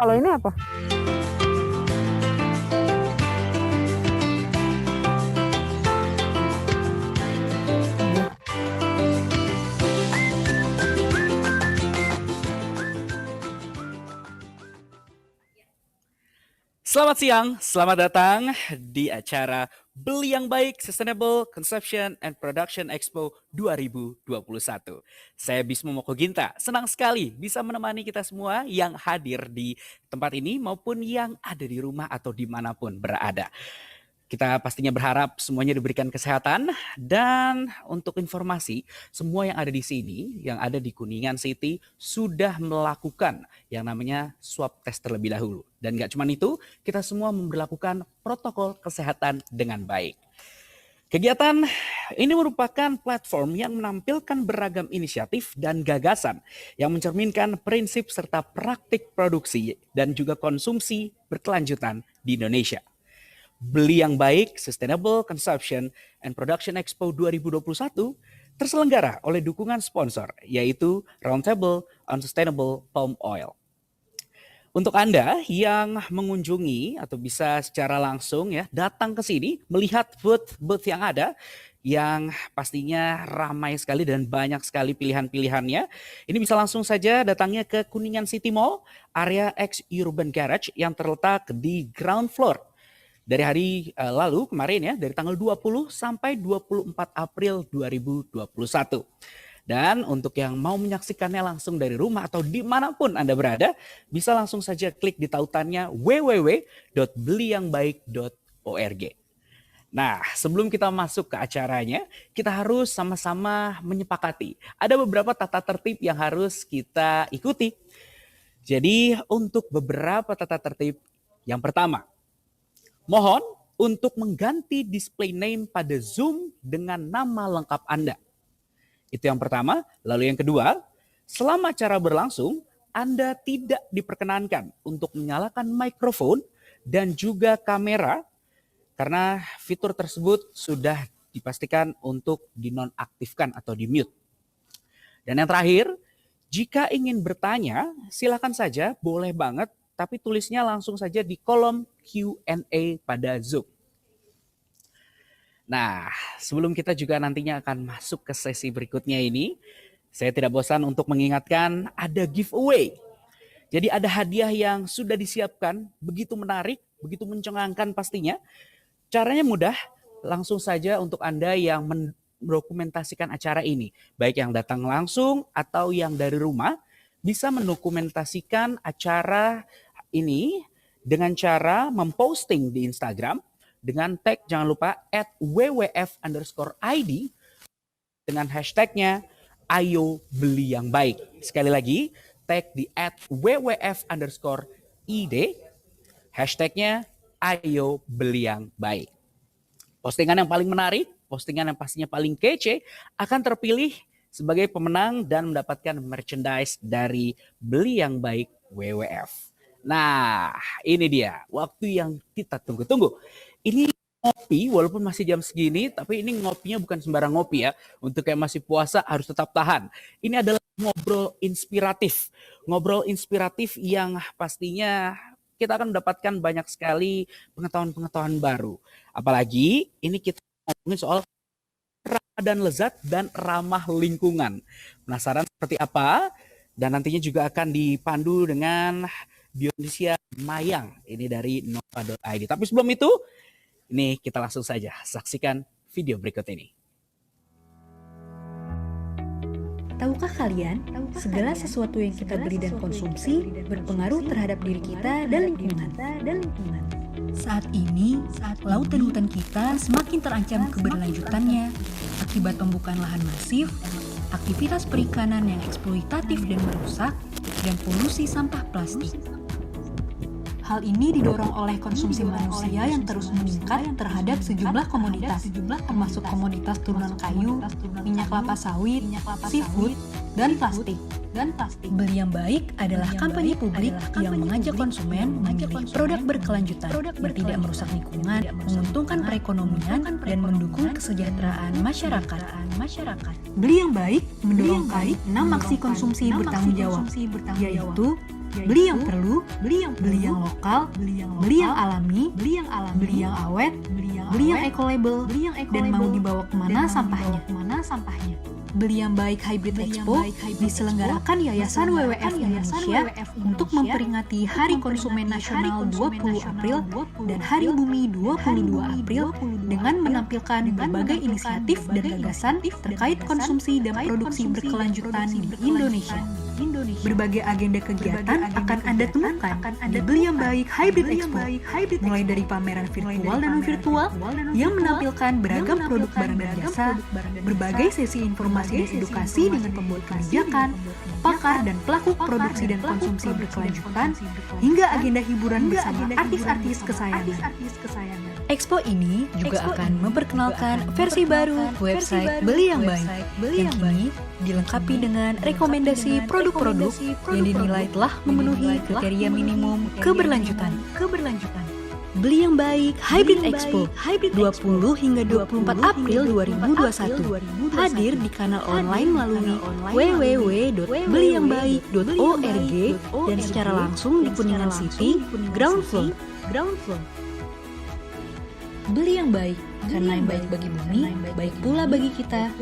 Kalau ini apa? Selamat siang, selamat datang di acara Beli yang Baik Sustainable Consumption and Production Expo 2021. Saya Bismo Mokoginta, senang sekali bisa menemani kita semua yang hadir di tempat ini maupun yang ada di rumah atau dimanapun berada. Kita pastinya berharap semuanya diberikan kesehatan, dan untuk informasi, semua yang ada di sini, yang ada di Kuningan City, sudah melakukan yang namanya swab test terlebih dahulu. Dan gak cuma itu, kita semua memberlakukan protokol kesehatan dengan baik. Kegiatan ini merupakan platform yang menampilkan beragam inisiatif dan gagasan yang mencerminkan prinsip serta praktik produksi dan juga konsumsi berkelanjutan di Indonesia. Beli yang Baik Sustainable Consumption and Production Expo 2021 terselenggara oleh dukungan sponsor, yaitu Roundtable on Sustainable Palm Oil. Untuk Anda yang mengunjungi atau bisa secara langsung ya datang ke sini melihat booth yang ada, yang pastinya ramai sekali dan banyak sekali pilihan-pilihannya. Ini bisa langsung saja datangnya ke Kuningan City Mall, area X Urban Garage yang terletak di ground floor. Dari hari lalu kemarin ya, dari tanggal 20 sampai 24 April 2021. Dan untuk yang mau menyaksikannya langsung dari rumah atau dimanapun Anda berada, bisa langsung saja klik di tautannya www.beliyangbaik.org. Nah, sebelum kita masuk ke acaranya, kita harus sama-sama menyepakati. Ada beberapa tata tertib yang harus kita ikuti. Jadi untuk beberapa tata tertib, yang pertama, mohon untuk mengganti display name pada Zoom dengan nama lengkap Anda. Itu yang pertama. Lalu yang kedua, selama acara berlangsung, Anda tidak diperkenankan untuk menyalakan mikrofon dan juga kamera karena fitur tersebut sudah dipastikan untuk dinonaktifkan atau di-mute. Dan yang terakhir, jika ingin bertanya, silakan saja, boleh banget, tapi tulisnya langsung saja di kolom Q&A pada Zoom. Nah, sebelum kita juga nantinya akan masuk ke sesi berikutnya ini, saya tidak bosan untuk mengingatkan ada giveaway. Jadi ada hadiah yang sudah disiapkan, begitu menarik, begitu mencengangkan pastinya. Caranya mudah, langsung saja untuk Anda yang mendokumentasikan acara ini, baik yang datang langsung atau yang dari rumah, bisa mendokumentasikan acara ini dengan cara memposting di Instagram dengan tag, jangan lupa @wwf_id dengan hashtagnya Ayo Beli Yang Baik. Sekali lagi, tag di @wwf_id, hashtagnya Ayo Beli Yang Baik. Postingan yang paling menarik, postingan yang pastinya paling kece akan terpilih sebagai pemenang dan mendapatkan merchandise dari Beli Yang Baik WWF. Nah, ini dia waktu yang kita tunggu-tunggu. Ini ngopi, walaupun masih jam segini, tapi ini ngopinya bukan sembarang ngopi ya. Untuk yang masih puasa harus tetap tahan. Ini adalah ngobrol inspiratif. Ngobrol inspiratif yang pastinya kita akan mendapatkan banyak sekali pengetahuan-pengetahuan baru. Apalagi ini kita ngomongin soal dan lezat dan ramah lingkungan. Penasaran seperti apa? Dan nantinya juga akan dipandu dengan Bionisia Mayang, ini dari nova.id. Tapi sebelum itu, ini kita langsung saja saksikan video berikut ini. Tahukah kalian, segala sesuatu yang kita beli dan konsumsi berpengaruh terhadap diri kita dan lingkungan. Saat ini, laut dan hutan kita semakin terancam keberlanjutannya akibat pembukaan lahan masif, aktivitas perikanan yang eksploitatif dan merusak, dan polusi sampah plastik. Hal ini didorong oleh konsumsi manusia yang terus meningkat terhadap sejumlah komoditas, termasuk komoditas turunan kayu, minyak kelapa sawit, seafood, dan plastik. Beli yang Baik adalah kampanye publik yang mengajak konsumen memilih produk berkelanjutan, bertidak merusak lingkungan, menguntungkan perekonomian, dan mendukung kesejahteraan masyarakat. Beli yang Baik mendorongkan 6 aksi konsumsi bertanggung jawab, yaitu beli yang perlu, beli yang lokal, beli yang alami, beli yang awet, beli yang eco-label, dan mau dibawa kemana sampahnya. Beli yang baik Hybrid Expo diselenggarakan Yayasan WWF Indonesia untuk memperingati Hari Konsumen Nasional 20 April dan Hari Bumi 22 April dengan menampilkan berbagai inisiatif dan gagasan terkait konsumsi dan produksi berkelanjutan di Indonesia. Berbagai agenda kegiatan akan Anda temukan di Beli yang Baik Hybrid Expo, mulai dari pameran virtual dan non-virtual yang menampilkan beragam produk barang dan jasa, berbagai sesi informasi dan edukasi dengan pembuat kebijakan, pakar dan pelaku produksi dan konsumsi berkelanjutan, hingga agenda hiburan bersama artis-artis kesayangan. Expo ini juga akan memperkenalkan versi baru website Beli yang Baik, yang kini dilengkapi dengan rekomendasi produk-produk yang dinilai telah memenuhi kriteria minimum keberlanjutan. Beli yang Baik Hybrid Expo 20 hingga 24 April 2021 hadir di kanal online melalui www.beliyangbaik.org dan secara langsung di Kuningan City, ground floor. Beli yang baik, karena yang baik bagi bumi, baik pula bagi kita.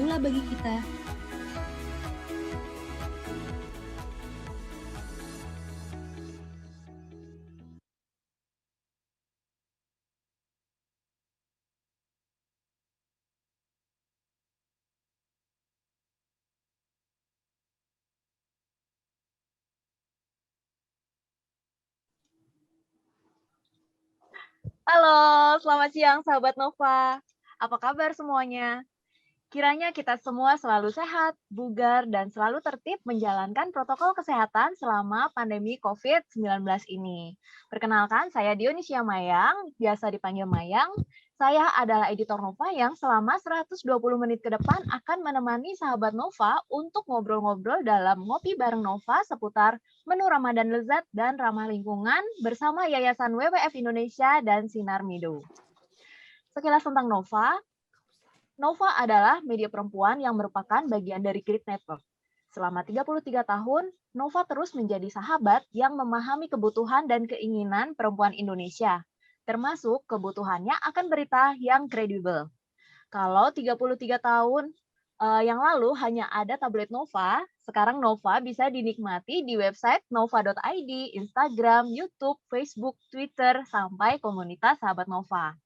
Halo, selamat siang sahabat Nova. Apa kabar semuanya? Kiranya kita semua selalu sehat, bugar, dan selalu tertib menjalankan protokol kesehatan selama pandemi COVID-19 ini. Perkenalkan, saya Dionisia Mayang, biasa dipanggil Mayang. Saya adalah editor Nova yang selama 120 menit ke depan akan menemani sahabat Nova untuk ngobrol-ngobrol dalam Ngopi Bareng Nova seputar menu Ramadan lezat dan ramah lingkungan bersama Yayasan WWF Indonesia dan Sinar Mido. Sekilas tentang Nova. Nova adalah media perempuan yang merupakan bagian dari Grid Network. Selama 33 tahun, Nova terus menjadi sahabat yang memahami kebutuhan dan keinginan perempuan Indonesia, termasuk kebutuhannya akan berita yang kredibel. Kalau 33 tahun yang lalu hanya ada tablet Nova, sekarang Nova bisa dinikmati di website nova.id, Instagram, YouTube, Facebook, Twitter, sampai komunitas sahabat Nova.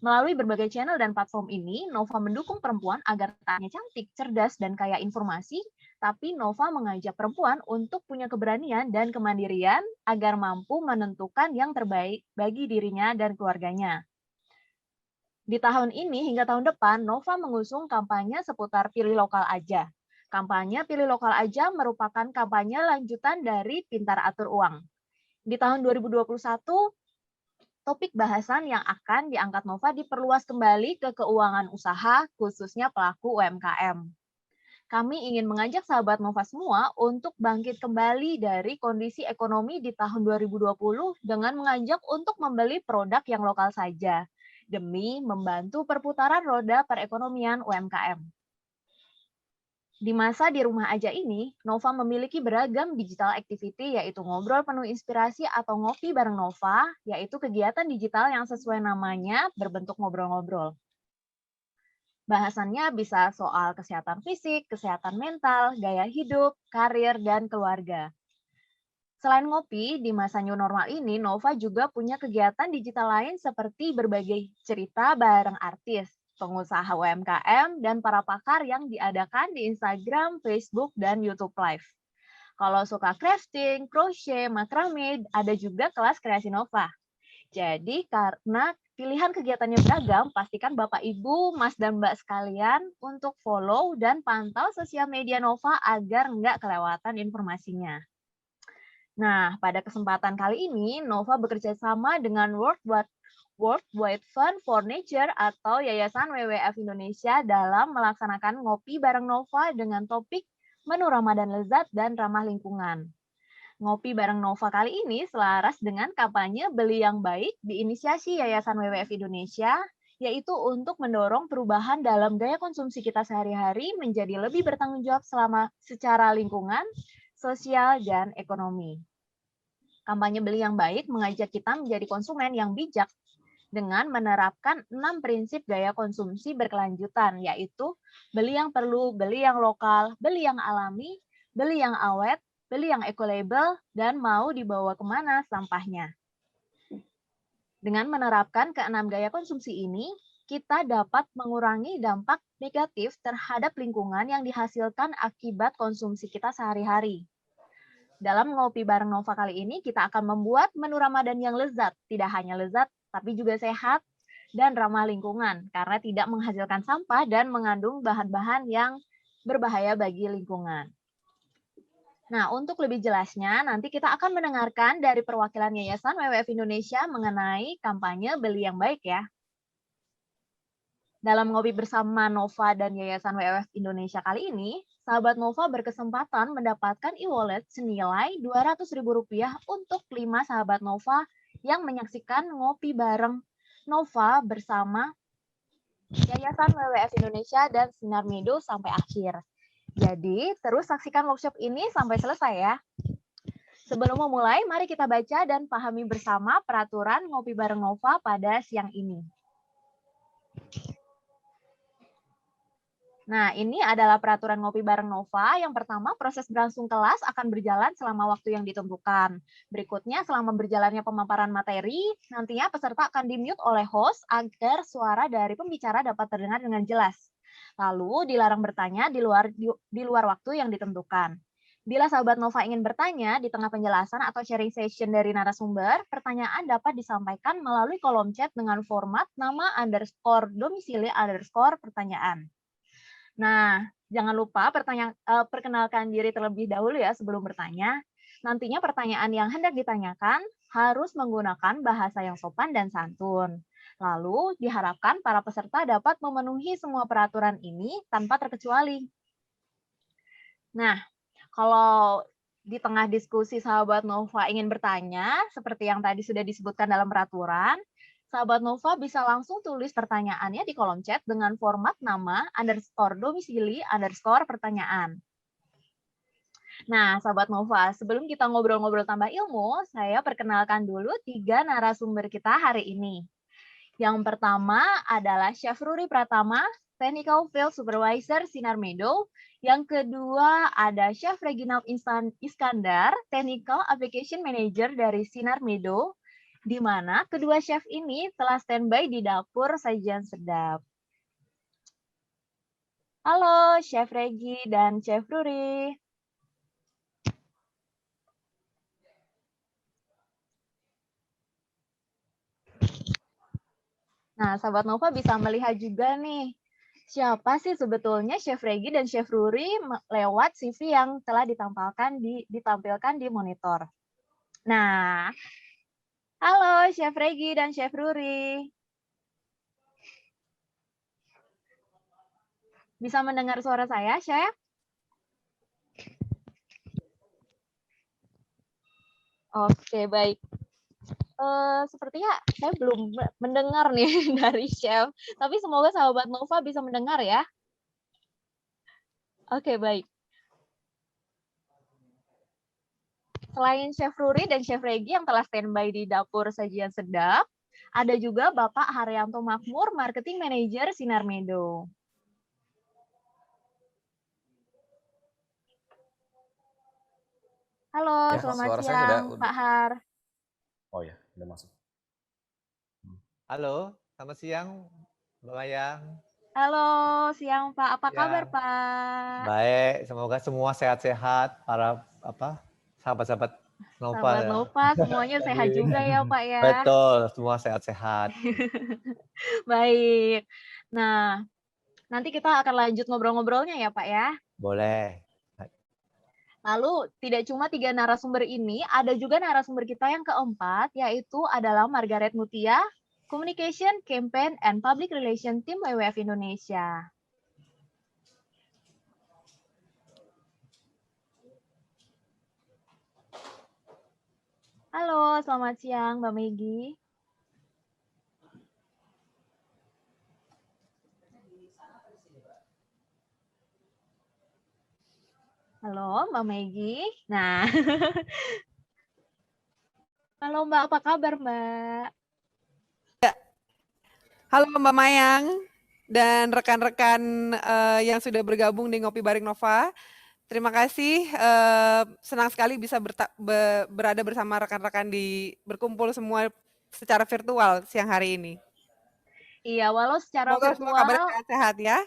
Melalui berbagai channel dan platform ini, Nova mendukung perempuan agar tak hanya cantik, cerdas, dan kaya informasi, tapi Nova mengajak perempuan untuk punya keberanian dan kemandirian agar mampu menentukan yang terbaik bagi dirinya dan keluarganya. Di tahun ini hingga tahun depan, Nova mengusung kampanye seputar Pilih Lokal Aja. Kampanye Pilih Lokal Aja merupakan kampanye lanjutan dari Pintar Atur Uang. Di tahun 2021, topik bahasan yang akan diangkat Nova diperluas kembali ke keuangan usaha, khususnya pelaku UMKM. Kami ingin mengajak sahabat Nova semua untuk bangkit kembali dari kondisi ekonomi di tahun 2020 dengan mengajak untuk membeli produk yang lokal saja, demi membantu perputaran roda perekonomian UMKM. Di masa di rumah aja ini, Nova memiliki beragam digital activity, yaitu ngobrol penuh inspirasi atau ngopi bareng Nova, yaitu kegiatan digital yang sesuai namanya berbentuk ngobrol-ngobrol. Bahasannya bisa soal kesehatan fisik, kesehatan mental, gaya hidup, karir, dan keluarga. Selain ngopi, di masa new normal ini, Nova juga punya kegiatan digital lain seperti berbagai cerita bareng artis, pengusaha UMKM, dan para pakar yang diadakan di Instagram, Facebook, dan YouTube Live. Kalau suka crafting, crochet, macrame, ada juga kelas kreasi Nova. Jadi karena pilihan kegiatannya beragam, pastikan Bapak, Ibu, Mas, dan Mbak sekalian untuk follow dan pantau sosial media Nova agar nggak kelewatan informasinya. Nah, pada kesempatan kali ini, Nova bekerja sama dengan World Wide Fund for Nature atau Yayasan WWF Indonesia dalam melaksanakan Ngopi Bareng Nova dengan topik Menu Ramadan Lezat dan Ramah Lingkungan. Ngopi Bareng Nova kali ini selaras dengan kampanye Beli yang Baik diinisiasi Yayasan WWF Indonesia, yaitu untuk mendorong perubahan dalam gaya konsumsi kita sehari-hari menjadi lebih bertanggung jawab secara lingkungan, sosial, dan ekonomi. Kampanye Beli yang Baik mengajak kita menjadi konsumen yang bijak dengan menerapkan 6 prinsip gaya konsumsi berkelanjutan, yaitu beli yang perlu, beli yang lokal, beli yang alami, beli yang awet, beli yang eco-label, dan mau dibawa kemana sampahnya. Dengan menerapkan ke-6 gaya konsumsi ini, kita dapat mengurangi dampak negatif terhadap lingkungan yang dihasilkan akibat konsumsi kita sehari-hari. Dalam Ngopi Bareng Nova kali ini, kita akan membuat menu Ramadan yang lezat. Tidak hanya lezat, tapi juga sehat dan ramah lingkungan, karena tidak menghasilkan sampah dan mengandung bahan-bahan yang berbahaya bagi lingkungan. Nah, untuk lebih jelasnya, nanti kita akan mendengarkan dari perwakilan Yayasan WWF Indonesia mengenai kampanye Beli yang Baik ya. Dalam Ngopi Bersama Nova dan Yayasan WWF Indonesia kali ini, sahabat Nova berkesempatan mendapatkan e-wallet senilai Rp200.000 untuk 5 sahabat Nova yang menyaksikan Ngopi Bareng Nova bersama Yayasan WWF Indonesia dan Sinar Medo sampai akhir. Jadi, terus saksikan workshop ini sampai selesai ya. Sebelum memulai, mari kita baca dan pahami bersama peraturan Ngopi Bareng Nova pada siang ini. Nah, ini adalah peraturan Ngopi Bareng Nova. Yang pertama, proses berlangsung kelas akan berjalan selama waktu yang ditentukan. Berikutnya, selama berjalannya pemaparan materi, nantinya peserta akan di-mute oleh host agar suara dari pembicara dapat terdengar dengan jelas. Lalu, dilarang bertanya di luar waktu yang ditentukan. Bila sahabat Nova ingin bertanya di tengah penjelasan atau sharing session dari narasumber, pertanyaan dapat disampaikan melalui kolom chat dengan format nama _domisili _pertanyaan. Nah, jangan lupa perkenalkan diri terlebih dahulu ya sebelum bertanya. Nantinya pertanyaan yang hendak ditanyakan harus menggunakan bahasa yang sopan dan santun. Lalu, diharapkan para peserta dapat memenuhi semua peraturan ini tanpa terkecuali. Nah, kalau di tengah diskusi sahabat Nova ingin bertanya, seperti yang tadi sudah disebutkan dalam peraturan, sahabat Nova bisa langsung tulis pertanyaannya di kolom chat dengan format nama _domisili _pertanyaan. Nah, sahabat Nova, sebelum kita ngobrol-ngobrol tambah ilmu, saya perkenalkan dulu 3 narasumber kita hari ini. Yang pertama adalah Chef Ruri Pratama, Technical Field Supervisor Sinar Medo. Yang kedua ada Chef Reginald Iskandar, Technical Application Manager dari Sinar Medo, di mana kedua chef ini telah standby di dapur sajian sedap. Halo Chef Regi dan Chef Ruri. Nah, sahabat Nova bisa melihat juga nih, siapa sih sebetulnya Chef Regi dan Chef Ruri lewat CV yang telah ditampilkan di monitor. Nah, halo Chef Regi dan Chef Ruri. Bisa mendengar suara saya, Chef? Oke, baik. Sepertinya saya belum mendengar nih dari Chef, tapi semoga sahabat Nova bisa mendengar ya. Oke, baik. Selain Chef Ruri dan Chef Regi yang telah standby di dapur sajian sedap, ada juga Bapak Haryanto Makmur, Marketing Manager Sinar Medo. Halo, Ya, selamat suara saya siang, sudah. Pak Har. Oh ya, udah masuk. Halo, selamat siang, Mbak Mayang. Halo, siang Pak. Apa Ya. kabar Pak? Baik, semoga semua sehat-sehat para sahabat-sahabat Nova. Sahabat Nova, semuanya sehat juga ya Pak ya. Betul, semua sehat-sehat. Baik. Nah, nanti kita akan lanjut ngobrol-ngobrolnya ya Pak ya. Boleh. Lalu tidak cuma 3 narasumber ini, ada juga narasumber kita yang keempat, yaitu adalah Margaret Mutia, Communication, Campaign, and Public Relation Team WWF Indonesia. Halo, selamat siang Mbak Megi. Halo, Mbak Megi. Nah, Halo Mbak, apa kabar Mbak? Halo Mbak Mayang dan rekan-rekan yang sudah bergabung di Ngopi Bareng Nova. Terima kasih, senang sekali bisa berada bersama rekan-rekan berkumpul semua secara virtual siang hari ini. Iya, walau secara Semoga semua kabarnya virtual, sehat-sehat ya.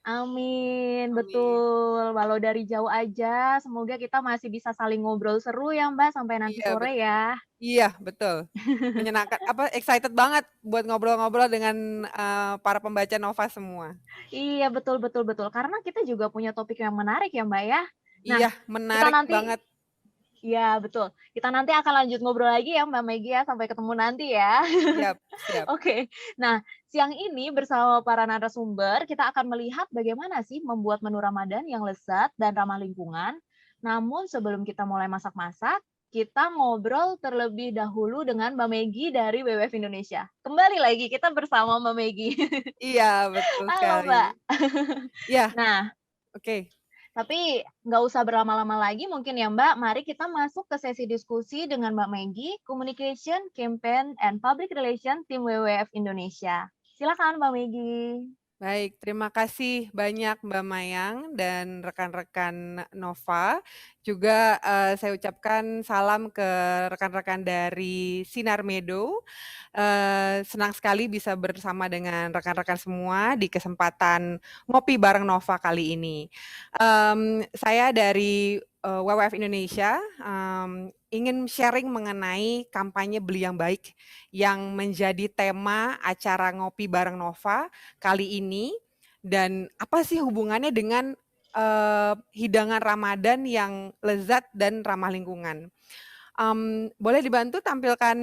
amin, Amin. betul. Walau dari jauh aja, semoga kita masih bisa saling ngobrol seru ya Mbak, sampai nanti Iya, sore ya. Iya, betul. Menyenangkan, excited banget buat ngobrol-ngobrol dengan para pembaca Nova semua. Iya, betul, betul, betul. Karena kita juga punya topik yang menarik ya Mbak ya. Nah, Iya, kita menarik nanti, banget. ya betul. Kita nanti akan lanjut ngobrol lagi ya Mbak Megi ya, sampai ketemu nanti ya. Siap, siap. Oke, nah siang ini bersama para narasumber kita akan melihat bagaimana sih membuat menu Ramadan yang lezat dan ramah lingkungan. Namun sebelum kita mulai masak-masak, kita ngobrol terlebih dahulu dengan Mbak Megi dari WWF Indonesia. Kembali lagi kita bersama Mbak Megi. Iya, betul Halo sekali. Mbak. Iya, Nah, oke. tapi nggak usah berlama-lama lagi mungkin ya Mbak. Mari kita masuk ke sesi diskusi dengan Mbak Megi, Communication, Campaign, and Public Relation Tim WWF Indonesia. Silakan Mbak Megi. Baik, terima kasih banyak Mbak Mayang dan rekan-rekan Nova. Juga saya ucapkan salam ke rekan-rekan dari Sinar Meadow. Senang sekali bisa bersama dengan rekan-rekan semua di kesempatan ngopi bareng Nova kali ini. Saya dari WWF Indonesia ingin sharing mengenai kampanye Beli yang Baik yang menjadi tema acara ngopi bareng Nova kali ini, dan apa sih hubungannya dengan hidangan Ramadan yang lezat dan ramah lingkungan. Boleh dibantu tampilkan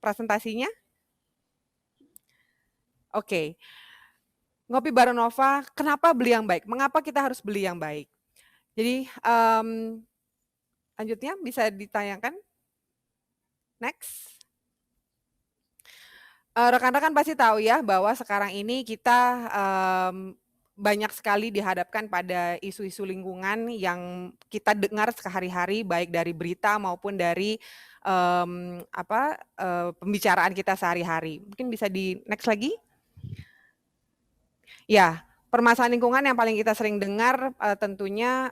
presentasinya? Oke. Ngopi bareng Nova, kenapa beli yang baik? Mengapa kita harus beli yang baik? Jadi lanjutnya bisa ditayangkan. Next. Rekan-rekan pasti tahu ya bahwa sekarang ini kita banyak sekali dihadapkan pada isu-isu lingkungan yang kita dengar sehari-hari baik dari berita maupun dari pembicaraan kita sehari-hari. Mungkin bisa di next lagi. Ya, permasalahan lingkungan yang paling kita sering dengar tentunya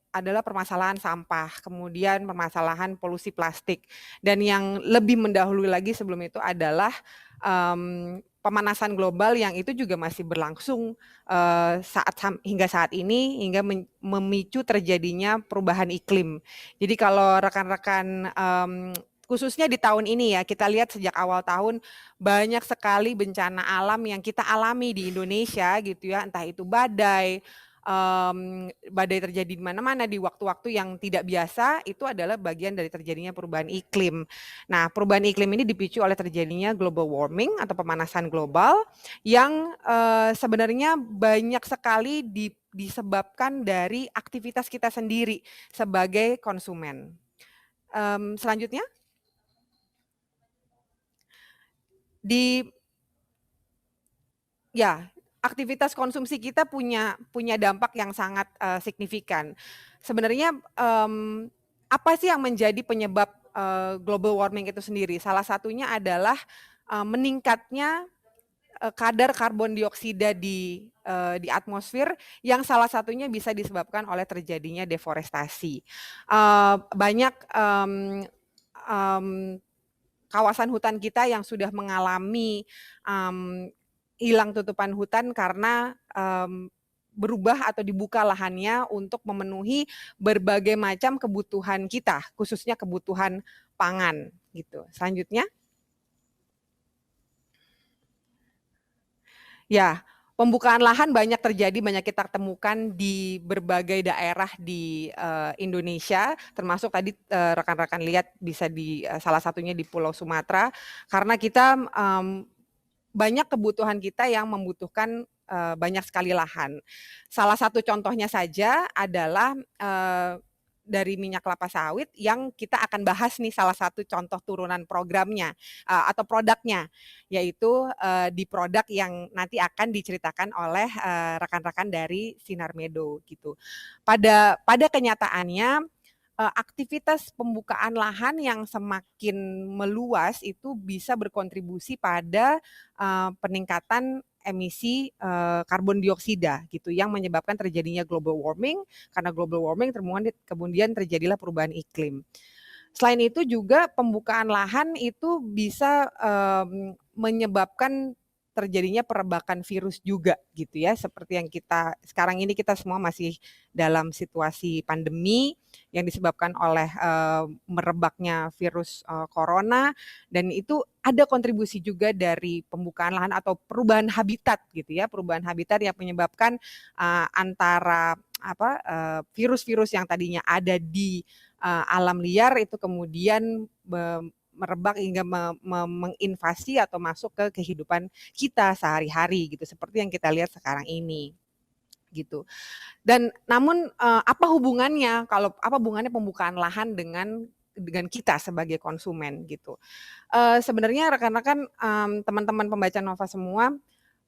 adalah permasalahan sampah, kemudian permasalahan polusi plastik, dan yang lebih mendahului lagi sebelum itu adalah pemanasan global yang itu juga masih berlangsung hingga saat ini, hingga memicu terjadinya perubahan iklim. Jadi kalau rekan-rekan khususnya di tahun ini ya, kita lihat sejak awal tahun banyak sekali bencana alam yang kita alami di Indonesia gitu ya, entah itu badai, badai terjadi di mana-mana di waktu-waktu yang tidak biasa, itu adalah bagian dari terjadinya perubahan iklim. Nah, perubahan iklim ini dipicu oleh terjadinya global warming atau pemanasan global yang sebenarnya banyak sekali disebabkan dari aktivitas kita sendiri sebagai konsumen. Selanjutnya. Aktivitas konsumsi kita punya dampak yang sangat signifikan. Sebenarnya apa sih yang menjadi penyebab global warming itu sendiri? Salah satunya adalah meningkatnya kadar karbon dioksida di atmosfer, yang salah satunya bisa disebabkan oleh terjadinya deforestasi. Banyak kawasan hutan kita yang sudah mengalami hilang tutupan hutan karena berubah atau dibuka lahannya untuk memenuhi berbagai macam kebutuhan kita, khususnya kebutuhan pangan gitu. Selanjutnya. Ya, pembukaan lahan banyak terjadi, banyak kita temukan di berbagai daerah di Indonesia, termasuk tadi rekan-rekan lihat bisa di salah satunya di Pulau Sumatera, karena kita banyak kebutuhan kita yang membutuhkan banyak sekali lahan. Salah satu contohnya saja adalah dari minyak kelapa sawit yang kita akan bahas nih, salah satu contoh turunan programnya atau produknya, yaitu di produk yang nanti akan diceritakan oleh rekan-rekan dari Sinar Meadow gitu. Pada kenyataannya aktivitas pembukaan lahan yang semakin meluas itu bisa berkontribusi pada peningkatan emisi karbon dioksida gitu yang menyebabkan terjadinya global warming. Karena global warming kemudian terjadilah perubahan iklim. Selain itu juga pembukaan lahan itu bisa menyebabkan terjadinya perebakan virus juga gitu ya, seperti yang sekarang ini kita semua masih dalam situasi pandemi yang disebabkan oleh merebaknya virus corona, dan itu ada kontribusi juga dari pembukaan lahan atau perubahan habitat gitu ya, perubahan habitat yang menyebabkan antara virus-virus yang tadinya ada di alam liar itu kemudian merebak hingga menginvasi atau masuk ke kehidupan kita sehari-hari gitu, seperti yang kita lihat sekarang ini gitu. Dan namun apa hubungannya pembukaan lahan dengan kita sebagai konsumen gitu. Sebenarnya rekan-rekan, teman-teman pembaca Nova semua,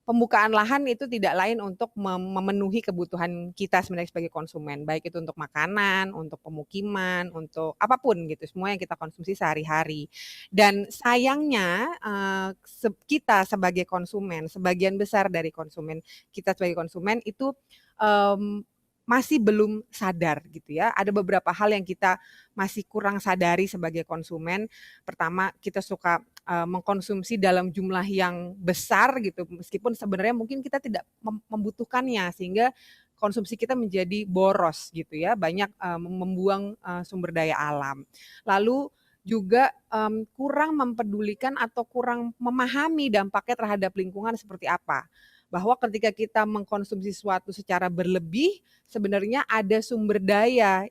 pembukaan lahan itu tidak lain untuk memenuhi kebutuhan kita sebenarnya sebagai konsumen, baik itu untuk makanan, untuk pemukiman, untuk apapun gitu, semua yang kita konsumsi sehari-hari. Dan sayangnya kita sebagai konsumen, sebagian besar dari konsumen kita sebagai konsumen itu masih belum sadar gitu ya. Ada beberapa hal yang kita masih kurang sadari sebagai konsumen. Pertama, kita suka mengkonsumsi dalam jumlah yang besar gitu, meskipun sebenarnya mungkin kita tidak membutuhkannya, sehingga konsumsi kita menjadi boros gitu ya, banyak membuang sumber daya alam. Lalu juga kurang mempedulikan atau kurang memahami dampaknya terhadap lingkungan seperti apa. Bahwa ketika kita mengkonsumsi sesuatu secara berlebih, sebenarnya ada sumber daya,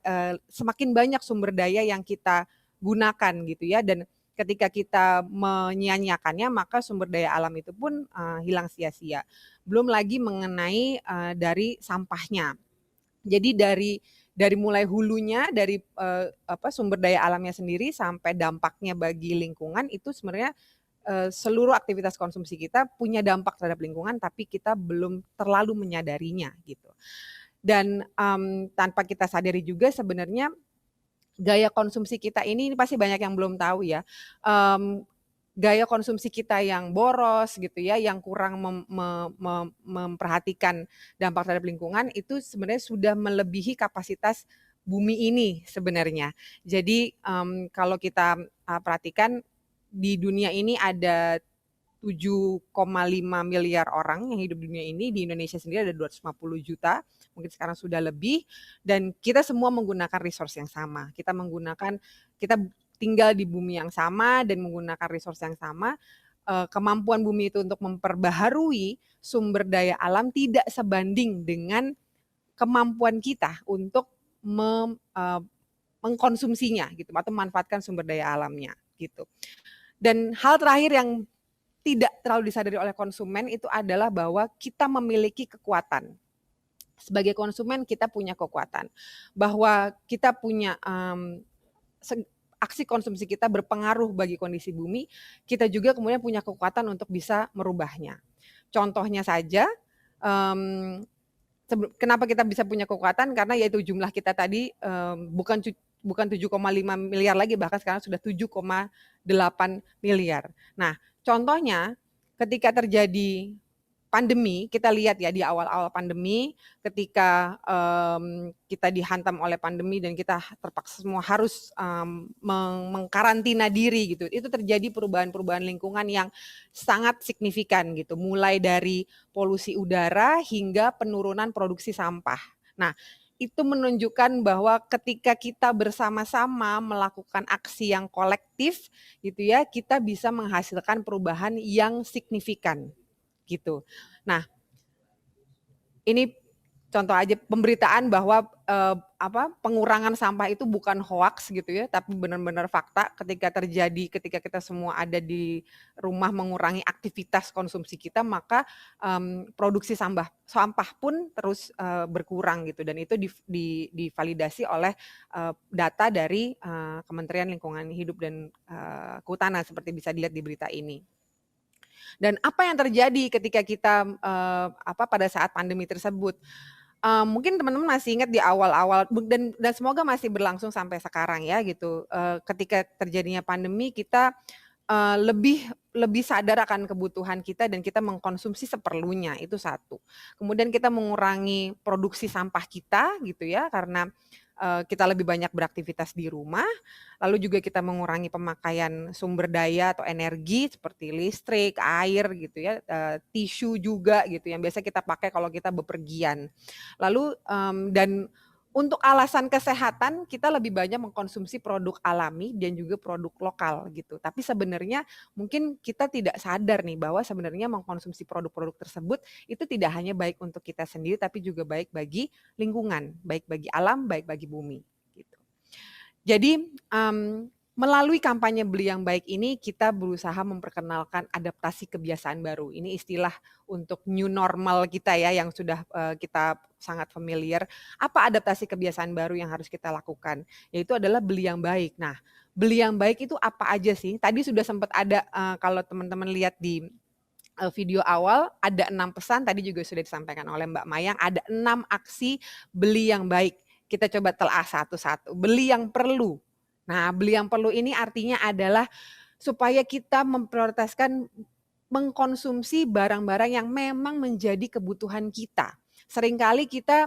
semakin banyak sumber daya yang kita gunakan gitu ya, dan ketika kita menyia-nyiakannya maka sumber daya alam itu pun hilang sia-sia. Belum lagi mengenai dari sampahnya. Jadi dari mulai hulunya, dari sumber daya alamnya sendiri sampai dampaknya bagi lingkungan itu sebenarnya seluruh aktivitas konsumsi kita punya dampak terhadap lingkungan, tapi kita belum terlalu menyadarinya gitu. Dan tanpa kita sadari juga sebenarnya gaya konsumsi kita ini pasti banyak yang belum tahu ya. Gaya konsumsi kita yang boros gitu ya, yang kurang memperhatikan dampak terhadap lingkungan itu sebenarnya sudah melebihi kapasitas bumi ini sebenarnya. Jadi kalau kita perhatikan di dunia ini ada 7,5 miliar orang yang hidup di dunia ini, di Indonesia sendiri ada 250 juta, mungkin sekarang sudah lebih, dan kita semua menggunakan resource yang sama. Kita tinggal di bumi yang sama dan menggunakan resource yang sama. Kemampuan bumi itu untuk memperbaharui sumber daya alam tidak sebanding dengan kemampuan kita untuk mengkonsumsinya gitu, atau memanfaatkan sumber daya alamnya gitu. Dan hal terakhir yang tidak terlalu disadari oleh konsumen itu adalah bahwa kita memiliki kekuatan. Sebagai konsumen kita punya kekuatan. Bahwa kita punya aksi konsumsi kita berpengaruh bagi kondisi bumi, kita juga kemudian punya kekuatan untuk bisa merubahnya. Contohnya saja, kenapa kita bisa punya kekuatan? Karena yaitu jumlah kita tadi bukan 7,5 miliar lagi, bahkan sekarang sudah 7,8 miliar. Nah, contohnya ketika terjadi pandemi, kita lihat ya di awal-awal pandemi, ketika kita dihantam oleh pandemi dan kita terpaksa semua harus mengkarantina diri gitu, itu terjadi perubahan-perubahan lingkungan yang sangat signifikan gitu, mulai dari polusi udara hingga penurunan produksi sampah. Nah, itu menunjukkan bahwa ketika kita bersama-sama melakukan aksi yang kolektif gitu ya, kita bisa menghasilkan perubahan yang signifikan gitu. Nah, ini contoh aja pemberitaan bahwa pengurangan sampah itu bukan hoaks gitu ya, tapi benar-benar fakta ketika kita semua ada di rumah mengurangi aktivitas konsumsi kita, maka produksi sampah pun terus berkurang gitu, dan itu divalidasi oleh data dari Kementerian Lingkungan Hidup dan Kehutanan seperti bisa dilihat di berita ini. Dan apa yang terjadi ketika kita pada saat pandemi tersebut? Mungkin teman-teman masih ingat di awal-awal dan semoga masih berlangsung sampai sekarang ya gitu. Ketika terjadinya pandemi kita lebih sadar akan kebutuhan kita dan kita mengkonsumsi seperlunya, itu satu. Kemudian kita mengurangi produksi sampah kita gitu ya karena kita lebih banyak beraktivitas di rumah, lalu juga kita mengurangi pemakaian sumber daya atau energi seperti listrik, air gitu ya, tisu juga gitu yang biasa kita pakai kalau kita bepergian. Lalu dan untuk alasan kesehatan kita lebih banyak mengkonsumsi produk alami dan juga produk lokal gitu. Tapi sebenarnya mungkin kita tidak sadar nih bahwa sebenarnya mengkonsumsi produk-produk tersebut itu tidak hanya baik untuk kita sendiri tapi juga baik bagi lingkungan, baik bagi alam, baik bagi bumi gitu. Jadi melalui kampanye Beli yang Baik ini kita berusaha memperkenalkan adaptasi kebiasaan baru. Ini istilah untuk new normal kita ya yang sudah kita sangat familiar. Apa adaptasi kebiasaan baru yang harus kita lakukan? Yaitu adalah beli yang baik. Nah, beli yang baik itu apa aja sih? Tadi sudah sempat ada kalau teman-teman lihat di video awal ada 6 pesan, tadi juga sudah disampaikan oleh Mbak Mayang, ada 6 aksi beli yang baik. Kita coba telah satu-satu. Beli yang perlu. Nah, beli yang perlu ini artinya adalah supaya kita memprioritaskan mengkonsumsi barang-barang yang memang menjadi kebutuhan kita. Seringkali kita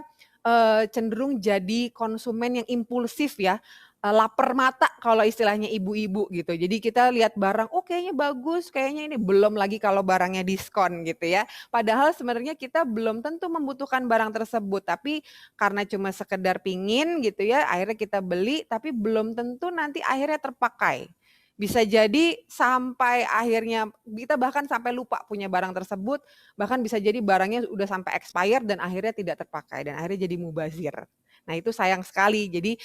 cenderung jadi konsumen yang impulsif ya, lapar mata kalau istilahnya ibu-ibu gitu. Jadi kita lihat barang, oh kayaknya bagus, kayaknya ini belum lagi kalau barangnya diskon gitu ya. Padahal sebenarnya kita belum tentu membutuhkan barang tersebut, tapi karena cuma sekedar pingin gitu ya, akhirnya kita beli, tapi belum tentu nanti akhirnya terpakai. Bisa jadi sampai akhirnya kita bahkan sampai lupa punya barang tersebut, bahkan bisa jadi barangnya udah sampai expired dan akhirnya tidak terpakai dan akhirnya jadi mubazir. Nah, itu sayang sekali. Jadi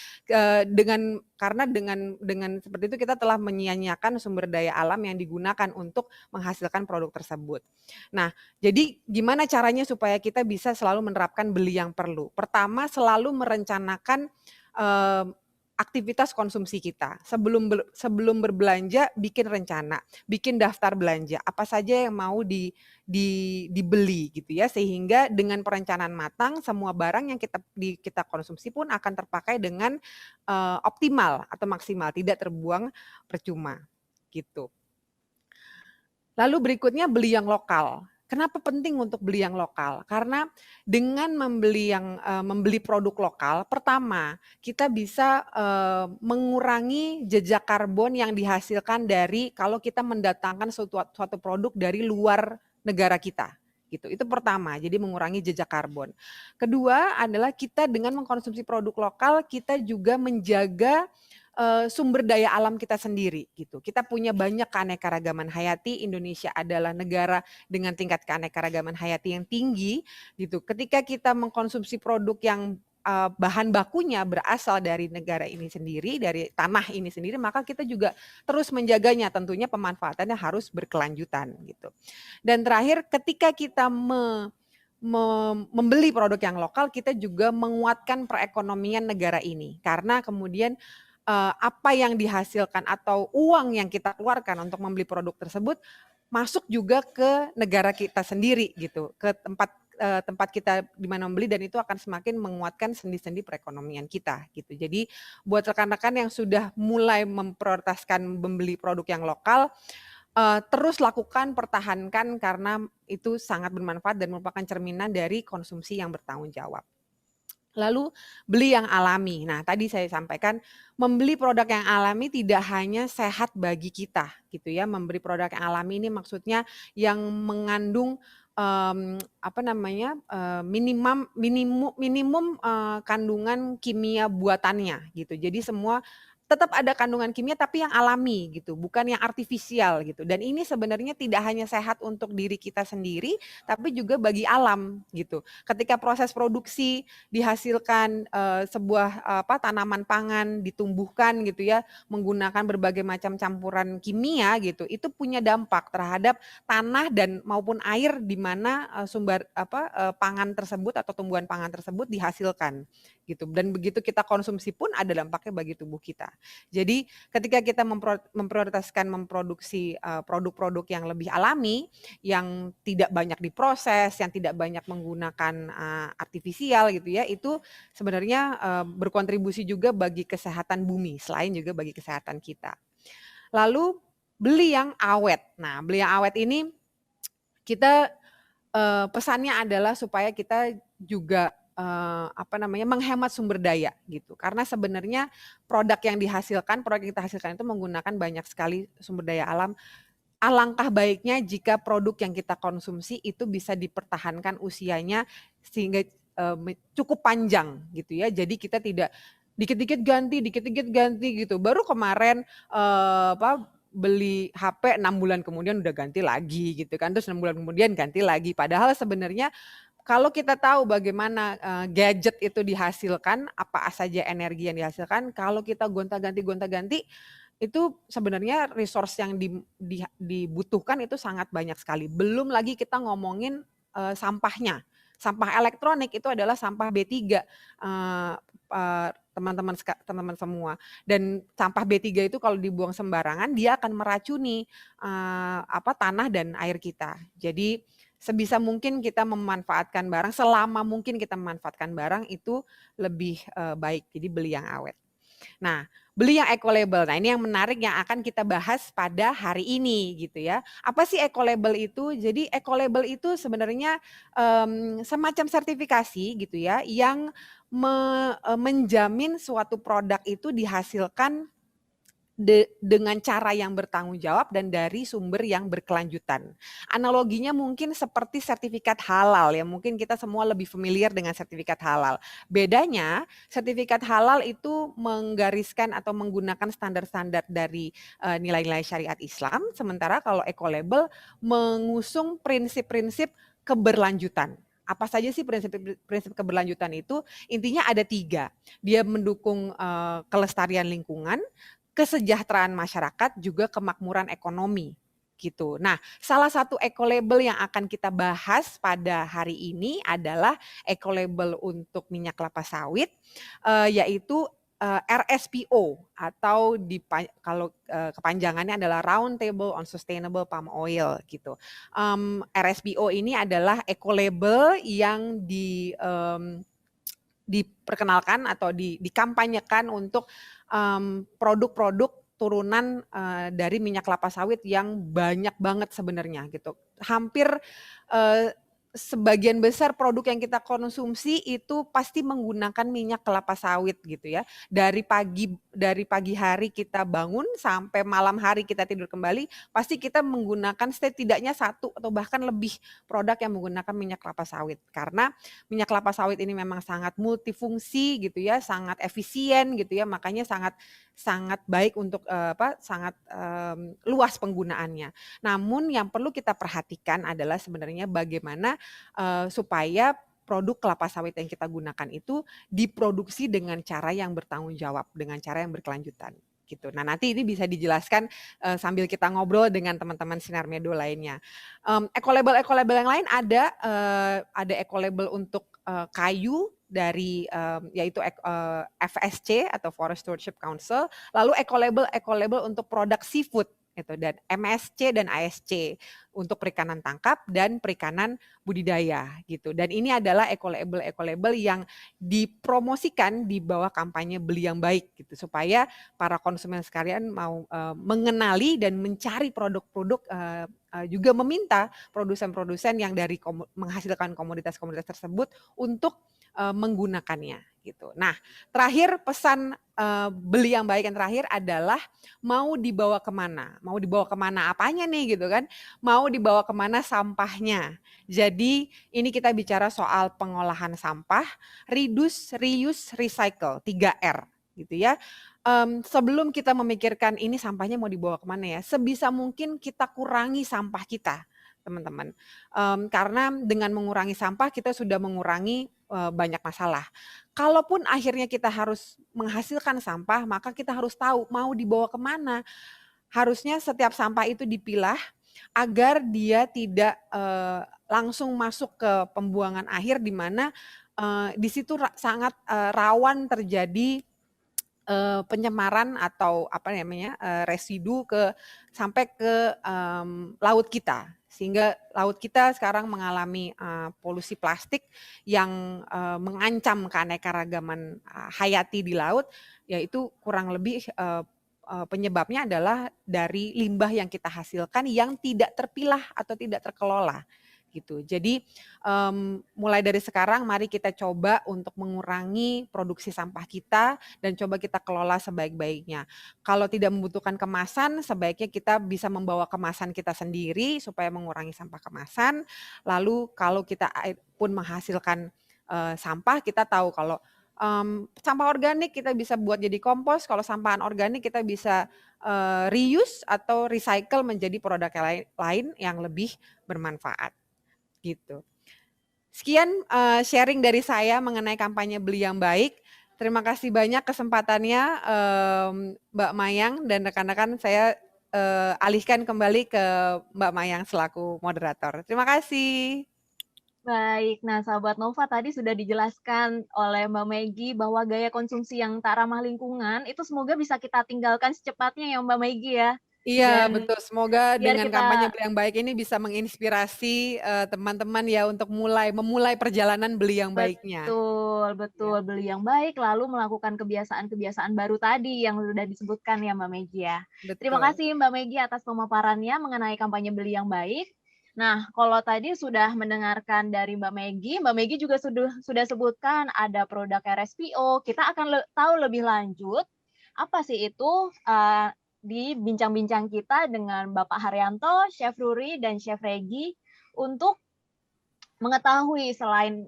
karena dengan seperti itu kita telah menyia-nyiakan sumber daya alam yang digunakan untuk menghasilkan produk tersebut. Nah, jadi gimana caranya supaya kita bisa selalu menerapkan beli yang perlu? Pertama, selalu merencanakan aktivitas konsumsi kita. Sebelum berbelanja, bikin rencana, bikin daftar belanja, apa saja yang mau dibeli gitu ya, sehingga dengan perencanaan matang semua barang yang kita konsumsi pun akan terpakai dengan optimal atau maksimal, tidak terbuang percuma gitu. Lalu berikutnya beli yang lokal. Kenapa penting untuk beli yang lokal? Karena dengan membeli produk lokal, pertama kita bisa mengurangi jejak karbon yang dihasilkan dari kalau kita mendatangkan suatu produk dari luar negara kita. Gitu. Itu pertama, jadi mengurangi jejak karbon. Kedua adalah kita dengan mengkonsumsi produk lokal, kita juga menjaga sumber daya alam kita sendiri gitu. Kita punya banyak keanekaragaman hayati. Indonesia adalah negara dengan tingkat keanekaragaman hayati yang tinggi gitu. Ketika kita mengkonsumsi produk yang bahan bakunya berasal dari negara ini sendiri, dari tanah ini sendiri, maka kita juga terus menjaganya. Tentunya pemanfaatannya harus berkelanjutan gitu. Dan terakhir, ketika kita membeli produk yang lokal, kita juga menguatkan perekonomian negara ini. Karena kemudian apa yang dihasilkan atau uang yang kita keluarkan untuk membeli produk tersebut masuk juga ke negara kita sendiri gitu, ke tempat kita di mana membeli, dan itu akan semakin menguatkan sendi-sendi perekonomian kita gitu. Jadi buat rekan-rekan yang sudah mulai memprioritaskan membeli produk yang lokal, terus lakukan, pertahankan karena itu sangat bermanfaat dan merupakan cerminan dari konsumsi yang bertanggung jawab. Lalu beli yang alami. Nah, tadi saya sampaikan membeli produk yang alami tidak hanya sehat bagi kita gitu ya. Membeli produk yang alami ini maksudnya yang mengandung minimum kandungan kimia buatannya gitu. Jadi semua tetap ada kandungan kimia tapi yang alami gitu, bukan yang artifisial gitu. Dan ini sebenarnya tidak hanya sehat untuk diri kita sendiri, tapi juga bagi alam gitu. Ketika proses produksi dihasilkan sebuah tanaman pangan ditumbuhkan gitu ya, menggunakan berbagai macam campuran kimia gitu, itu punya dampak terhadap tanah dan maupun air di mana sumber pangan tersebut atau tumbuhan pangan tersebut dihasilkan gitu. Dan begitu kita konsumsi pun ada dampaknya bagi tubuh kita. Jadi ketika kita memprioritaskan memproduksi produk-produk yang lebih alami, yang tidak banyak diproses, yang tidak banyak menggunakan artifisial gitu ya, itu sebenarnya berkontribusi juga bagi kesehatan bumi, selain juga bagi kesehatan kita. Lalu beli yang awet. Nah, beli yang awet ini kita pesannya adalah supaya kita juga menghemat sumber daya gitu. Karena sebenarnya produk yang kita hasilkan itu menggunakan banyak sekali sumber daya alam. Alangkah baiknya jika produk yang kita konsumsi itu bisa dipertahankan usianya sehingga cukup panjang gitu ya. Jadi kita tidak dikit-dikit ganti gitu. Baru kemarin beli HP 6 bulan kemudian udah ganti lagi gitu kan. Terus 6 bulan kemudian ganti lagi. Padahal sebenarnya kalau kita tahu bagaimana gadget itu dihasilkan, apa saja energi yang dihasilkan, kalau kita gonta-ganti, itu sebenarnya resource yang dibutuhkan itu sangat banyak sekali. Belum lagi kita ngomongin sampahnya. Sampah elektronik itu adalah sampah B3, teman-teman semua. Dan sampah B3 itu kalau dibuang sembarangan, dia akan meracuni tanah dan air kita. Jadi sebisa mungkin kita memanfaatkan barang, selama mungkin kita memanfaatkan barang itu lebih baik. Jadi beli yang awet. Nah, beli yang eco-label. Nah, ini yang menarik yang akan kita bahas pada hari ini gitu ya. Apa sih eco-label itu? Jadi eco-label itu sebenarnya semacam sertifikasi gitu ya yang menjamin suatu produk itu dihasilkan dengan cara yang bertanggung jawab dan dari sumber yang berkelanjutan. Analoginya mungkin seperti sertifikat halal ya, mungkin kita semua lebih familiar dengan sertifikat halal. Bedanya sertifikat halal itu menggariskan atau menggunakan standar-standar dari nilai-nilai syariat Islam, sementara kalau eco-label mengusung prinsip-prinsip keberlanjutan. Apa saja sih prinsip keberlanjutan itu? Intinya ada 3. Dia mendukung kelestarian lingkungan, kesejahteraan masyarakat, juga kemakmuran ekonomi gitu. Nah, salah satu eco-label yang akan kita bahas pada hari ini adalah eco-label untuk minyak kelapa sawit, yaitu RSPO atau kalau kepanjangannya adalah Round Table on Sustainable Palm Oil gitu. RSPO ini adalah eco-label yang diperkenalkan atau dikampanyekan untuk produk-produk turunan dari minyak kelapa sawit yang banyak banget sebenarnya gitu. Hampir sebagian besar produk yang kita konsumsi itu pasti menggunakan minyak kelapa sawit gitu ya. Dari pagi hari kita bangun sampai malam hari kita tidur kembali, pasti kita menggunakan setidaknya 1 atau bahkan lebih produk yang menggunakan minyak kelapa sawit. Karena minyak kelapa sawit ini memang sangat multifungsi gitu ya, sangat efisien gitu ya, makanya sangat baik untuk sangat luas penggunaannya. Namun yang perlu kita perhatikan adalah sebenarnya bagaimana supaya produk kelapa sawit yang kita gunakan itu diproduksi dengan cara yang bertanggung jawab, dengan cara yang berkelanjutan gitu. Nah, nanti ini bisa dijelaskan sambil kita ngobrol dengan teman-teman Sinar Medo lainnya. Eco-label yang lain ada eco-label untuk kayu dari yaitu FSC atau Forest Stewardship Council, lalu eco-label untuk produk seafood itu, dan MSC dan ASC untuk perikanan tangkap dan perikanan budidaya gitu. Dan ini adalah eco-label yang dipromosikan di bawah kampanye Beli yang Baik gitu, supaya para konsumen sekalian mau mengenali dan mencari produk-produk, juga meminta produsen-produsen yang dari menghasilkan komoditas-komoditas tersebut untuk menggunakannya gitu. Nah, terakhir pesan Beli yang Baik yang terakhir adalah mau dibawa kemana? Mau dibawa kemana apanya nih gitu kan? Mau dibawa kemana sampahnya? Jadi ini kita bicara soal pengolahan sampah, reduce, reuse, recycle, 3R gitu ya. Sebelum kita memikirkan ini sampahnya mau dibawa kemana ya, sebisa mungkin kita kurangi sampah kita, teman-teman. Karena dengan mengurangi sampah kita sudah mengurangi banyak masalah. Kalaupun akhirnya kita harus menghasilkan sampah, maka kita harus tahu mau dibawa kemana. Harusnya setiap sampah itu dipilah agar dia tidak langsung masuk ke pembuangan akhir, di mana di situ sangat rawan terjadi pencemaran atau apa namanya residu sampai ke laut kita, sehingga laut kita sekarang mengalami polusi plastik yang mengancam keanekaragaman hayati di laut, yaitu kurang lebih penyebabnya adalah dari limbah yang kita hasilkan yang tidak terpilah atau tidak terkelola gitu. Jadi mulai dari sekarang mari kita coba untuk mengurangi produksi sampah kita dan coba kita kelola sebaik-baiknya. Kalau tidak membutuhkan kemasan, sebaiknya kita bisa membawa kemasan kita sendiri supaya mengurangi sampah kemasan. Lalu kalau kita pun menghasilkan sampah, kita tahu kalau sampah organik kita bisa buat jadi kompos, kalau sampah anorganik kita bisa reuse atau recycle menjadi produk lain yang lebih bermanfaat. Gitu. Sekian sharing dari saya mengenai kampanye Beli Yang Baik. Terima kasih banyak kesempatannya Mbak Mayang dan rekan-rekan. Saya alihkan kembali ke Mbak Mayang selaku moderator. Terima kasih. Baik, nah sahabat Nova tadi sudah dijelaskan oleh Mbak Maggie bahwa gaya konsumsi yang tak ramah lingkungan itu semoga bisa kita tinggalkan secepatnya ya Mbak Maggie ya. Iya, Dan betul. Semoga biar dengan kita kampanye Beli Yang Baik ini bisa menginspirasi teman-teman ya untuk memulai perjalanan beli yang baiknya. betul beli yang baik lalu melakukan kebiasaan-kebiasaan baru tadi yang sudah disebutkan ya Mbak Maggie ya. Terima Betul. kasih Mbak Maggie atas pemaparannya mengenai kampanye Beli Yang Baik. Nah, kalau tadi sudah mendengarkan dari Mbak Maggie juga sudah sebutkan ada produk RSPO. Kita akan tahu lebih lanjut apa sih itu di bincang-bincang kita dengan Bapak Haryanto, Chef Ruri, dan Chef Regi untuk mengetahui selain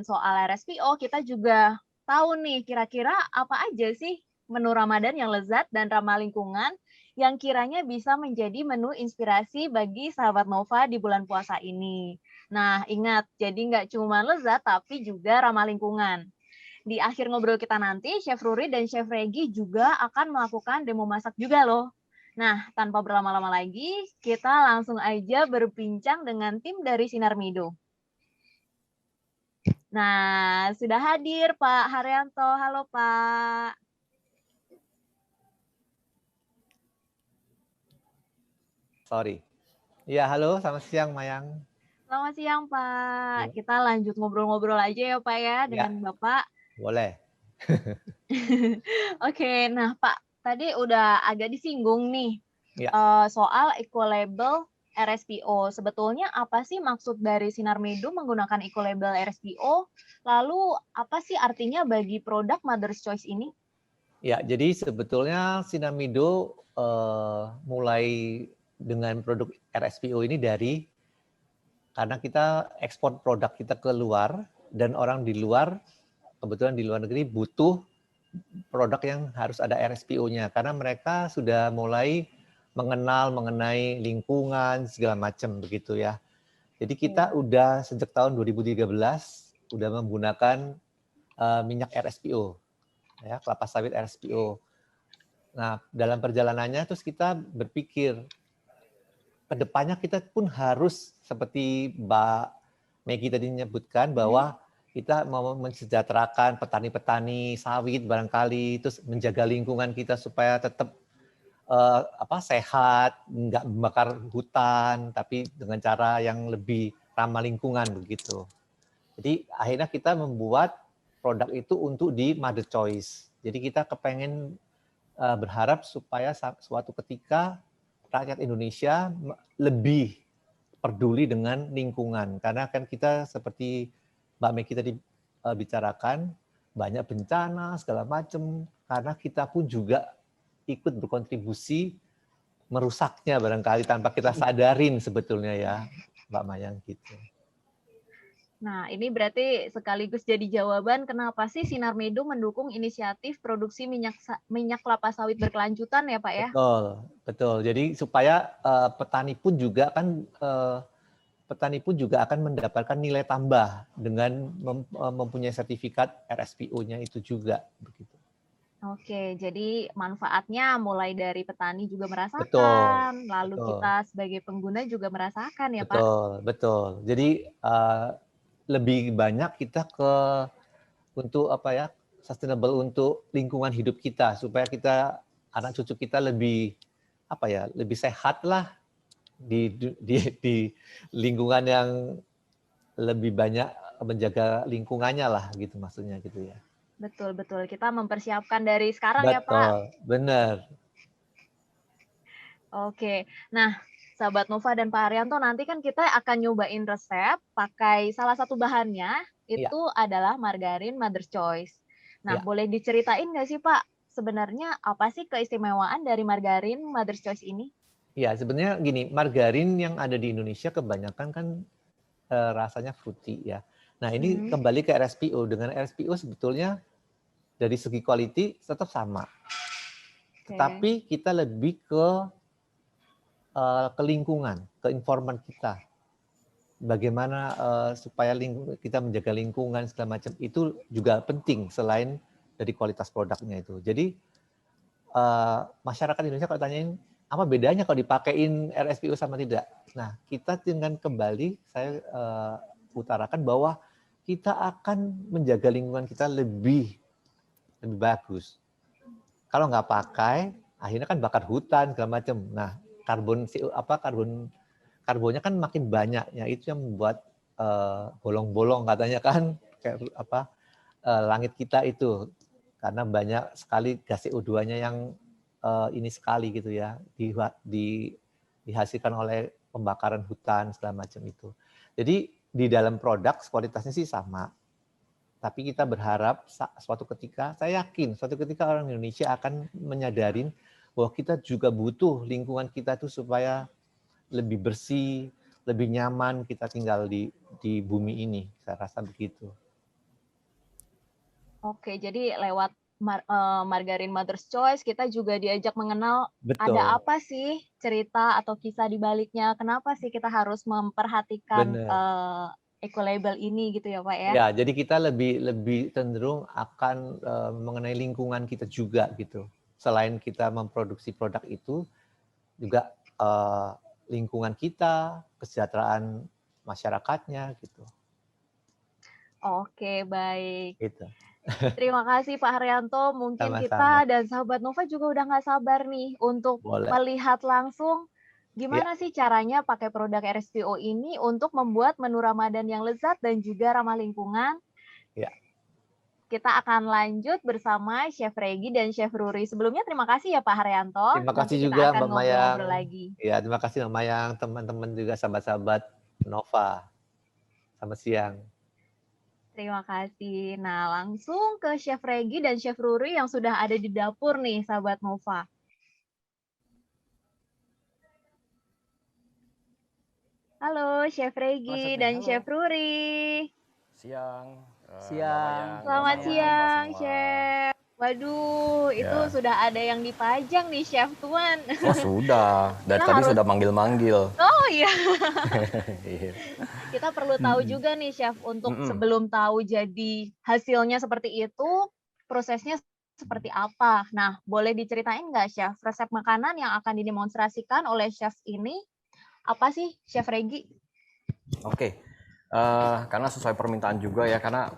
soal RSPO, kita juga tahu nih kira-kira apa aja sih menu Ramadan yang lezat dan ramah lingkungan yang kiranya bisa menjadi menu inspirasi bagi sahabat Nova di bulan puasa ini. Nah, ingat, jadi nggak cuma lezat, tapi juga ramah lingkungan. Di akhir ngobrol kita nanti, Chef Ruri dan Chef Regi juga akan melakukan demo masak juga loh. Nah, tanpa berlama-lama lagi, kita langsung aja berbincang dengan tim dari Sinar Mido. Nah, sudah hadir Pak Haryanto. Halo Pak. Sorry. Iya, halo, selamat siang Mayang. Selamat siang Ya. Pak. Kita lanjut ngobrol-ngobrol aja ya Pak ya dengan Bapak. Boleh. Oke, nah Pak, tadi udah agak disinggung nih Ya. soal eco-label RSPO. Sebetulnya apa sih maksud dari Sinar Mido menggunakan eco-label RSPO? Lalu apa sih artinya bagi produk Mother's Choice ini? Ya, jadi sebetulnya Sinar Mido mulai dengan produk RSPO ini karena kita ekspor produk kita ke luar dan orang di luar, kebetulan di luar negeri butuh produk yang harus ada RSPO-nya karena mereka sudah mulai mengenal mengenai lingkungan segala macam begitu ya. Jadi kita udah sejak tahun 2013 udah menggunakan minyak RSPO, ya, kelapa sawit RSPO. Nah, dalam perjalanannya terus kita berpikir kedepannya kita pun harus seperti Mbak Maggie tadi menyebutkan bahwa kita mau mensejahterakan petani-petani sawit barangkali, terus menjaga lingkungan kita supaya tetap sehat, nggak membakar hutan, tapi dengan cara yang lebih ramah lingkungan begitu. Jadi akhirnya kita membuat produk itu untuk di Mother Choice. Jadi kita kepengen berharap supaya suatu ketika rakyat Indonesia lebih peduli dengan lingkungan. Karena kan kita seperti Mbak Meki tadi bicarakan, banyak bencana, segala macam. Karena kita pun juga ikut berkontribusi merusaknya barangkali tanpa kita sadarin sebetulnya ya, Mbak Mayang gitu. Nah, ini berarti sekaligus jadi jawaban kenapa sih Sinar Mido mendukung inisiatif produksi minyak kelapa sawit berkelanjutan ya Pak ya? Betul. Jadi supaya petani pun juga akan mendapatkan nilai tambah dengan mempunyai sertifikat RSPO-nya itu juga begitu. Oke, jadi manfaatnya mulai dari petani juga merasakan, lalu kita sebagai pengguna juga merasakan ya Pak? Betul. Jadi lebih banyak kita untuk apa ya, sustainable untuk lingkungan hidup kita, supaya kita anak cucu kita lebih apa ya, lebih sehat lah di lingkungan yang lebih banyak menjaga lingkungannya lah gitu maksudnya gitu ya. Betul, betul. Kita mempersiapkan dari sekarang ya, Pak. Betul, benar. Oke. Nah, sahabat Nova dan Pak Haryanto, nanti kan kita akan nyobain resep pakai salah satu bahannya Iya. itu adalah margarin Mother's Choice. Nah, Iya. boleh diceritain nggak sih, Pak, sebenarnya apa sih keistimewaan dari margarin Mother's Choice ini? Ya, sebenarnya gini, margarin yang ada di Indonesia kebanyakan kan rasanya fruity ya. Nah, ini kembali ke RSPO. Dengan RSPO sebetulnya dari segi quality tetap sama. Tetapi kita lebih ke lingkungan, ke informan kita. Bagaimana supaya kita menjaga lingkungan segala macam itu juga penting selain dari kualitas produknya itu. Jadi masyarakat Indonesia kalau tanyain apa bedanya kalau dipakein RSPO sama tidak. Nah, kita dengan kembali saya utarakan bahwa kita akan menjaga lingkungan kita lebih bagus. Kalau nggak pakai, akhirnya kan bakar hutan segala macam. Nah, karbonnya kan makin banyak, ya itu yang membuat bolong-bolong katanya kan kayak langit kita itu karena banyak sekali gas CO2-nya yang ini sekali gitu ya dihasilkan oleh pembakaran hutan segala macam itu. Jadi di dalam produk kualitasnya sih sama. Tapi kita berharap suatu ketika, saya yakin suatu ketika orang Indonesia akan menyadarin bahwa kita juga butuh lingkungan kita itu supaya lebih bersih, lebih nyaman kita tinggal di bumi ini. Saya rasa begitu. Oke, jadi lewat margarin Mother's Choice kita juga diajak mengenal Betul. ada apa sih cerita atau kisah di baliknya, kenapa sih kita harus memperhatikan eco-label ini gitu ya Pak ya? Ya, jadi kita lebih cenderung akan mengenai lingkungan kita juga gitu. Selain kita memproduksi produk itu, juga lingkungan kita, kesejahteraan masyarakatnya gitu. Oke, baik. Gitu. Terima kasih Pak Haryanto. Mungkin Sama-sama. kita dan sahabat Nova juga udah nggak sabar nih untuk melihat langsung gimana sih caranya pakai produk RSPO ini untuk membuat menu Ramadan yang lezat dan juga ramah lingkungan. Ya. Kita akan lanjut bersama Chef Regi dan Chef Ruri. Sebelumnya terima kasih ya Pak Haryanto. Terima kasih Nanti juga kita akan Mbak Mayang. lagi. Ya, terima kasih Mbak Mayang, teman-teman juga sahabat-sahabat Nova. Selamat siang. Terima kasih. Nah, langsung ke Chef Regi dan Chef Ruri yang sudah ada di dapur nih, sahabat Nova. Halo, Chef Regi dan Chef Ruri. Siang. Selamat siang, Chef. Waduh, itu sudah ada yang dipajang nih, Chef Tuan. Oh sudah, dari tadi sudah manggil-manggil. Oh iya. Kita perlu tahu juga nih, Chef, untuk sebelum tahu jadi hasilnya seperti itu, prosesnya seperti apa. Nah, boleh diceritain nggak, Chef, resep makanan yang akan didemonstrasikan oleh Chef ini? Apa sih, Chef Regi? Oke, karena sesuai permintaan juga ya, karena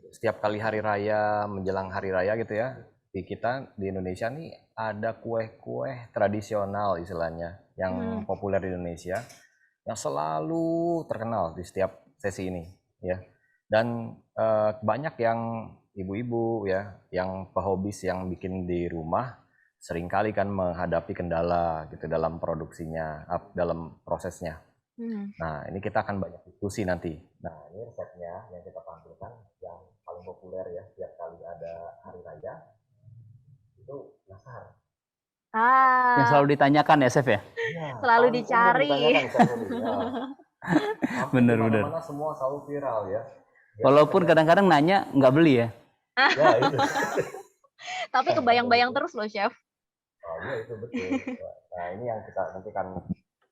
setiap kali hari raya, menjelang hari raya gitu ya, di kita di Indonesia nih ada kue-kue tradisional istilahnya yang populer di Indonesia yang selalu terkenal di setiap sesi ini ya. Dan banyak yang ibu-ibu ya, yang pehobis yang bikin di rumah seringkali kan menghadapi kendala gitu dalam produksinya, dalam prosesnya. Nah, ini kita akan banyak diskusi nanti. Nah, ini resepnya yang kita tampilkan yang paling populer ya, setiap kali ada hari raya itu nasar. Yang selalu ditanyakan ya, Chef ya? Selalu dicari. Bener-bener. Mana semua selalu viral ya. Walaupun kadang-kadang nanya nggak beli ya. Ya itu. Tapi kebayang-bayang terus loh, Chef. Oh iya itu betul. Nah, ini yang kita nanti kan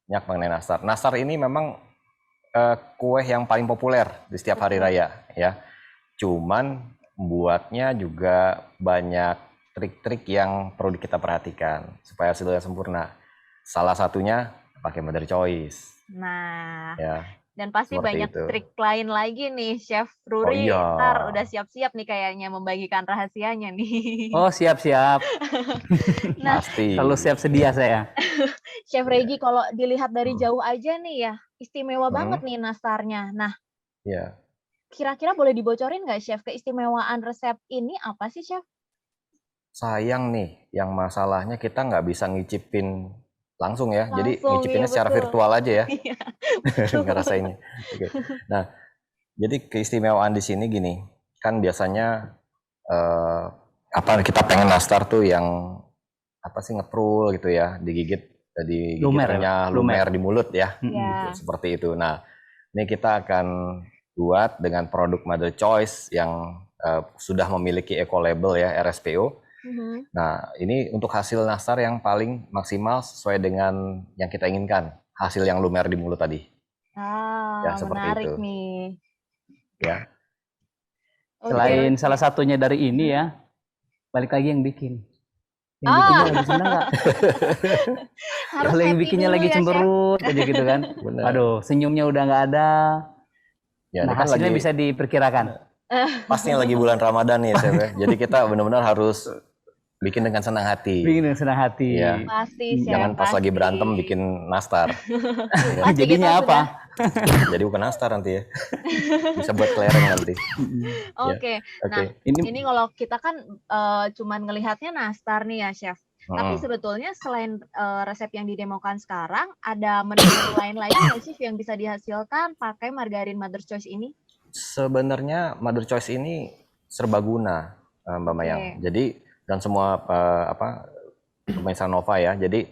banyak mengenai nasar. Nasar ini memang kue yang paling populer di setiap hari raya ya. Cuman buatnya juga banyak trik-trik yang perlu kita perhatikan supaya hasilnya sempurna. Salah satunya pakai Mother's Choice. Nah, ya. Dan pasti Seperti banyak itu. trik lain lagi nih, Chef Oh Ruri. iya. Ntar udah siap-siap nih kayaknya membagikan rahasianya nih. Oh, siap-siap. Nah, Pasti. Selalu siap sedia saya. Chef Iya. Regi, kalau dilihat dari Hmm. jauh aja nih ya, istimewa banget Hmm. nih nastarnya. Nah, Ya. kira-kira boleh dibocorin nggak, Chef, keistimewaan resep ini apa sih, Chef? Sayang nih, yang masalahnya kita nggak bisa ngicipin langsung ya. Jadi Langsung, ngicipinnya iya secara betul. virtual aja ya. Iya, betul. Ngerasainnya. Oke. Nah, jadi keistimewaan di sini gini, kan biasanya kita pengen nastar tuh yang apa sih ngeprul gitu ya, digigit Lumer ya, renyah, Pak? lumer di mulut ya. Iya. Seperti itu. Nah, ini kita akan buat dengan produk Mother Choice yang sudah memiliki eco label ya, RSPO. Mhm. Nah, ini untuk hasil nastar yang paling maksimal sesuai dengan yang kita inginkan, hasil yang lumer di mulut tadi. Ya, Ah, seperti menarik itu. nih. Ya. Oke, Selain oke. salah satunya dari ini ya, balik lagi yang bikin. Yang Ah. bikinnya lagi seneng nggak? Harus Kalau yang happy bikinnya dulu lagi ya, Chef. cemberut aja gitu kan. Benar. Aduh, senyumnya udah nggak ada. Ya, Nah, ini kan hasilnya lagi bisa diperkirakan. pastinya lagi bulan Ramadan nih, Chef ya. Jadi kita benar-benar harus bikin dengan senang hati. Bikin dengan senang hati. Iya. Pasti, Chef. Jangan pas lagi pasti. berantem bikin nastar. Ya. Pasti Jadinya kita apa? Jadi bukan nastar nanti ya. Bisa buat kelereng nanti. Oke. Nah, ini kalau kita kan cuman ngelihatnya nastar nih ya, Chef. Tapi sebetulnya selain resep yang didemokan sekarang, ada menu lain lagi nggak sih yang bisa dihasilkan pakai margarin Mother Choice ini? Sebenarnya Mother Choice ini serbaguna, Mbak Mayang. Jadi dan semua pemirsa Nova ya. Jadi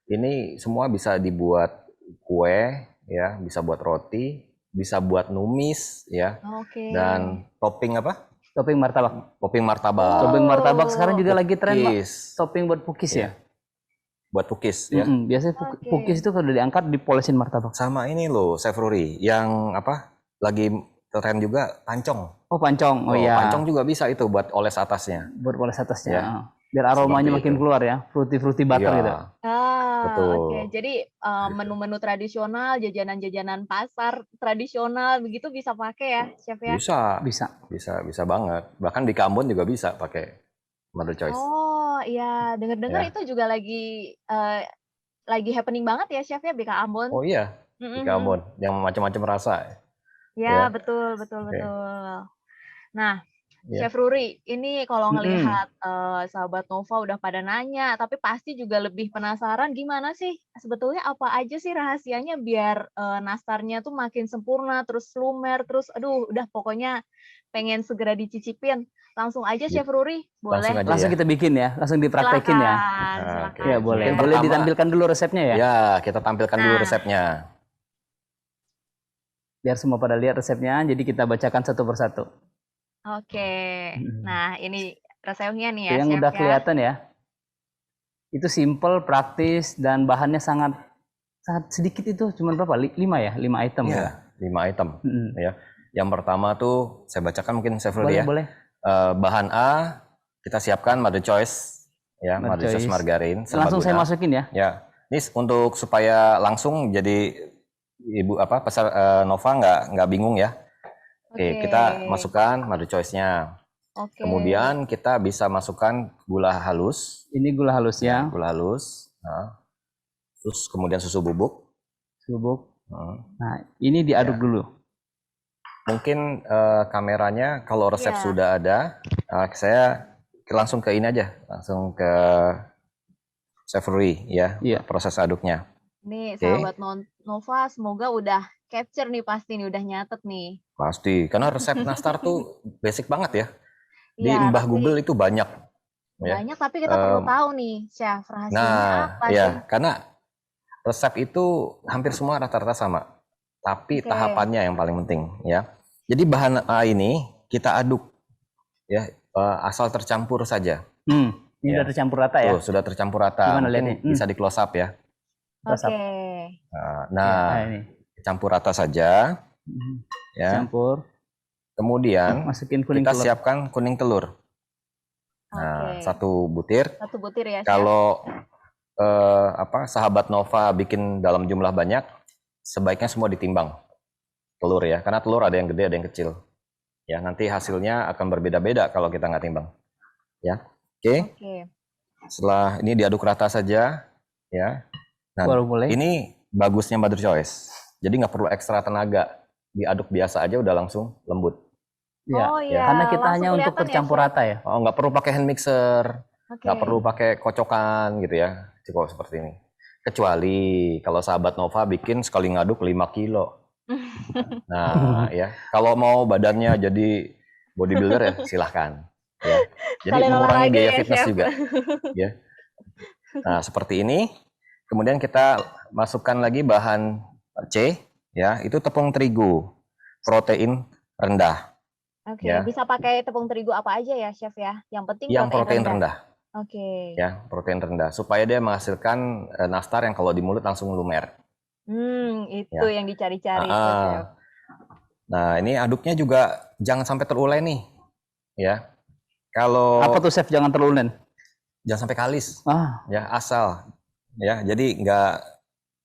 ini semua bisa dibuat kue ya, bisa buat roti, bisa buat numis ya. Oke. Dan topping apa? Topping martabak. Topping martabak. Topping martabak sekarang juga lagi tren, Pak. Pukis. Topping buat pukis ya. Buat pukis ya. Biasanya pukis itu kalau diangkat dipolesin martabak. Sama ini loh, Chef Ruri, yang lagi tren juga pancong. Oh, pancong. Oh iya. Pancong juga bisa itu buat oles atasnya. Buat poles atasnya. Ya. Biar aromanya Seperti makin itu. keluar ya. Fruity butter Iya. gitu. Betul. Oke. Jadi menu-menu tradisional, jajanan-jajanan pasar tradisional begitu bisa pakai ya, Chef ya? Bisa. banget. Bahkan di Kambon juga bisa pakai Mother Choice. Oh iya, dengar-dengar Ya. itu juga lagi happening banget ya, Chef ya, BK Ambon. Oh iya, di Kambon yang macam-macam rasa. Ya, Ya. betul. Oke. Nah, Ya. Chef Ruri, ini kalau ngelihat sahabat Nova udah pada nanya, tapi pasti juga lebih penasaran gimana sih sebetulnya apa aja sih rahasianya biar nastarnya tuh makin sempurna, terus lumer, terus aduh udah pokoknya pengen segera dicicipin. Langsung aja Chef Ruri, boleh? Langsung aja. Kita bikin ya, langsung dipraktekin ya. Silakan. Ya boleh. Chef. Boleh Pertama- ditampilkan dulu resepnya ya. Ya, kita tampilkan dulu resepnya. Biar semua pada lihat resepnya, jadi kita bacakan satu persatu. Oke. Nah, ini resepnya nih ya, Yang Chef udah ya. kelihatan ya. Itu simple, praktis, dan bahannya sangat sedikit itu, cuma berapa? 5 ya? 5 item ya? Ya, 5 item. Ya. Yang pertama tuh saya bacakan mungkin Chef Rudi ya. Boleh. Bahan A kita siapkan Mother Choice ya, Mother Choice margarin. Langsung saya serbaguna. masukin ya. Ya, ini untuk supaya langsung jadi peserta Nova nggak bingung ya. Oke, kita masukkan Mother Choice-nya. Oke. Kemudian kita bisa masukkan gula halus. Ini gula halus ya. Gula halus. Nah, terus kemudian susu bubuk. Nah, ini diaduk dulu. Mungkin kameranya kalau resep sudah ada, saya langsung ke ini aja, langsung ke Chef Ruri ya, proses aduknya. Nih, sahabat Nova, semoga udah capture nih pasti nih, udah nyatet nih. Pasti, karena resep nastar tuh basic banget ya. Di Iya, Mbah tapi- Google itu banyak. Banyak, tapi kita perlu tahu nih, Chef, rahasianya Nah, apa sih? ya, karena resep itu hampir semua rata-rata sama, tapi tahapannya yang paling penting ya. Jadi bahan A ini kita aduk ya, asal tercampur saja. Ini udah tercampur rata ya. Tuh, sudah tercampur rata. Gimana Mungkin lihatnya? bisa di close up ya. Oke. Nah, ini campur rata saja. Ya. campur. Kemudian Masukin kuning kita telur. siapkan kuning telur. Nah, Oke. 1 butir. 1 butir ya, Chef. Kalau sahabat Nova bikin dalam jumlah banyak, sebaiknya semua ditimbang. telur ya, karena telur ada yang gede, ada yang kecil. Ya, nanti hasilnya akan berbeda-beda kalau kita nggak timbang. Ya, oke. Oke. Setelah ini diaduk rata saja, ya. Nah, Baru mulai. ini bagusnya Mother Choice. Jadi nggak perlu ekstra tenaga, diaduk biasa aja udah langsung lembut. Ya, Oh iya, karena kita langsung hanya untuk kelihatan ya, tercampur Chef? rata ya. Oh, nggak perlu pakai hand mixer, Oke. nggak perlu pakai kocokan gitu ya, cukup seperti ini. Kecuali kalau sahabat Nova bikin sekali ngaduk 5 kilo. Nah, ya, kalau mau badannya jadi bodybuilder ya silahkan. Ya. Jadi Sekalian mengurangi olahraga biaya ya, fitness Chef. juga. Ya. Nah, seperti ini. Kemudian kita masukkan lagi bahan C, ya, itu tepung terigu, protein rendah. Oke, Ya. bisa pakai tepung terigu apa aja ya, Chef ya? Yang penting Yang protein rendah. Oke. Ya, protein rendah supaya dia menghasilkan nastar yang kalau di mulut langsung lumer. Itu Ya. yang dicari-cari tuh, Chef. Nah, ini aduknya juga jangan sampai terulai nih. Ya. Kalau Apa tuh Chef jangan terlalu jangan sampai kalis. Ah, Ya, asal. Ya, jadi nggak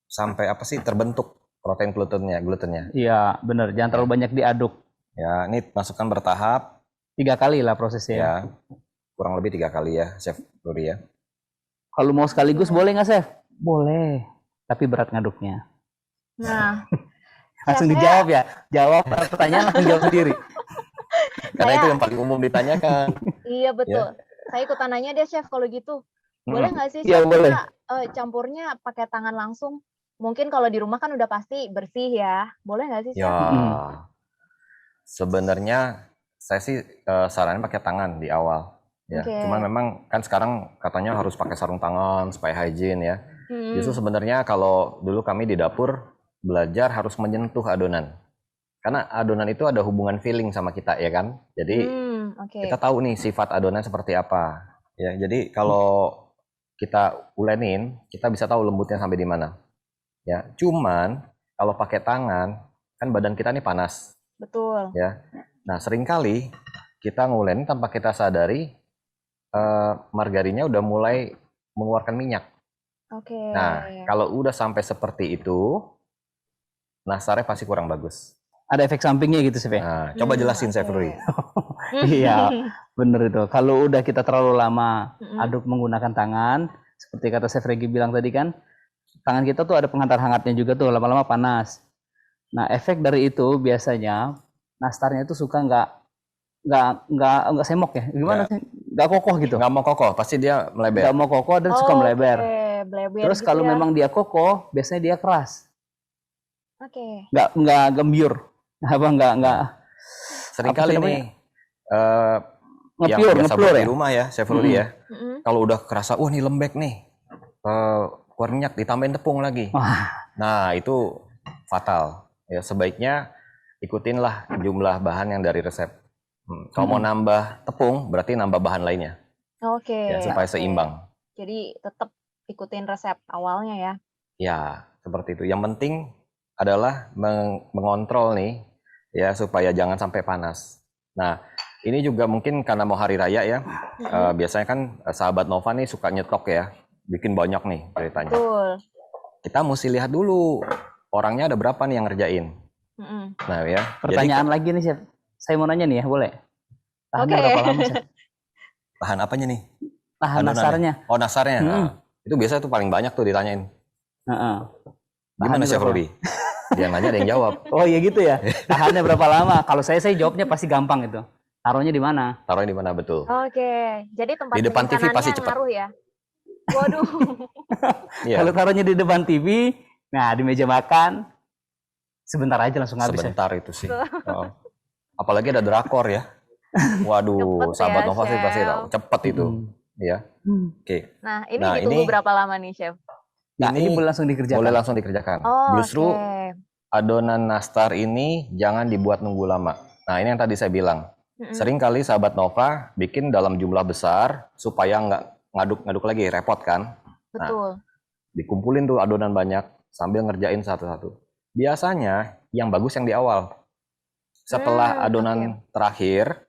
sampai apa sih terbentuk protein glutennya. iya benar, jangan terlalu banyak diaduk. Ya, ini masukkan bertahap. 3 kali lah prosesnya. Ya, kurang lebih 3 kali ya, Chef Ruri ya. Kalau mau sekaligus boleh nggak Chef? Boleh, tapi berat ngaduknya. Nah, Langsung Chef, dijawab ya, jawab pertanyaan langsung jawab sendiri. Karena itu Saya- yang paling umum ditanyakan. iya betul. Saya ikutan nanya deh, Chef, kalau gitu. Boleh nggak sih, Iya, Chef, boleh. kita campurnya pakai tangan langsung? Mungkin kalau di rumah kan udah pasti bersih ya. Boleh nggak sih, Chef? Ya, sebenarnya saya sih saranin pakai tangan di awal. Ya, Oke. cuman memang kan sekarang katanya harus pakai sarung tangan supaya hygiene ya. Hmm. Justru sebenarnya kalau dulu kami di dapur belajar harus menyentuh adonan. Karena adonan itu ada hubungan feeling sama kita ya kan. Jadi Oke. kita tahu nih sifat adonan seperti apa. Ya, jadi kalau kita ulenin, kita bisa tahu lembutnya sampai di mana. Ya, cuman kalau pakai tangan kan badan kita nih panas. Betul. Ya. Nah, seringkali kita ngulenin tanpa kita sadari margarinnya udah mulai mengeluarkan minyak. Oke. Nah, kalau udah sampai seperti itu, nastarnya pasti kurang bagus. Ada efek sampingnya gitu Chef ya? Nah, coba jelasin Chef oke. Ruri. Iya, bener itu. Kalau udah kita terlalu lama Mm-mm. aduk menggunakan tangan, seperti kata Chef Regi bilang tadi kan, tangan kita tuh ada penghantar hangatnya juga tuh, lama-lama panas. Nah, efek dari itu biasanya nastarnya itu suka nggak semok ya, gimana sih? Nggak kokoh gitu. Nggak mau kokoh, pasti dia Nggak meleber. mau kokoh dan suka melebar. Oke, bleber Terus gitu kalau ya. memang dia kokoh, biasanya dia keras, Oke. nggak gembyur, nggak Seringkali apa sih nih yang ngepure biasa ngepure buat ya. di rumah ya, Chef Ruri ya. Mm-mm. Kalau udah kerasa, wah ini lembek nih, keluar minyak, ditambahin tepung lagi. Wah, Nah, itu fatal. Ya, sebaiknya ikutinlah jumlah bahan yang dari resep. Kalau mau nambah tepung, berarti nambah bahan lainnya. Oke. Ya, supaya oke. seimbang. Jadi tetap ikutin resep awalnya ya. Ya, seperti itu. Yang penting adalah mengontrol nih, ya, supaya jangan sampai panas. Nah, ini juga mungkin karena mau hari raya ya. Biasanya kan sahabat Nova nih suka nyetok ya. Bikin banyak nih ceritanya. Betul. Kita mesti lihat dulu orangnya ada berapa nih yang ngerjain. Mm-mm. Nah ya. pertanyaan lagi nih Chef. Saya mau nanya nih ya, boleh? Tahannya Oke. berapa lama Chef? Bahan apanya nih? Tahan Adonannya. nastarnya. Oh, nastarnya. Nah, itu biasa tuh paling banyak tuh ditanyain. Heeh. Gimana Tahannya Chef berapa? Rudi? Dia nanya ada yang jawab. Oh iya gitu ya. Tahannya berapa lama? Kalau saya jawabnya pasti gampang itu. Taruhnya di mana? Taruhnya di mana betul? Oke. Jadi tempat Di depan TV penyimpanannya pasti cepat. ngaruh ya. Waduh. Iya. Kalau taruhnya di depan TV, nah di meja makan, sebentar aja langsung habis ya. Sebentar itu sih. Oh. Apalagi ada drakor ya. Waduh, Cepet sahabat ya, Nova sih pasti Chef. tahu. Cepet itu. Ya. Oke. Nah, ini Nah, ditunggu ini- berapa lama nih, Chef? Nah, Ini ini boleh langsung dikerjakan. boleh langsung dikerjakan. Oh, Justru oke. adonan nastar ini jangan dibuat nunggu lama. Nah, ini yang tadi saya bilang. Mm-mm. Sering kali sahabat Nova bikin dalam jumlah besar supaya nggak ngaduk-ngaduk lagi, repot kan? Betul. Dikumpulin tuh adonan banyak sambil ngerjain satu-satu. Biasanya yang bagus yang di awal. Setelah adonan terakhir,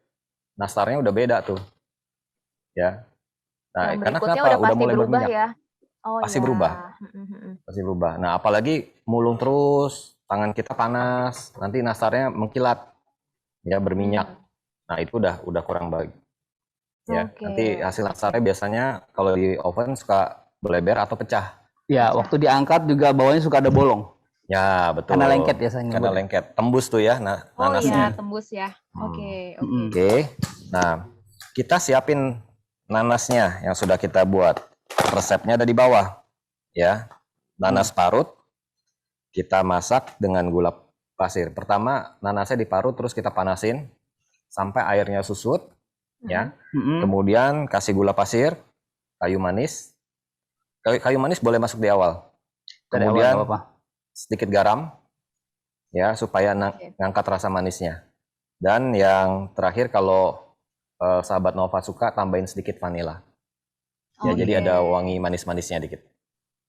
nastarnya udah beda tuh. Ya. Nah, Yang karena berikutnya kenapa? udah Udah pasti mulai berubah berminyak. ya. Oh Pasti iya. berubah. Mm-mm. Pasti berubah. Nah, apalagi mulung terus tangan kita panas, nanti nastarnya mengkilat, ya berminyak. Nah itu udah kurang baik. Ya, Oke. nanti hasil nastarnya biasanya kalau di oven suka berleber atau pecah. Ya, waktu diangkat juga bawahnya suka ada bolong. Ya betul. Karena lengket biasanya. Karena lengket, tembus tuh ya Oh nanasnya. iya, tembus ya. Oke, oke. Mm-mm. Oke, nah kita siapin nanasnya yang sudah kita buat. Resepnya ada di bawah, ya. Nanas parut kita masak dengan gula pasir. Pertama nanasnya diparut terus kita panasin sampai airnya susut, ya. Mm-mm. Kemudian kasih gula pasir, kayu manis. Kayu manis boleh masuk di awal. Dari awal Kemudian nggak apa-apa. sedikit garam, ya supaya ngangkat rasa manisnya. Dan yang terakhir kalau sahabat Nova suka tambahin sedikit vanila. Ya, jadi ada wangi manis-manisnya dikit.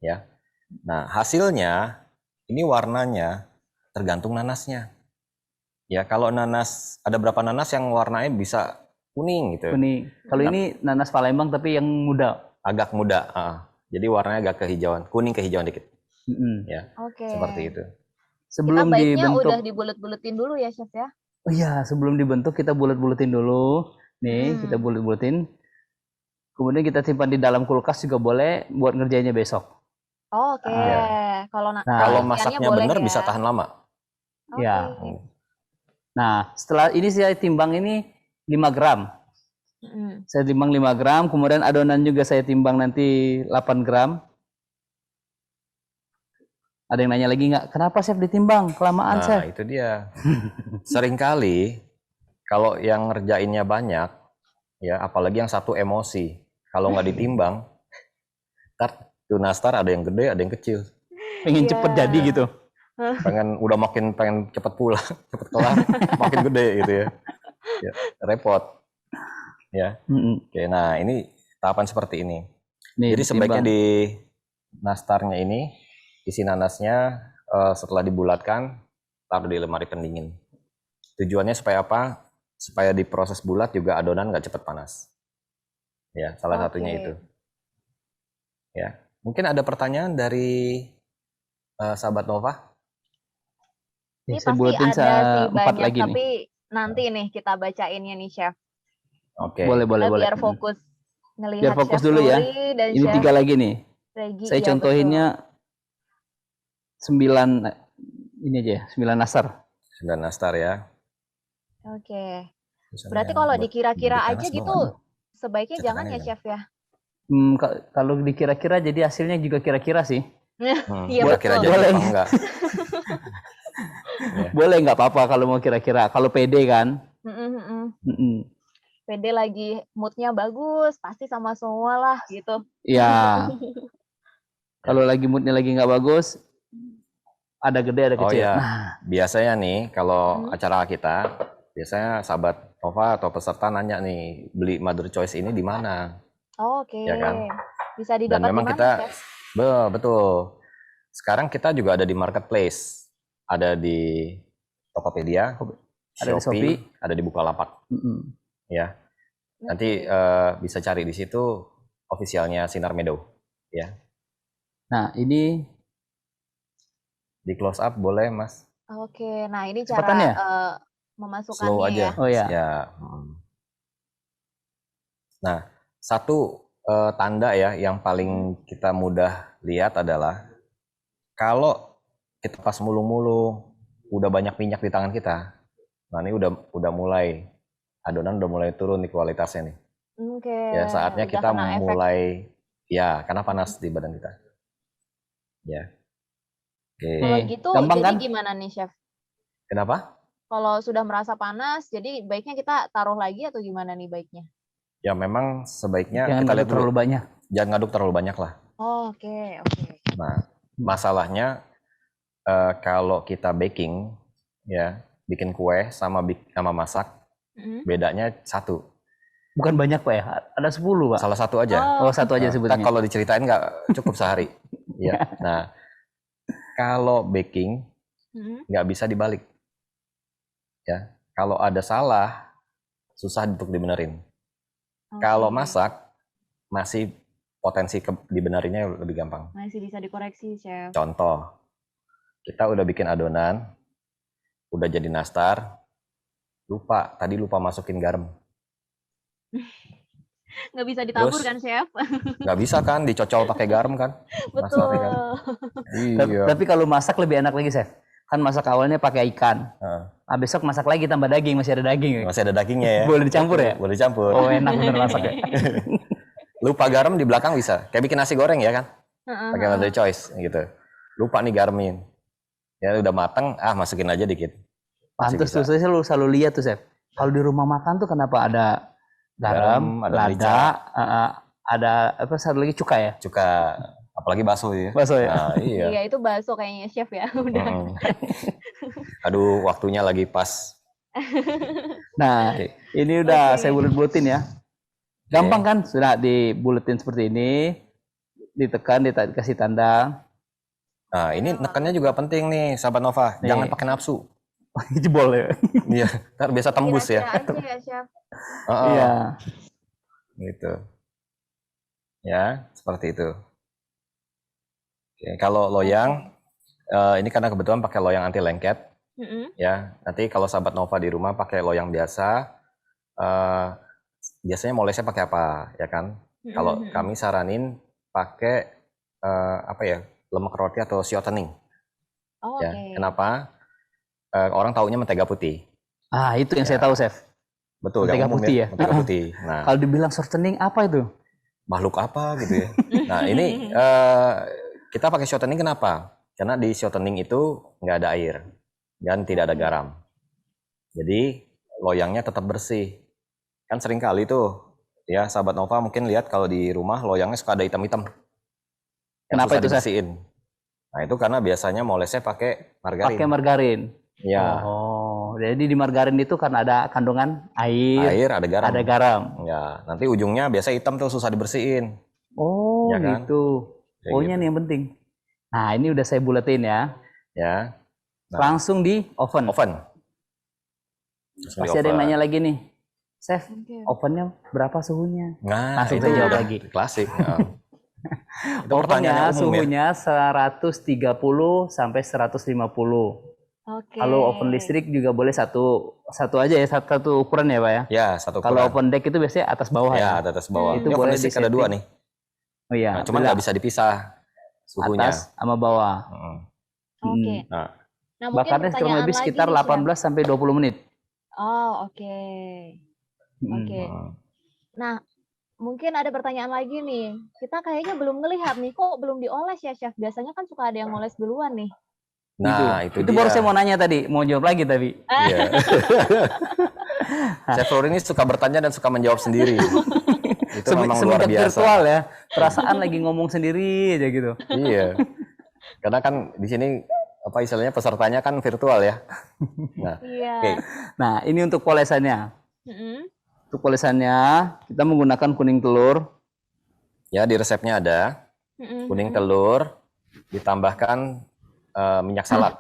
Ya. Nah, hasilnya ini warnanya tergantung nanasnya. Ya, kalau nanas ada berapa nanas yang warnanya bisa kuning gitu. Kuning. Kalau ini nanas Palembang tapi yang muda. Agak muda. Jadi warnanya agak kehijauan, kuning kehijauan dikit. Mm-mm. Ya. Oke. Seperti itu. Kita Sebelum baiknya dibentuk. udah dibulet-buletin dulu ya, Chef ya. Oh iya, sebelum dibentuk kita bulet-buletin dulu. Nih, kita bulet-buletin. Kemudian kita simpan di dalam kulkas juga boleh buat ngerjainnya besok. Oke. Ya. Kalau Kalau isiannya masaknya boleh benar ya. bisa tahan lama. Oke. Ya. Nah, setelah ini saya timbang ini 5 gram. Saya timbang 5 gram, kemudian adonan juga saya timbang nanti 8 gram. Ada yang nanya lagi nggak? Kenapa Chef ditimbang? Kelamaan, Nah, Chef. itu dia. Seringkali kalau yang ngerjainnya banyak, ya apalagi yang satu emosi, kalau nggak ditimbang, ntar tuh nastar ada yang gede, ada yang kecil. Pengen cepet jadi gitu. Pengen cepet pulang, cepet kelar, makin gede gitu ya. Ya, repot. Ya. Oke, nah ini tahapan seperti ini. Nih, Jadi sebaiknya ditimbang. di nastarnya ini, isi nanasnya setelah dibulatkan, taruh di lemari pendingin. Tujuannya supaya apa? Supaya diproses bulat juga adonan nggak cepat panas. Ya, salah satunya itu. Ya, mungkin ada pertanyaan dari sahabat Nova? Ini Saya pasti buatin ada sih 4 banyak, lagi nih. tapi nanti nih kita bacainnya nih, Chef. Oke. Boleh. Biar fokus ngelihat Biar fokus Chef dulu ya. Ruli dan Ini Chef 3 lagi nih. Regi. Saya Iya, contohinnya 9 ini aja ya, 9 nastar. 9 nastar ya. betul. Oke. Misalnya Berarti yang kalau buat dikira-kira bibit aja nanas gitu, doang. sebaiknya jangan Cetakannya ya, Chef ya. Kalau dikira-kira jadi hasilnya juga kira-kira sih. Iya, Kira-kira betul. jadi Boleh. apa enggak? Boleh, nggak apa-apa kalau mau kira-kira. Kalau pede kan. Pede lagi moodnya bagus, pasti sama semua lah gitu. Ya. Kalau lagi moodnya lagi nggak bagus, ada gede ada Oh kecil. ya, Nah, biasanya nih kalau acara kita, biasanya sahabat Nova atau peserta nanya nih, beli Mother Choice ini di mana? Oke. Ya kan? Bisa Dan didapat di memang mana, kita, Chef? betul. Sekarang kita juga ada di marketplace, ada di Tokopedia, ada di Shopee, Shopee. ada di Bukalapak. Ya, nanti bisa cari di situ officialnya Sinar Meadow. Ya, Nah, ini di close up boleh Mas? Oke, nah ini Cepetan cara ya? memasukkannya Slow aja. ya. Oh ya. Ya. Nah, satu tanda ya yang paling kita mudah lihat adalah kalau kita pas mulung-mulung udah banyak minyak di tangan kita. Nah, ini udah mulai adonan udah mulai turun nih kualitasnya nih. Oke. Ya, saatnya udah kita kena efek. mulai ya karena panas di badan kita. Ya. Oke. Kalau gitu, gampang jadi kan? gimana nih, Chef? Kenapa? Kalau sudah merasa panas, jadi baiknya kita taruh lagi atau gimana nih baiknya? Ya memang sebaiknya Jangan kita lihat dulu. terlalu banyak. Jangan ngaduk terlalu banyak lah. Oke. Nah, masalahnya kalau kita baking, ya bikin kue sama masak, bedanya satu. Bukan banyak Pak ya, ada 10 Pak. Salah satu aja. Oh, satu aja Nah, sebutnya. kalau diceritain nggak cukup sehari. Ya. Nah, kalau baking nggak bisa dibalik. Ya, kalau ada salah susah untuk dibenerin. Kalau masak masih potensi dibenerinnya lebih gampang. Masih bisa dikoreksi, Chef. Contoh, kita udah bikin adonan, udah jadi nastar, tadi lupa masukin garam. Nggak bisa ditabur Terus? kan, Chef? Nggak bisa kan, dicocol pakai garam kan? Nastarnya kan? Betul. Iya. Tapi kalau masak lebih enak lagi, Chef. Kan masak awalnya pakai ikan. Heeh. Nah, besok masak lagi tambah daging, masih ada daging. Masih ada dagingnya ya. Boleh dicampur ya? Boleh dicampur. Oh, enak bener masak ya. Lupa garam di belakang bisa. Kayak bikin nasi goreng ya kan? Heeh, Pakai mother choice gitu. Lupa nih garamin. Ya udah matang, masukin aja dikit. Masih Pantes bisa. tuh, saya selalu lihat tuh, Chef. Kalau di rumah makan tuh kenapa ada garam, Garam, ada lada, merica. ada apa satu lagi cuka ya? Cuka, apalagi bakso ya. Bakso ya? Nah, iya. Iya, itu bakso kayaknya, Chef ya. Udah. Mm. Aduh, waktunya lagi pas. Nah, Oke. ini udah Oke. saya bulet-buletin ya. Gampang kan? Sudah dibuletin seperti ini, ditekan, dikasih tanda. Nah, ini nekannya juga penting nih, sahabat Nova. Nih. Jangan pakai nafsu. Jebol ya. Iya, ntar biasa tembus ya. Kira-kira aja ya, Chef. Heeh, Iya. gitu. Ya, seperti itu. Oke, kalau loyang, ini karena kebetulan pakai loyang anti lengket, Mm-mm. ya. Nanti kalau sahabat Nova di rumah pakai loyang biasa, biasanya molesnya pakai apa, ya kan? Kalau Mm-mm. kami saranin pakai apa ya, lemak roti atau shortening, Oh, ya. oke. Kenapa? Orang taunya mentega putih. Ah, itu yang saya tahu, Chef. Betul, Mentega yang umum putih ya? mentega putih. Nah, Kalau dibilang shortening apa itu? makhluk apa gitu ya. Nah, ini kita pakai shortening kenapa? Karena di shortening itu nggak ada air dan tidak ada garam. Jadi loyangnya tetap bersih. Kan sering kali tuh, ya sahabat Nova mungkin lihat kalau di rumah loyangnya suka ada hitam-hitam. Yang Kenapa susah itu, Chef? dibersihin. Nah, itu karena biasanya molesnya pakai margarin. Pakai margarin. Ya, Oh, jadi di margarin itu karena ada kandungan air, ada garam. ada garam. Ya, nanti ujungnya biasa hitam tuh susah dibersihin. Oh, Ya kan? gitu. Kayak Pokoknya gitu. nih yang penting. Nah, ini udah saya buletin ya. Ya, Nah. Langsung di oven. oven. Langsung di Pasti ada yang oven. nanya lagi nih. Chef, Oke. ovennya berapa suhunya? Nah, Langsung itu saya jawab udah lagi. klasik. Ya. Itu pertanyaan Ovennya yang umum ya. suhunya 130 sampai 150. Oke. Kalau oven listrik juga boleh satu aja ya, satu ukuran ya, Pak ya. Ya, satu Kalau ukuran. oven deck itu biasanya atas bawah Ya, ya. ada atas bawah. Itu Ini oven boleh listrik ada disetting. dua nih. Oh iya, Nah, cuman beda nggak bisa dipisah suhunya. atas sama bawah. Heeh. Oke. Nah, Nah, mungkin Bakarnya kurang pertanyaan lebih lagi sekitar nih, Chef. 18 sampai 20 menit. Oh, oke. Oke. heeh. Nah, mungkin ada pertanyaan lagi nih. Kita kayaknya belum ngelihat nih, kok belum dioles ya, Chef? Biasanya kan suka ada yang ngoles duluan nih. Nah, itu baru dia. saya mau nanya tadi, mau jawab lagi tapi. Iya. Chef Flor ini suka bertanya dan suka menjawab sendiri. Itu memang luar Semenjak biasa. virtual ya, perasaan lagi ngomong sendiri aja gitu. Iya. Karena kan di sini apa istilahnya pesertanya kan virtual ya. Nah, Iya. oke. Nah, ini untuk polesannya. Mm-mm. Untuk polesannya, kita menggunakan kuning telur. Ya, di resepnya ada Mm-mm. kuning telur ditambahkan minyak salad.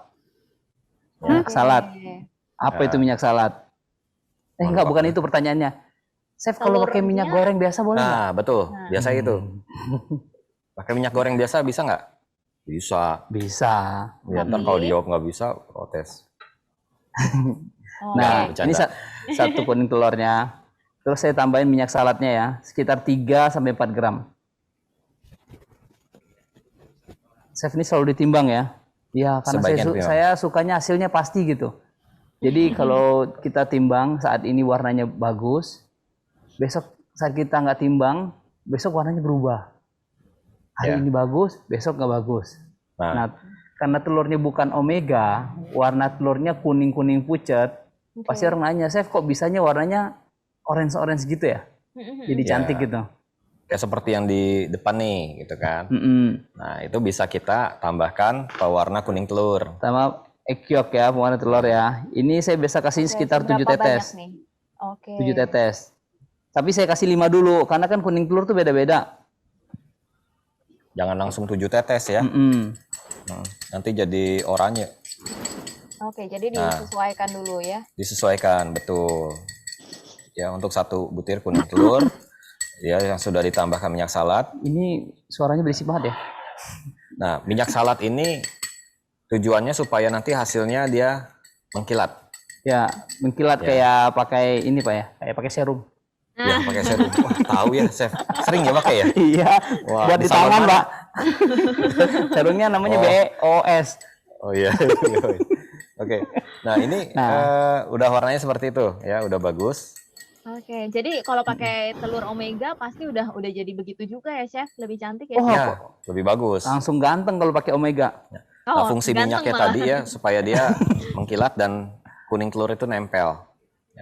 Minyak salad. Oke. Apa Ya. itu minyak salad? Enggak, bukan itu pertanyaannya. Chef, kalau pakai minyak Telurnya- goreng biasa boleh nggak? Nah, betul. Nah. Biasa itu. Pakai minyak goreng biasa bisa nggak? Bisa. Bisa. Ya, ntar Tapi- kalau dijawab nggak bisa, protes. Oh, Nah, oke. bercanda. ini satu kuning telurnya. Terus saya tambahin minyak saladnya ya, sekitar 3 sampai 4 gram. Chef ini selalu ditimbang ya. Ya, karena Sebaiknya ditimbang. saya sukanya hasilnya pasti gitu. Jadi kalau kita timbang saat ini warnanya bagus, besok saat kita nggak timbang, besok warnanya berubah. Hari Ya. ini bagus, besok nggak bagus. Nah, Nah, karena telurnya bukan omega, warna telurnya kuning-kuning pucat, Oke. pasti orang nanya, Chef kok bisanya warnanya orange-orange gitu ya? Mm-mm. Jadi Ya. cantik gitu. kayak seperti yang di depan nih, gitu kan. Mm-mm. Nah, itu bisa kita tambahkan pewarna kuning telur. Sama ekyok ya, pewarna telur ya. Ini saya biasa kasih Oke, sekitar 7 seberapa tetes. banyak nih? Oke. 7 tetes. Tapi saya kasih 5 dulu, karena kan kuning telur tuh beda-beda. Jangan langsung 7 tetes ya. Mm-mm. Nanti jadi oranye. Oke, jadi Nah. disesuaikan dulu ya. Disesuaikan, betul. Ya, untuk 1 butir kuning telur, ya yang sudah ditambahkan minyak salad. Ini suaranya berisik banget ya. Nah, minyak salad ini Tujuannya supaya nanti hasilnya dia mengkilat. Ya, mengkilat Ya. kayak pakai ini Pak ya, kayak pakai serum. Ya, pakai serum. Wah, tahu ya, Chef. Sering ya pakai ya? Iya, Wah, buat di salon tangan mana? Pak. Serumnya namanya Oh. BOS. Oh iya. Oke. Nah, ini Nah. udah warnanya seperti itu ya, udah bagus. Oke, jadi kalau pakai telur omega pasti udah jadi begitu juga ya, Chef? Lebih cantik ya? Oh, Chef? Ya, lebih bagus. Langsung ganteng kalau pakai omega. Nah, Oh, fungsi ganteng minyaknya malah. tadi ya supaya dia mengkilat dan kuning telur itu nempel.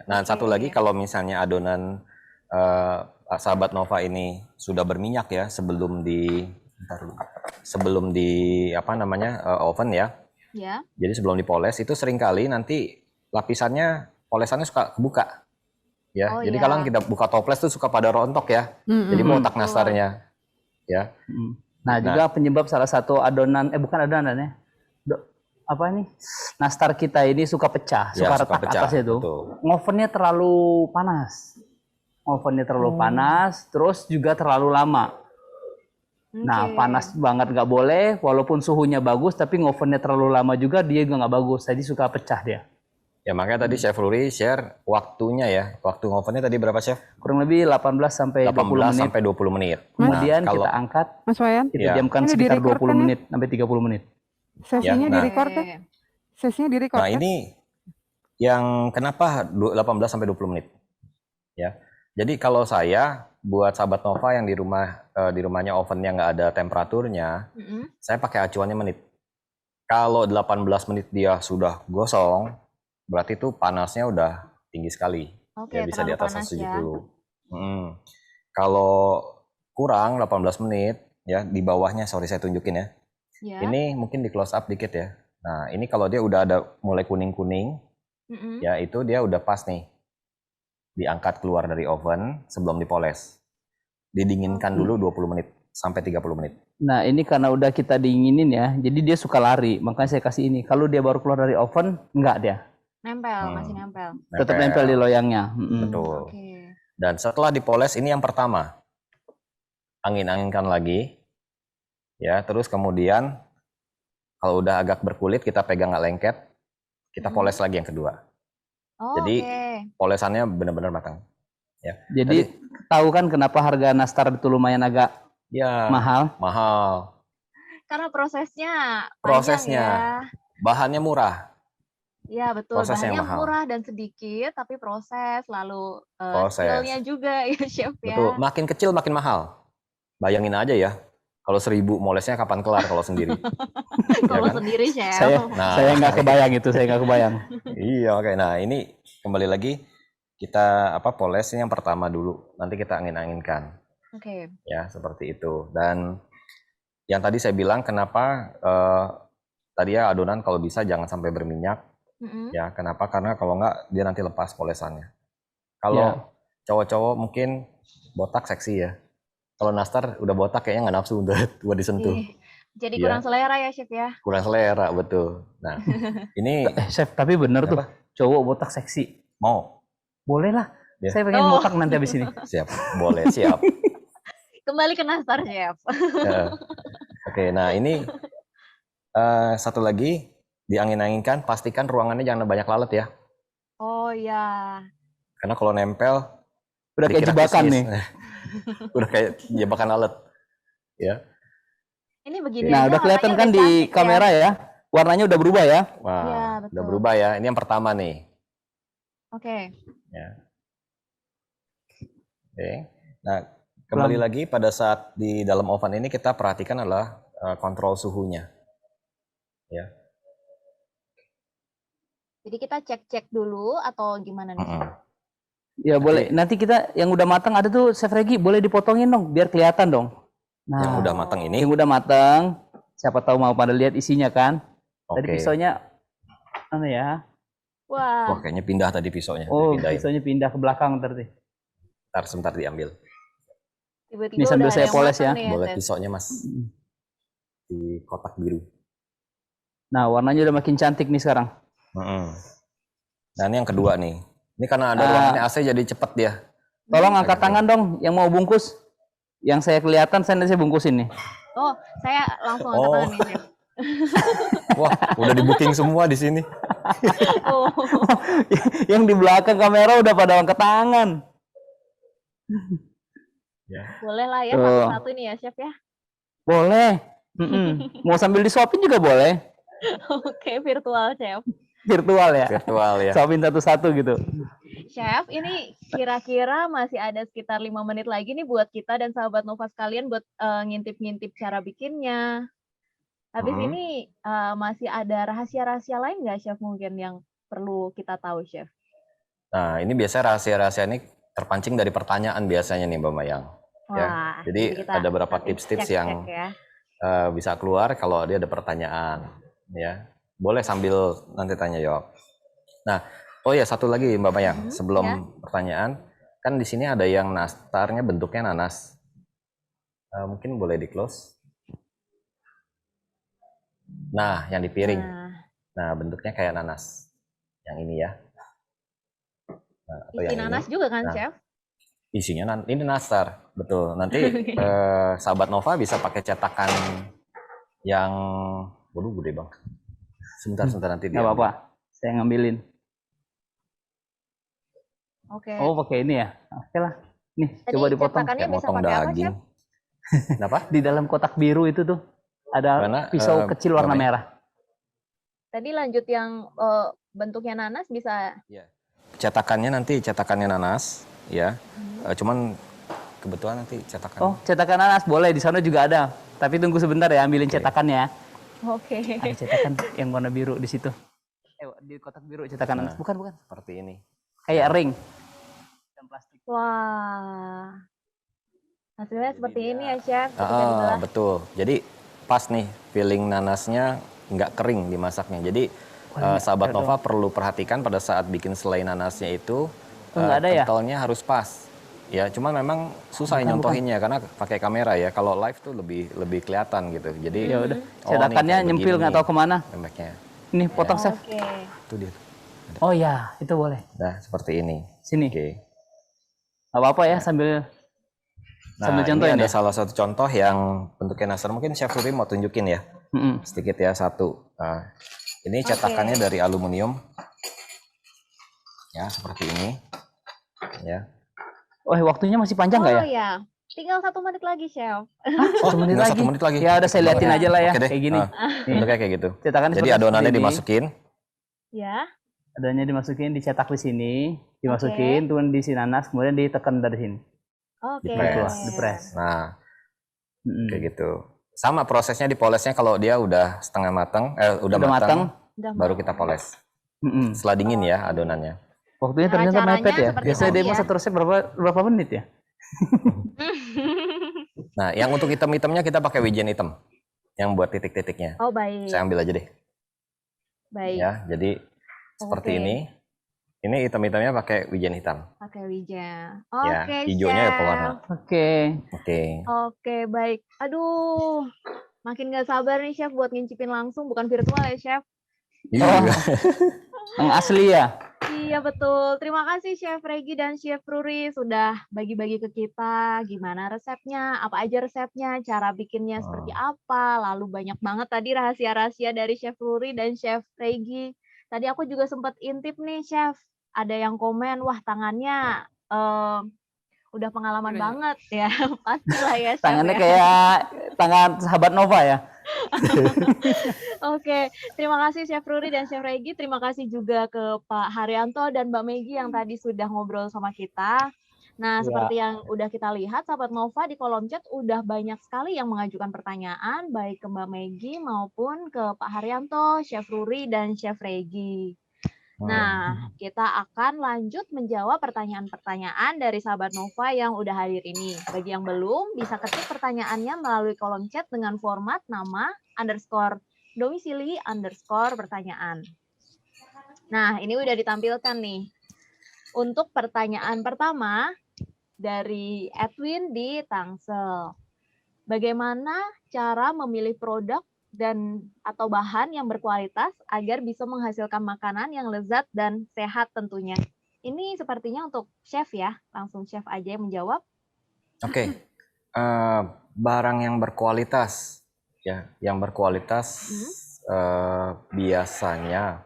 Nah, satu Oke. lagi kalau misalnya adonan sahabat Nova ini sudah berminyak ya sebelum di apa namanya oven ya. Ya. Jadi sebelum dipoles itu seringkali nanti polesannya suka kebuka. Ya. Oh, Jadi iya. kalau kita buka toples tuh suka pada rontok ya. Jadi kotak nastarnya. Ya. Nah, juga penyebab salah satu adonan, bukan adonan ya, apa ini, nastar kita ini suka pecah, Ya, suka suka retak pecah, atasnya itu. betul. Ngovennya terlalu panas. Ngovennya terlalu panas, terus juga terlalu lama. Nah, Oke. panas banget nggak boleh, walaupun suhunya bagus, tapi ngovennya terlalu lama juga dia juga nggak bagus, jadi suka pecah dia. Ya makanya tadi Chef Ruri share waktunya ya. Waktu ngovennya tadi berapa Chef? Kurang lebih 18 sampai 20 18 menit. sampai 20 menit. Kemudian Nah, kalau kita angkat, Mas Wayan, kita Iya. diamkan Ini sekitar direkord 20 kan ya? menit sampai 30 menit. sesinya nah. di-record kan? Sesinya di-record nah kan? ini yang kenapa 18 sampai 20 menit? Ya. Jadi kalau saya buat sahabat Nova yang di rumahnya ovennya nggak ada temperaturnya, Mm-mm. saya pakai acuannya menit. Kalau 18 menit dia sudah gosong, berarti itu panasnya udah tinggi sekali. Oke, Ya bisa di terlalu atas panas 170. Kalau kurang 18 menit, ya di bawahnya, sorry saya tunjukin ya. Ya. Ini mungkin di close up dikit ya. Nah ini kalau dia udah ada mulai kuning-kuning, Mm-mm. ya itu dia udah pas nih. Diangkat keluar dari oven sebelum dipoles. Didinginkan dulu 20 menit sampai 30 menit. Nah, ini karena udah kita dinginin ya, jadi dia suka lari. Makanya saya kasih ini. Kalau dia baru keluar dari oven, enggak dia. Nempel, masih nempel. Tetap nempel di loyangnya. Betul. Oke. Dan setelah dipoles ini yang pertama. Angin-anginkan lagi. Ya, terus kemudian kalau udah agak berkulit kita pegang nggak lengket, kita poles lagi yang kedua. Oh, Jadi oke. polesannya benar-benar matang. Ya. Jadi tahu kan kenapa harga nastar itu lumayan agak Ya, mahal? mahal. Karena prosesnya Prosesnya. panjang ya. Bahannya murah. Iya betul, Prosesnya bahannya mahal. murah dan sedikit, tapi proses lalu Proses. skill-nya juga ya chef ya. Betul, makin kecil makin mahal. Bayangin aja ya, kalau 1000 molesnya kapan kelar kalau sendiri. Kalau kan? sendiri chef. Saya nggak kebayang itu, saya nggak kebayang. Iya, oke. Nah, ini kembali lagi kita poles ini yang pertama dulu. Nanti kita angin-anginkan. Oke. Ya, seperti itu. Dan yang tadi saya bilang kenapa tadi ya adonan kalau bisa jangan sampai berminyak. Mm-mm. Ya, kenapa? Karena kalau nggak dia nanti lepas polesannya. Kalau cowok-cowok mungkin botak seksi ya. Kalau nastar udah botak kayaknya nggak nafsu buat disentuh. Ih, jadi Iya. kurang selera ya chef ya. Kurang selera, betul. Nah, ini Chef, tapi bener tuh, Apa? cowok botak seksi. mau. Boleh lah. Ya. Saya pengen Oh. botak nanti habis ini. Siap, boleh, siap. Kembali ke nastar chef. Ya. Oke, nah ini satu lagi diangin-anginkan, pastikan ruangannya jangan banyak lalat ya. Oh ya. Karena kalau nempel Udah kayak dikira jebakan kismis. nih. Udah kayak jebakan lalat. Ya. Ini begini Nah, aja udah kelihatan warnanya kan udah di cantik ya. kamera ya. Warnanya udah berubah ya. Wah, Iya, udah betul. berubah ya. Ini yang pertama nih. Oke. Ya. Oke. Nah, kembali lagi pada saat di dalam oven ini kita perhatikan adalah kontrol suhunya. Ya. Jadi kita cek-cek dulu atau gimana nih? Chef? Ya boleh. Nanti kita yang udah matang ada tuh Chef Regi, boleh dipotongin dong biar kelihatan dong. Nah, Yang udah matang ini. yang udah matang, siapa tahu mau pada lihat isinya kan. Tadi Oke. pisaunya mana ya? Wah, Wah, kayaknya pindah tadi pisaunya. Oh, Dipindahin. pisaunya pindah ke belakang tadi. Ntar sebentar diambil. tiba-tiba Ini sambil udah saya ada yang poles matang ya. nih Boleh chef. pisaunya, Mas. Di kotak biru. Nah, warnanya udah makin cantik nih sekarang. Nah, ini yang kedua nih. Ini karena ada ruangannya AC jadi cepet dia. Tolong angkat tangan dong yang mau bungkus. Yang saya kelihatan saya nanti saya bungkusin nih. Oh, saya langsung angkat Oh. tangan nih chef. Wah, udah di booking semua di sini. Oh, Yang di belakang kamera udah pada angkat tangan. boleh lah ya Tuh. satu-satu nih ya, Chef ya. Boleh. Mau sambil disuapin juga boleh. Oke, virtual, Chef. Virtual ya. Virtual ya. Suapin satu-satu gitu. Chef, ini kira-kira masih ada sekitar 5 menit lagi nih buat kita dan sahabat Nova sekalian buat ngintip-ngintip cara bikinnya. Habis ini masih ada rahasia-rahasia lain nggak, Chef, mungkin yang perlu kita tahu, Chef? Nah, ini biasanya rahasia-rahasia ini terpancing dari pertanyaan biasanya nih Mbak Mayang. Ya. Wah, Jadi kita ada beberapa nanti tips-tips cek-cek yang ya. bisa keluar kalau dia ada pertanyaan. Ya, boleh sambil nanti tanya jawab. Nah, oh ya satu lagi Mbak Mayang, sebelum ya. pertanyaan, kan di sini ada yang nastarnya bentuknya nanas. Mungkin boleh di close. Nah, yang di piring. Nah, bentuknya kayak nanas. Yang ini ya. Nah, atau Isi yang nanas ini. juga kan, Nah, Chef? isinya ini nastar, betul. Nanti sahabat Nova bisa pakai cetakan yang, waduh gede bang. Sebentar nanti dia. Nggak apa-apa, saya ngambilin. Oke. Oh, pakai ini ya? Oke lah. Nih, Tadi coba dipotong. cetakannya Kayak bisa motong pakai apa, daging. Chef? Kenapa? Di dalam kotak biru itu tuh ada Mana, pisau kecil warna Mbak May? merah. Tadi lanjut yang bentuknya nanas bisa. Cetakannya nanti cetakannya nanas, ya. Cuman kebetulan nanti cetakan. Oh, cetakan nanas boleh, di sana juga ada. Tapi tunggu sebentar ya, ambilin cetakannya. Oke. Ada cetakan yang warna biru di situ. Di kotak biru cetakan nanas. Bukan. Seperti ini. Kayak ring. Dan plastik. Wah. Hasilnya seperti ini ya, Chef. Ketika dibelah. Betul. Jadi pas nih filling nanasnya nggak kering dimasaknya. Jadi sahabat Nova perlu perhatikan pada saat bikin selai nanasnya itu nggak ada ya? kentalnya harus pas. Ya, cuman memang susah nyontohinnya karena pakai kamera ya. Kalau live tuh lebih kelihatan gitu. Jadi Ya udah, cetakannya nyempil nggak tahu kemana. Lembeknya. Ini potong, Chef. Oke. Itu dia. Oh ya, itu boleh. Nah, seperti ini. Sini. Oke. Nggak apa-apa ya, sambil Nah, contohin ini ada ya. salah satu contoh yang bentuknya nastar. Mungkin Chef Ruri mau tunjukin ya. Sedikit ya, satu. Nah, ini cetakannya dari aluminium. Ya, seperti ini. Ya. Oh, waktunya masih panjang nggak ya? Oh ya. Tinggal 1 menit lagi, Chef. Oh, 1 menit tinggal lagi. 1 menit lagi. Ya udah saya liatin aja lah ya, Oke deh. kayak gini. Bentuknya kayak gitu. Cetakannya Jadi seperti adonannya ini. dimasukin. Ya. Adonannya dimasukin, dicetak di sini, dimasukin, turun di si nanas, kemudian ditekan dari sini. Oke. Dipres. Nah, kayak gitu. Sama prosesnya dipolesnya kalau dia udah setengah matang, udah matang, baru kita poles. Setelah dingin ya adonannya. Waktunya Cara ternyata caranya mepet ya. seperti Biasanya tadi demo ya. satu resep berapa menit ya? Nah, yang untuk hitam-hitamnya kita pakai wijen hitam. Yang buat titik-titiknya. Oh, baik. Saya ambil aja deh. Baik. Ya, jadi seperti Oke. ini. Ini hitam-hitamnya pakai wijen hitam. Pakai wijen. Ya, Oke, hijaunya ya Chef. pewarna. Oke. Oke. Oke, baik. Aduh. Makin gak sabar nih, Chef, buat ngincipin langsung. Bukan virtual ya, Chef? Oh, yang asli ya? Iya, betul. Terima kasih Chef Regi dan Chef Ruri sudah bagi-bagi ke kita gimana resepnya, apa aja resepnya, cara bikinnya seperti apa. Lalu banyak banget tadi rahasia-rahasia dari Chef Ruri dan Chef Regi. Tadi aku juga sempat intip nih, Chef. Ada yang komen, wah tangannya udah pengalaman banget ya. Pastilah ya, Chef. Tangannya ya. kayak tangan sahabat Nova ya? Oke, terima kasih Chef Ruri dan Chef Regi. Terima kasih juga ke Pak Haryanto dan Mbak Megi yang tadi sudah ngobrol sama kita. Nah, seperti yang udah kita lihat, sahabat Nova di kolom chat udah banyak sekali yang mengajukan pertanyaan, baik ke Mbak Megi maupun ke Pak Haryanto, Chef Ruri, dan Chef Regi. Nah, kita akan lanjut menjawab pertanyaan-pertanyaan dari sahabat Nova yang udah hadir ini. Bagi yang belum, bisa ketik pertanyaannya melalui kolom chat dengan format nama, _domisili, _pertanyaan. Nah, ini udah ditampilkan nih. Untuk pertanyaan pertama dari Edwin di Tangsel. Bagaimana cara memilih produk dan atau bahan yang berkualitas agar bisa menghasilkan makanan yang lezat dan sehat tentunya? Ini sepertinya untuk chef ya, langsung chef aja yang menjawab. Oke. Barang yang berkualitas. ya yang berkualitas biasanya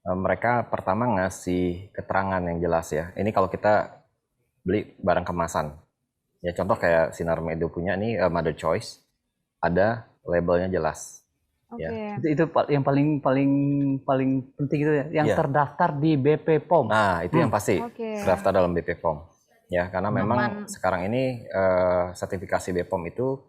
mereka pertama ngasih keterangan yang jelas ya. Ini kalau kita beli barang kemasan. Ya contoh kayak Sinar Medo punya nih Mother Choice, ada labelnya jelas. Oke. Ya. Itu yang paling penting itu ya, yang Iya. terdaftar di BP POM. Nah, itu yang pasti Oke. terdaftar dalam BP POM. Ya, karena memang sekarang ini sertifikasi BPOM itu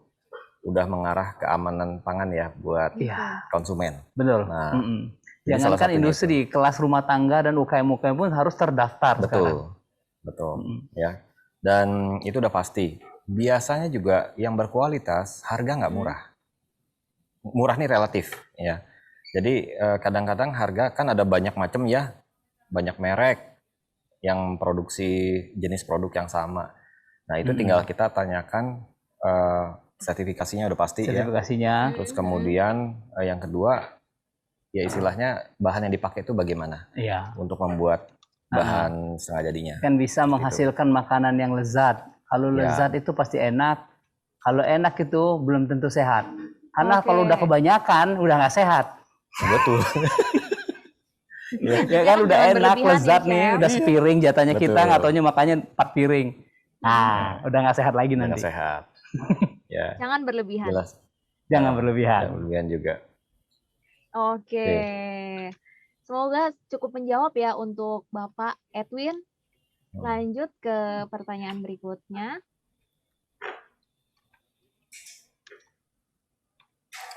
udah mengarah ke keamanan pangan ya buat Iya, konsumen. betul. Nah, Jangankan jadi salah satunya industri, kelas rumah tangga dan UKM-UKM pun harus terdaftar sekarang. Betul, ya. Dan itu udah pasti. Biasanya juga yang berkualitas harga nggak murah. Murah nih relatif, ya. Jadi kadang-kadang harga kan ada banyak macam ya, banyak merek yang produksi jenis produk yang sama. Nah itu tinggal kita tanyakan sertifikasinya udah pasti Sertifikasinya. ya. Terus kemudian yang kedua ya istilahnya bahan yang dipakai itu bagaimana Iya. untuk membuat bahan setengah jadinya. Kan bisa menghasilkan makanan yang lezat. Kalau Ya. lezat itu pasti enak. Kalau enak itu belum tentu sehat. Karena Oke. kalau udah kebanyakan udah nggak sehat. Betul. Ya kan Jangan udah enak, berlebihan lezat ya, nih, Chef. udah sepiring jatahnya kita, Betul. nggak taunya makanya 4 piring. Nah, udah nggak sehat lagi Nggak nanti. sehat. Ya, Jangan berlebihan. jelas. Jangan Nah, berlebihan. jangan berlebihan juga. Oke. Semoga cukup menjawab ya untuk Bapak Edwin. Lanjut ke pertanyaan berikutnya.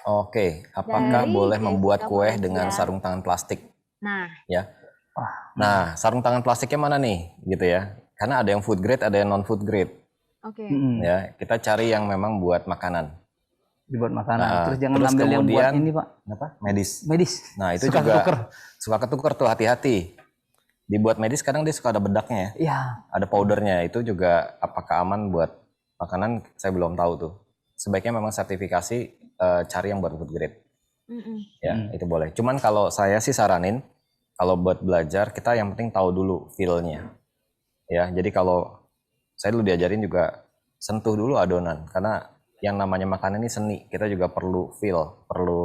Oke, apakah Dari boleh membuat Jessica kue Malaysia. dengan sarung tangan plastik? Nah, Nah, sarung tangan plastiknya mana nih, gitu ya? Karena ada yang food grade, ada yang non food grade. oke. Ya, kita cari yang memang buat makanan. Dibuat makanan. Nah, Terus jangan terus ambil yang buat kemudian- ini, Pak. Apa? Medis. Medis. Nah, itu Suka juga ketuker. suka ketuker tuh, hati-hati. Dibuat medis kadang dia suka ada bedaknya ya, Iya. ada powdernya. Itu juga apakah aman buat makanan? Saya belum tahu tuh. Sebaiknya memang sertifikasi cari yang buat food grade. Mm-mm. Ya, itu boleh. Cuman kalau saya sih saranin kalau buat belajar kita yang penting tahu dulu feel-nya. Ya, jadi kalau saya dulu diajarin juga sentuh dulu adonan karena yang namanya makanan ini seni. Kita juga perlu feel, perlu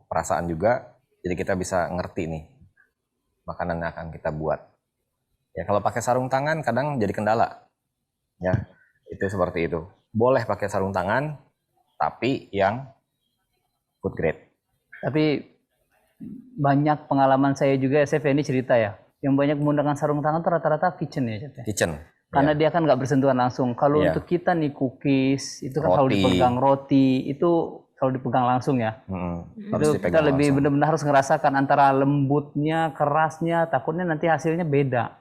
perasaan juga. Jadi kita bisa ngerti nih makanan yang akan kita buat. Ya, kalau pakai sarung tangan kadang jadi kendala. Ya, itu seperti itu. Boleh pakai sarung tangan tapi yang food grade. Tapi banyak pengalaman saya juga, Chef ini cerita ya. Yang banyak menggunakan sarung tangan itu rata-rata kitchen ya, Chef. Kitchen. Karena Ya. dia kan nggak bersentuhan langsung. Kalau Iya. untuk kita nih cookies, itu kan selalu Roti. dipegang roti, itu selalu dipegang langsung ya. Harus Itu kita dipegang lebih langsung. benar-benar harus ngerasakan antara lembutnya, kerasnya, takutnya nanti hasilnya beda.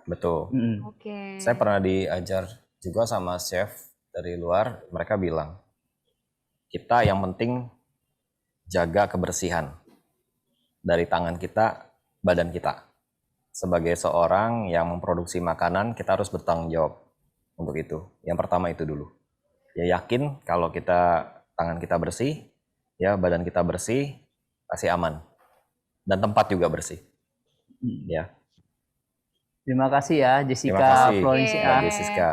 Betul. Oke. Saya pernah diajar juga sama chef dari luar, mereka bilang, kita yang penting jaga kebersihan dari tangan kita, badan kita. Sebagai seorang yang memproduksi makanan, kita harus bertanggung jawab untuk itu. Yang pertama itu dulu. Ya yakin kalau tangan kita bersih, ya badan kita bersih, pasti aman. Dan tempat juga bersih. Ya. Terima kasih ya Terima Jessica kasih, Florencia. Mbak Jessica.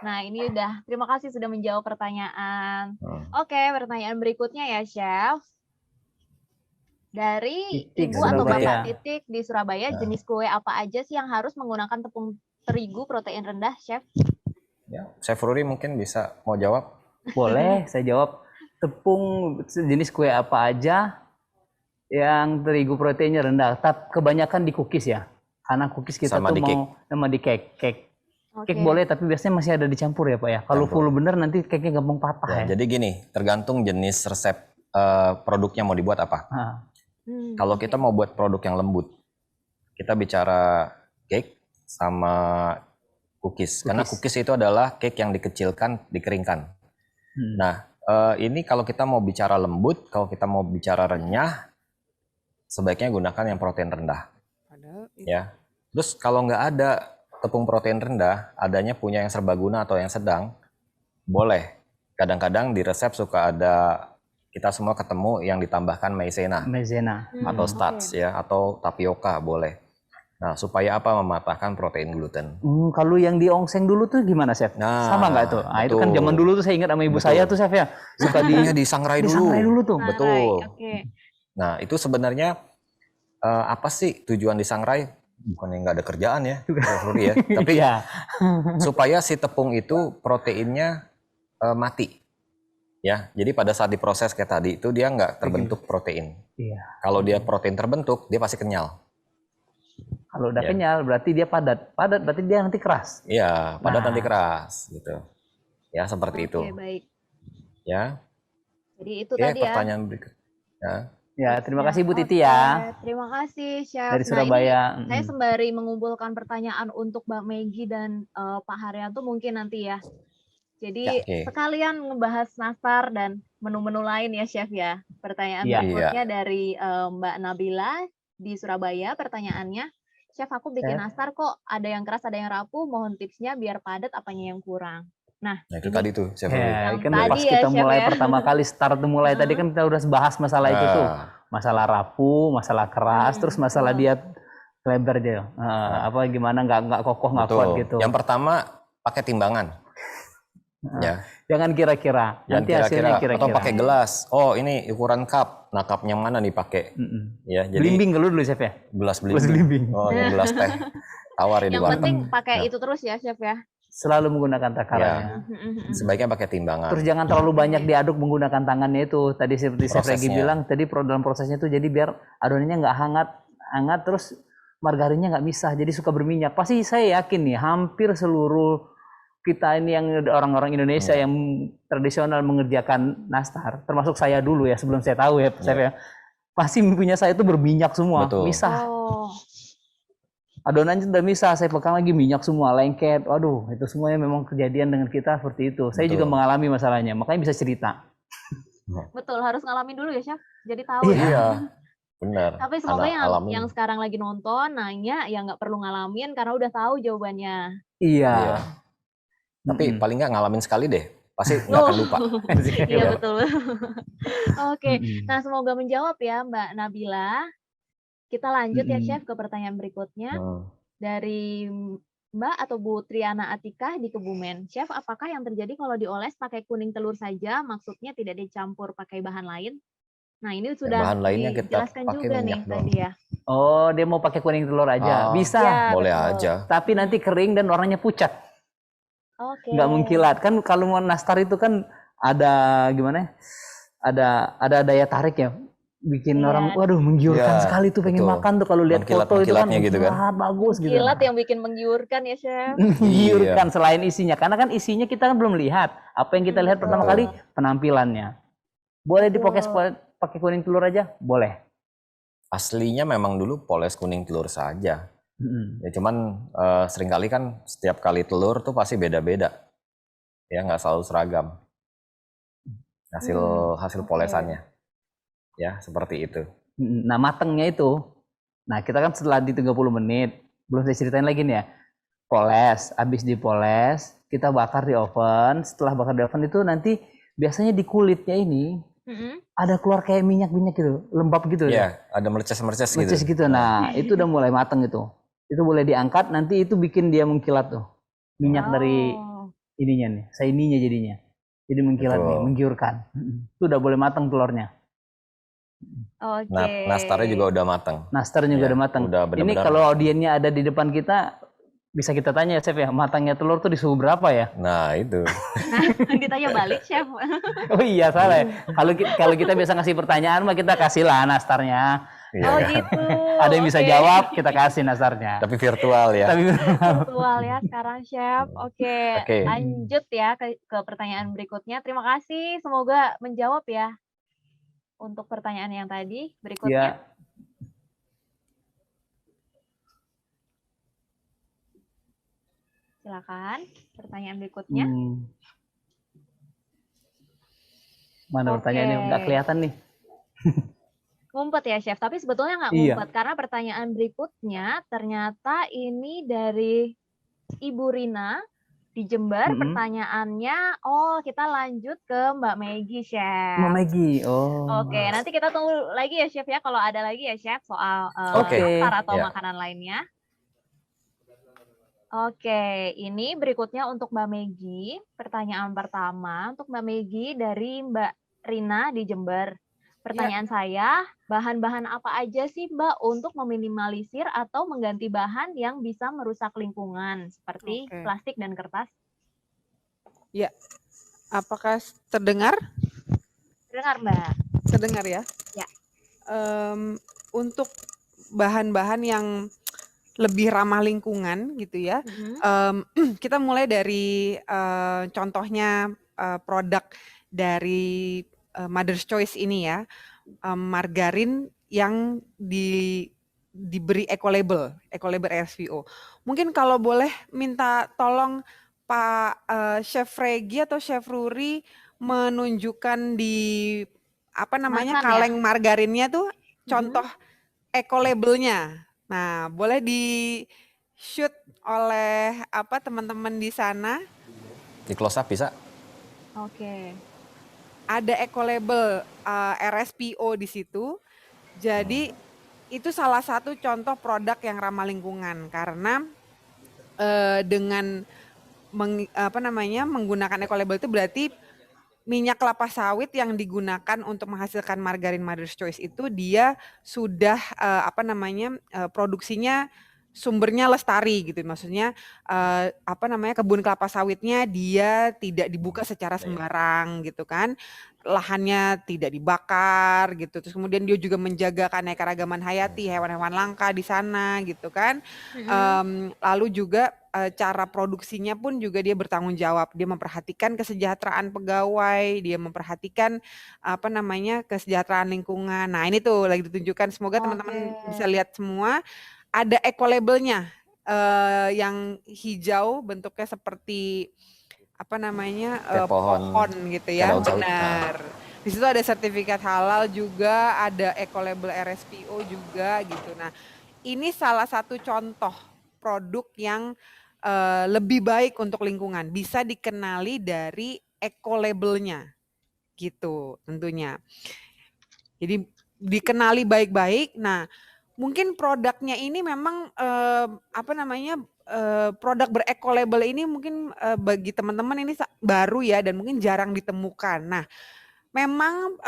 Nah, ini udah. Terima kasih sudah menjawab pertanyaan. Hmm. Oke, pertanyaan berikutnya ya, Chef. Dari Titik, Ibu atau Surabaya. Bapak Titik di Surabaya, Nah. jenis kue apa aja sih yang harus menggunakan tepung terigu protein rendah, Chef? Ya, Chef Ruri mungkin bisa mau jawab. Boleh, saya jawab. Tepung jenis kue apa aja yang terigu proteinnya rendah. Tapi kebanyakan di cookies ya. Karena cookies kita Sama tuh di mau sama di cake. Oke. Cake boleh, tapi biasanya masih ada dicampur ya Pak ya. Kalau Campur. full bener nanti cake-nya gampang patah ya. Ya, jadi gini, tergantung jenis resep produknya mau dibuat apa. Nah, Kalau kita mau buat produk yang lembut, kita bicara cake sama cookies. Karena cookies itu adalah cake yang dikecilkan, dikeringkan. Nah, ini kalau kita mau bicara lembut, kalau kita mau bicara renyah, sebaiknya gunakan yang protein rendah. Padahal Ya. Terus kalau nggak ada tepung protein rendah, adanya punya yang serbaguna atau yang sedang, boleh. Kadang-kadang di resep suka ada, kita semua ketemu yang ditambahkan maizena maizena. atau starch ya, atau tapioka boleh. Nah, supaya apa? Mematahkan protein gluten. Kalau yang diongseng dulu tuh gimana, Chef? Nah, Sama nggak tuh? Nah, itu kan betul. zaman dulu tuh saya ingat sama ibu Betul. saya tuh, Chef ya. Suka Disangrai dulu. disangrai dulu tuh. Betul. Oke. Nah, itu sebenarnya apa sih tujuan disangrai? Bukannya nggak ada kerjaan ya, Prof. Rudi ya. Tapi Iya. supaya si tepung itu proteinnya mati. Ya, jadi pada saat diproses kayak tadi itu dia nggak terbentuk protein. Iya. Kalau dia protein terbentuk, dia pasti kenyal. Kalau udah Ya. kenyal berarti dia padat. Padat berarti dia nanti keras. Iya, padat Nah. nanti keras gitu. Ya, seperti itu. Oke, baik. Ya. Jadi itu Oke, tadi ya. pertanyaan berikut. Ya. Ya, terima kasih Bu Titi Oke, ya terima kasih Chef. dari Nah, Surabaya. ini saya sembari mengumpulkan pertanyaan untuk Mbak Meggy dan Pak Haryanto mungkin nanti ya. Jadi Ya, oke. sekalian ngebahas nastar dan menu-menu lain ya Chef ya. Pertanyaan Iya. berikutnya dari Mbak Nabila di Surabaya. Pertanyaannya, Chef aku bikin Chef. nastar kok ada yang keras ada yang rapuh. Mohon tipsnya biar padat apanya yang kurang. Nah, Nah, itu ini tadi tuh, Chef Rudi. Ya, Yang kan tadi pas ya, kita Chef, mulai ya. pertama kali start tuh mulai tadi kan kita udah bahas masalah itu tuh. Nah, Masalah rapuh, masalah keras, terus masalah betul. dia lebar dia. Apa gimana nggak kokoh nggak kuat betul. gitu. Yang pertama pakai timbangan. Ya. Jangan kira-kira. Jangan Nanti hasilnya kira-kira. kira-kira. Atau pakai gelas. Oh, ini ukuran cup. Nah, cupnya mana nih pakai? Ya, jadi Belimbing kalau dulu Chef ya. gelas Gelas belimbing. belimbing. Oh, yang gelas teh. Tawar ya di Yang warteg. penting pakai Nah. itu terus ya Chef ya. Selalu menggunakan takarannya. Sebaiknya pakai timbangan. Terus jangan terlalu banyak diaduk menggunakan tangannya itu. Tadi seperti Chef Regi Prosesnya. bilang, tadi dalam prosesnya itu jadi biar adonannya nggak hangat terus margarinnya nggak misah, jadi suka berminyak. Pasti saya yakin nih, hampir seluruh kita ini yang orang-orang Indonesia yang tradisional mengerjakan nastar, termasuk saya dulu ya sebelum saya tahu ya, Chef ya, pasti punya saya itu berminyak semua, Betul. misah. Oh. Adonannya udah misah, saya pegang lagi minyak semua, lengket. Waduh, itu semuanya memang kejadian dengan kita seperti itu. Saya juga mengalami masalahnya, makanya bisa cerita. Betul, harus ngalamin dulu ya, Chef. Jadi tahu ya. Iya, benar. Tapi semoga Anak yang sekarang lagi nonton, nanya, ya nggak perlu ngalamin karena udah tahu jawabannya. Iya. Tapi paling nggak ngalamin sekali deh. Pasti nggak akan lupa. Iya, betul. Oke, nah semoga menjawab ya Mbak Nabila. Kita lanjut ya, Chef, ke pertanyaan berikutnya. Dari Mbak atau Bu Triana Atika di Kebumen. Chef, apakah yang terjadi kalau dioles pakai kuning telur saja, maksudnya tidak dicampur pakai bahan lain? Nah, ini sudah bahan lainnya kita dijelaskan pakai juga nih minyak doang. tadi ya. Oh, dia mau pakai kuning telur aja. Bisa. Ya, Boleh betul. aja. Tapi nanti kering dan warnanya pucat. Oke. Nggak mengkilat. Kan kalau mau nastar itu kan ada gimana? Ada daya tarik ya. Bikin orang, waduh, menggiurkan Iya, sekali tuh, pengen betul. makan tuh kalau lihat foto itu kan, Mengkilat-mengkilatnya gitu kan. bagus gitu. Kilat yang bikin menggiurkan ya, Chef. Menggiurkan selain isinya, karena kan isinya kita kan belum lihat. Apa yang kita lihat pertama kali penampilannya. Boleh dipoles pakai kuning telur aja, boleh. Aslinya memang dulu poles kuning telur saja. Ya cuman seringkali kan setiap kali telur tuh pasti beda-beda. Ya nggak selalu seragam. Hasil polesannya. Ya, seperti itu. Nah, matangnya itu. Nah, kita kan setelah di 30 menit, belum saya ceritain lagi nih ya. Poles, habis dipoles, kita bakar di oven. Setelah bakar di oven itu nanti biasanya di kulitnya ini ada keluar kayak minyak-minyak gitu, lembab gitu ya. Ada mereces-mereces gitu. Mereces gitu. Nah, itu udah mulai matang itu. Itu boleh diangkat, nanti itu bikin dia mengkilat tuh. Minyak dari ininya nih, saininya jadinya. Jadi mengkilat nih, menggiurkan. Itu udah boleh matang telurnya. Oke. Nah, nastarnya juga udah matang. Nastarnya juga udah matang. Udah Ini kalau audiennya ada di depan kita, bisa kita tanya, Chef ya, matangnya telur tuh di suhu berapa ya? Nah, itu. Ditanya balik, Chef. Oh iya, salah ya. Kalau kita biasa ngasih pertanyaan, mah kita kasih lah nastarnya. Oh gitu. Ada yang bisa jawab, kita kasih nastarnya. Tapi virtual ya. Virtual ya sekarang, Chef. Oke. Lanjut ya ke pertanyaan berikutnya. Terima kasih, semoga menjawab ya. Untuk pertanyaan yang tadi, berikutnya. Silakan, pertanyaan berikutnya. Mana pertanyaannya? Nggak kelihatan nih. Ngumpet ya, Chef. Tapi sebetulnya nggak ngumpet. Karena pertanyaan berikutnya ternyata ini dari Ibu Rina di Jember. Pertanyaannya, kita lanjut ke Mbak Meggy, Chef. Mbak Meggy, Oke, nanti kita tunggu lagi ya, Chef ya. Kalau ada lagi ya, Chef, soal nastar atau makanan lainnya. Oke, ini berikutnya untuk Mbak Megi. Pertanyaan pertama untuk Mbak Megi dari Mbak Rina di Jember. Pertanyaan saya, bahan-bahan apa aja sih Mbak untuk meminimalisir atau mengganti bahan yang bisa merusak lingkungan seperti Oke. plastik dan kertas? Ya, apakah terdengar? Dengar Mbak. Terdengar ya? Ya. Untuk bahan-bahan yang lebih ramah lingkungan gitu ya, kita mulai dari contohnya produk dari Mother's Choice ini ya, margarin yang diberi eco-label RSPO. Mungkin kalau boleh minta tolong Pak Chef Regi atau Chef Ruri menunjukkan di Kemasan ya? kaleng margarinnya tuh contoh eco-labelnya. Nah, boleh di-shoot oleh teman-teman di sana. Di close up bisa? Oke. Ada eco-label RSPO di situ. Jadi itu salah satu contoh produk yang ramah lingkungan karena dengan menggunakan eco-label itu berarti minyak kelapa sawit yang digunakan untuk menghasilkan margarin Mother's Choice itu dia sudah produksinya sumbernya lestari gitu, maksudnya kebun kelapa sawitnya dia tidak dibuka secara sembarang gitu kan, lahannya tidak dibakar gitu, terus kemudian dia juga menjaga keanekaragaman hayati hewan-hewan langka di sana gitu kan, lalu juga cara produksinya pun juga dia bertanggung jawab, dia memperhatikan kesejahteraan pegawai, dia memperhatikan kesejahteraan lingkungan. Nah ini tuh lagi ditunjukkan, semoga teman-teman bisa lihat semua. Ada eco-labelnya yang hijau bentuknya seperti pohon gitu ya, benar. Di situ ada sertifikat halal juga, ada eco-label RSPO juga gitu. Nah, ini salah satu contoh produk yang lebih baik untuk lingkungan, bisa dikenali dari eco-labelnya gitu tentunya. Jadi dikenali baik-baik. Nah, mungkin produknya ini memang produk bereco-label ini mungkin bagi teman-teman ini baru ya dan mungkin jarang ditemukan. Nah, memang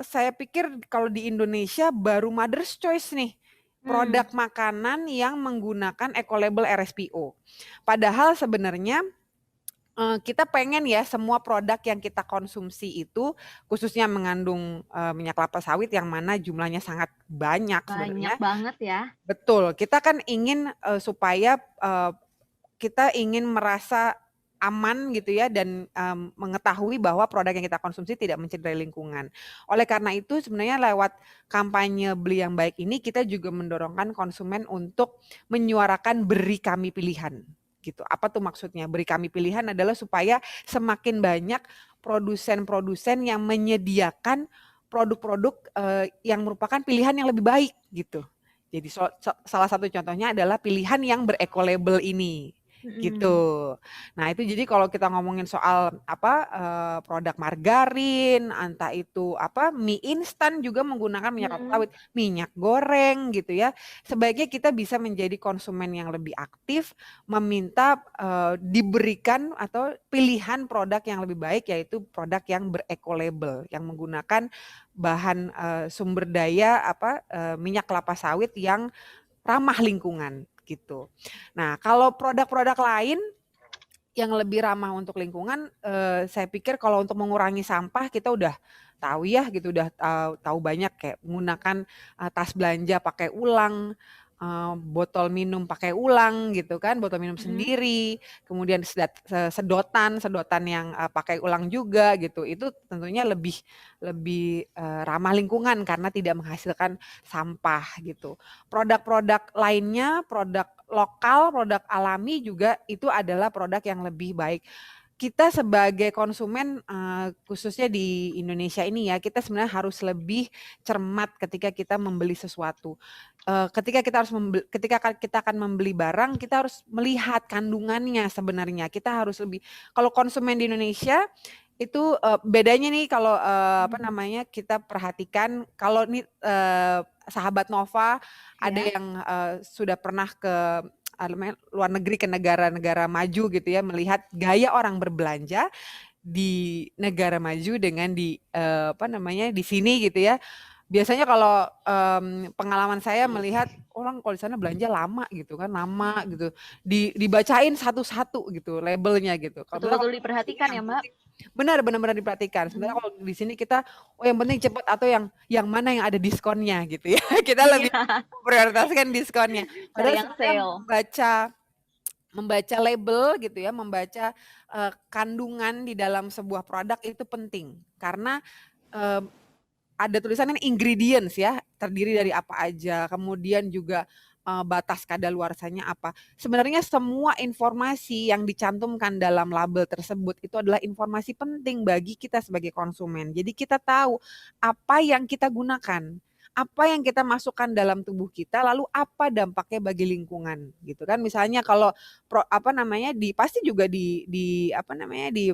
saya pikir kalau di Indonesia baru Mother's Choice nih produk makanan yang menggunakan eco-label RSPO. Padahal sebenarnya kita pengen ya semua produk yang kita konsumsi itu khususnya mengandung minyak kelapa sawit yang mana jumlahnya sangat banyak sebenarnya. Banyak banget ya. Betul, kita kan ingin supaya kita ingin merasa aman gitu ya dan mengetahui bahwa produk yang kita konsumsi tidak mencederai lingkungan. Oleh karena itu sebenarnya lewat kampanye Beli yang Baik ini kita juga mendorongkan konsumen untuk menyuarakan beri kami pilihan. Gitu. Apa tuh maksudnya? Beri kami pilihan adalah supaya semakin banyak produsen-produsen yang menyediakan produk-produk yang merupakan pilihan yang lebih baik gitu. Jadi salah satu contohnya adalah pilihan yang bereco-label ini. Gitu. Nah, itu jadi kalau kita ngomongin soal produk margarin, entah itu mie instan juga menggunakan minyak kelapa sawit, minyak goreng gitu ya. Sebaiknya kita bisa menjadi konsumen yang lebih aktif, meminta diberikan atau pilihan produk yang lebih baik yaitu produk yang bereco-label, yang menggunakan bahan sumber daya minyak kelapa sawit yang ramah lingkungan gitu. Nah, kalau produk-produk lain yang lebih ramah untuk lingkungan, saya pikir kalau untuk mengurangi sampah kita udah tahu ya gitu, udah tahu banyak kayak menggunakan tas belanja pakai ulang, botol minum pakai ulang gitu kan, botol minum sendiri, kemudian sedotan yang pakai ulang juga gitu. Itu tentunya lebih ramah lingkungan karena tidak menghasilkan sampah gitu. Produk-produk lainnya, produk lokal, produk alami juga itu adalah produk yang lebih baik. Kita sebagai konsumen khususnya di Indonesia ini ya, kita sebenarnya harus lebih cermat ketika kita membeli sesuatu. Ketika kita akan membeli barang, kita harus melihat kandungannya sebenarnya. Kita harus lebih, kalau konsumen di Indonesia itu bedanya nih kalau kita perhatikan, kalau nih sahabat Nova ada yang sudah pernah ke luar negeri ke negara-negara maju gitu ya, melihat gaya orang berbelanja di negara maju dengan di di sini gitu ya. Biasanya kalau pengalaman saya melihat orang kalau di sana belanja lama gitu kan, lama gitu. Dibacain satu-satu gitu labelnya gitu. Betul-betul diperhatikan ya, Mbak. Benar-benar diperhatikan. Sebenarnya kalau di sini kita yang penting cepat atau yang mana yang ada diskonnya gitu ya. Kita lebih prioritaskan diskonnya. Padahal yang sale. Membaca label gitu ya, membaca kandungan di dalam sebuah produk itu penting karena ada tulisannya ingredients ya, terdiri dari apa aja, kemudian juga batas kadaluarsanya apa. Sebenarnya semua informasi yang dicantumkan dalam label tersebut itu adalah informasi penting bagi kita sebagai konsumen. Jadi kita tahu apa yang kita gunakan, apa yang kita masukkan dalam tubuh kita, lalu apa dampaknya bagi lingkungan, gitu kan? Misalnya kalau pasti juga di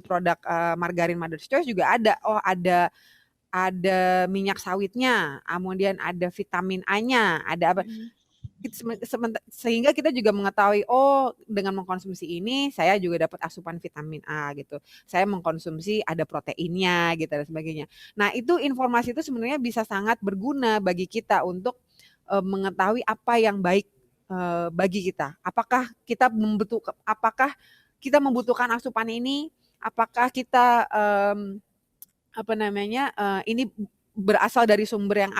produk margarin Mother's Choice juga ada minyak sawitnya, kemudian ada vitamin A-nya, ada apa. Sehingga kita juga mengetahui, oh dengan mengkonsumsi ini saya juga dapat asupan vitamin A gitu. Saya mengkonsumsi ada proteinnya gitu dan sebagainya. Nah itu informasi itu sebenarnya bisa sangat berguna bagi kita untuk mengetahui apa yang baik bagi kita. Apakah kita membutuhkan asupan ini? Apakah kita ini berasal dari sumber yang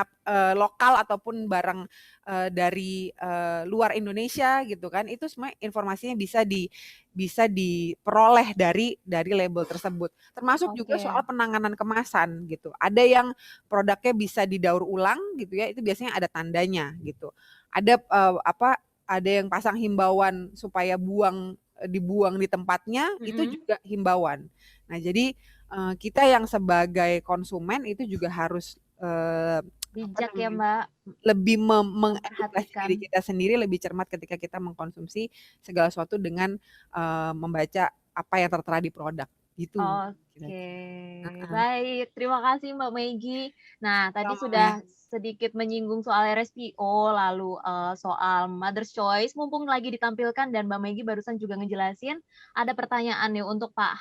lokal ataupun barang dari luar Indonesia gitu kan, itu semua informasinya bisa diperoleh dari label tersebut, termasuk juga soal penanganan kemasan gitu. Ada yang produknya bisa didaur ulang gitu ya, itu biasanya ada tandanya gitu. Ada ada yang pasang himbauan supaya dibuang di tempatnya, itu juga himbauan. Nah jadi kita yang sebagai konsumen itu juga harus bijak ya Mbak, lebih mengedukasi diri kita sendiri, lebih cermat ketika kita mengkonsumsi segala sesuatu dengan membaca apa yang tertera di produk gitu. Baik, terima kasih Mbak Maggie. Nah tadi sudah sedikit menyinggung soal RSPO, lalu soal Mother's Choice, mumpung lagi ditampilkan dan Mbak Maggie barusan juga ngejelasin, ada pertanyaan nih untuk Pak